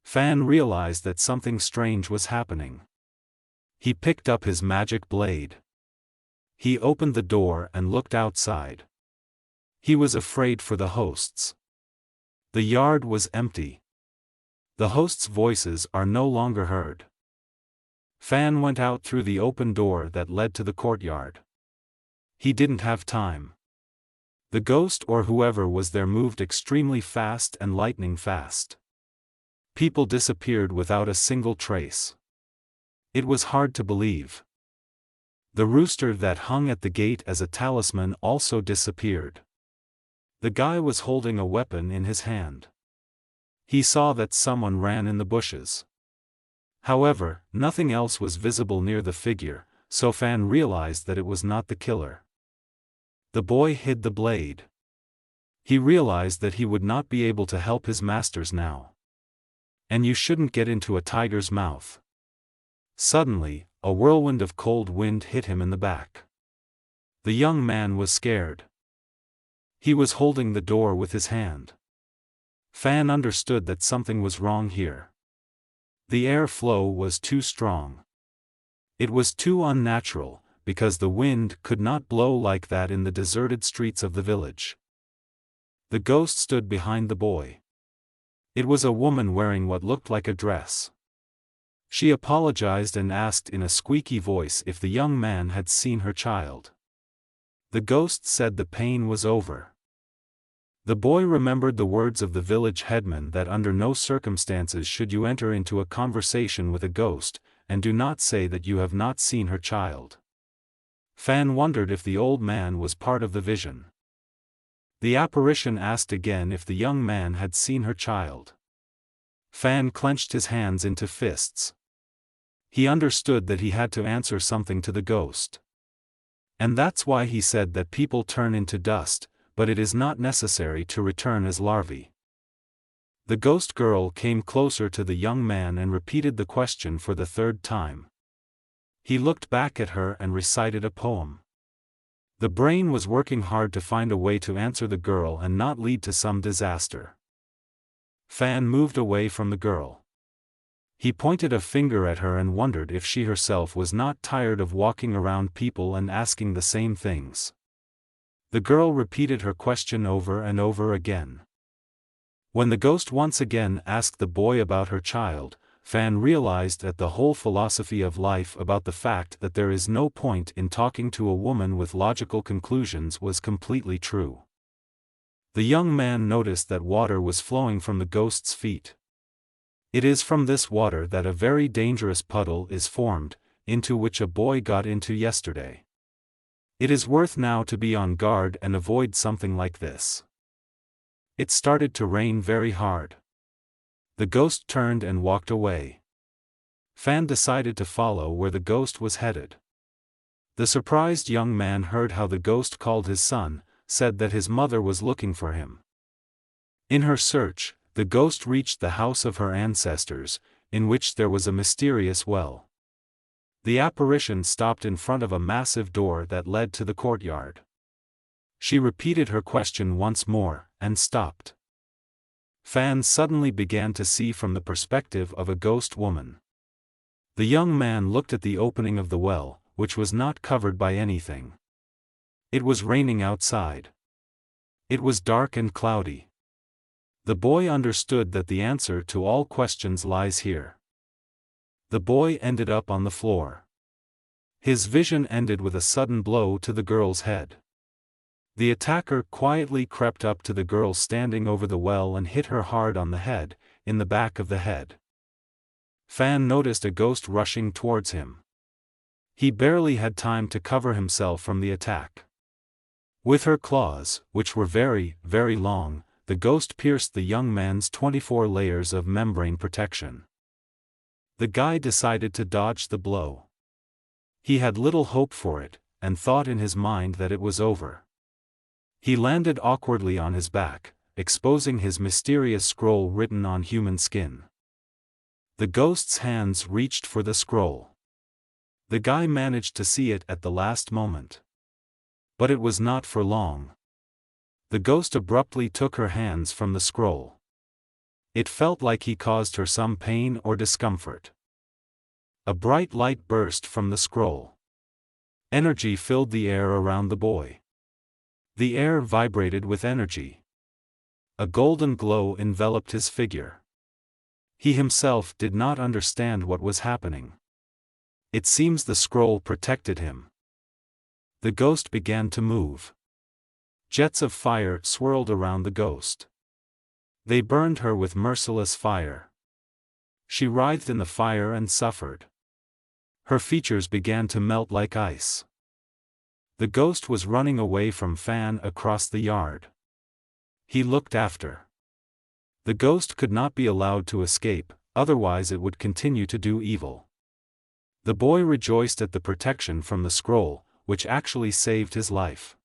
Fan realized that something strange was happening. He picked up his magic blade. He opened the door and looked outside. He was afraid for the hosts. The yard was empty. The hosts' voices are no longer heard. Fan went out through the open door that led to the courtyard. He didn't have time. The ghost or whoever was there moved extremely fast and lightning fast. People disappeared without a single trace. It was hard to believe. The rooster that hung at the gate as a talisman also disappeared. The guy was holding a weapon in his hand. He saw that someone ran in the bushes. However, nothing else was visible near the figure, so Fan realized that it was not the killer. The boy hid the blade. He realized that he would not be able to help his masters now. And you shouldn't get into a tiger's mouth. Suddenly, a whirlwind of cold wind hit him in the back. The young man was scared. He was holding the door with his hand. Fan understood that something was wrong here. The air flow was too strong. It was too unnatural, because the wind could not blow like that in the deserted streets of the village. The ghost stood behind the boy. It was a woman wearing what looked like a dress. She apologized and asked in a squeaky voice if the young man had seen her child. The ghost said the pain was over. The boy remembered the words of the village headman that under no circumstances should you enter into a conversation with a ghost, and do not say that you have not seen her child. Fan wondered if the old man was part of the vision. The apparition asked again if the young man had seen her child. Fan clenched his hands into fists. He understood that he had to answer something to the ghost. And that's why he said that people turn into dust, but it is not necessary to return as larvae. The ghost girl came closer to the young man and repeated the question for the third time. He looked back at her and recited a poem. The brain was working hard to find a way to answer the girl and not lead to some disaster. Fan moved away from the girl. He pointed a finger at her and wondered if she herself was not tired of walking around people and asking the same things. The girl repeated her question over and over again. When the ghost once again asked the boy about her child, Fan realized that the whole philosophy of life about the fact that there is no point in talking to a woman with logical conclusions was completely true. The young man noticed that water was flowing from the ghost's feet. It is from this water that a very dangerous puddle is formed, into which a boy got into yesterday. It is worth now to be on guard and avoid something like this. It started to rain very hard. The ghost turned and walked away. Fan decided to follow where the ghost was headed. The surprised young man heard how the ghost called his son, said that his mother was looking for him. In her search, the ghost reached the house of her ancestors, in which there was a mysterious well. The apparition stopped in front of a massive door that led to the courtyard. She repeated her question once more, and stopped. Fan suddenly began to see from the perspective of a ghost woman. The young man looked at the opening of the well, which was not covered by anything. It was raining outside. It was dark and cloudy. The boy understood that the answer to all questions lies here. The boy ended up on the floor. His vision ended with a sudden blow to the girl's head. The attacker quietly crept up to the girl standing over the well and hit her hard on the head, in the back of the head. Fan noticed a ghost rushing towards him. He barely had time to cover himself from the attack. With her claws, which were very, very long, the ghost pierced the young man's 24 layers of membrane protection. The guy decided to dodge the blow. He had little hope for it, and thought in his mind that it was over. He landed awkwardly on his back, exposing his mysterious scroll written on human skin. The ghost's hands reached for the scroll. The guy managed to see it at the last moment. But it was not for long. The ghost abruptly took her hands from the scroll. It felt like he caused her some pain or discomfort. A bright light burst from the scroll. Energy filled the air around the boy. The air vibrated with energy. A golden glow enveloped his figure. He himself did not understand what was happening. It seems the scroll protected him. The ghost began to move. Jets of fire swirled around the ghost. They burned her with merciless fire. She writhed in the fire and suffered. Her features began to melt like ice. The ghost was running away from Fan across the yard. He looked after. The ghost could not be allowed to escape, otherwise it would continue to do evil. The boy rejoiced at the protection from the scroll, which actually saved his life.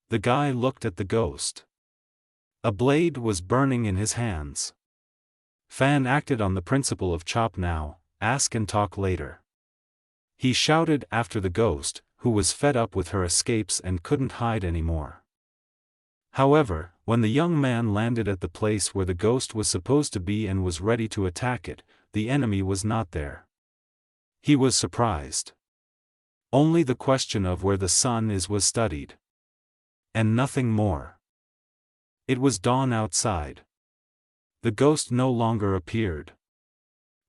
The guy looked at the ghost. A blade was burning in his hands. Fan acted on the principle of chop now, ask and talk later. He shouted after the ghost, who was fed up with her escapes and couldn't hide anymore. However, when the young man landed at the place where the ghost was supposed to be and was ready to attack it, the enemy was not there. He was surprised. Only the question of where the sun is was studied. And nothing more. It was dawn outside. The ghost no longer appeared.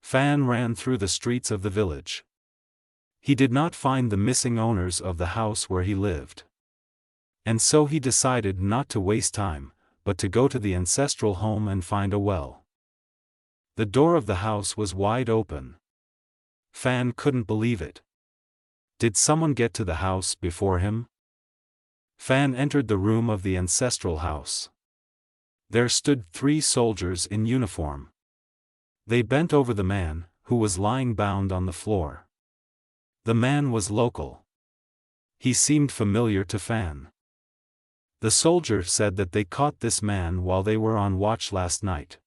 Fan ran through the streets of the village. He did not find the missing owners of the house where he lived. And so he decided not to waste time, but to go to the ancestral home and find a well. The door of the house was wide open. Fan couldn't believe it. Did someone get to the house before him? Fan entered the room of the ancestral house. There stood 3 soldiers in uniform. They bent over the man, who was lying bound on the floor. The man was local. He seemed familiar to Fan. The soldier said that they caught this man while they were on watch last night.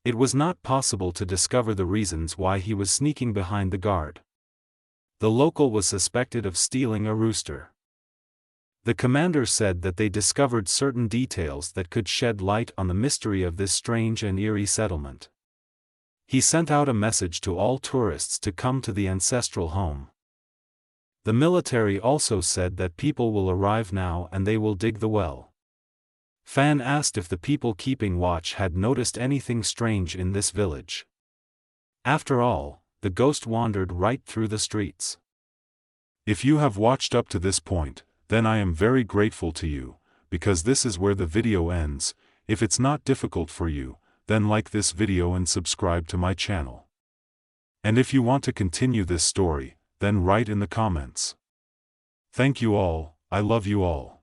It was not possible to discover the reasons why he was sneaking behind the guard. The local was suspected of stealing a rooster. The commander said that they discovered certain details that could shed light on the mystery of this strange and eerie settlement. He sent out a message to all tourists to come to the ancestral home. The military also said that people will arrive now and they will dig the well. Fan asked if the people keeping watch had noticed anything strange in this village. After all, the ghost wandered right through the streets. If you have watched up to this point, then I am very grateful to you, because this is where the video ends. If it's not difficult for you, then like this video and subscribe to my channel. And if you want to continue this story, then write in the comments. Thank you all, I love you all.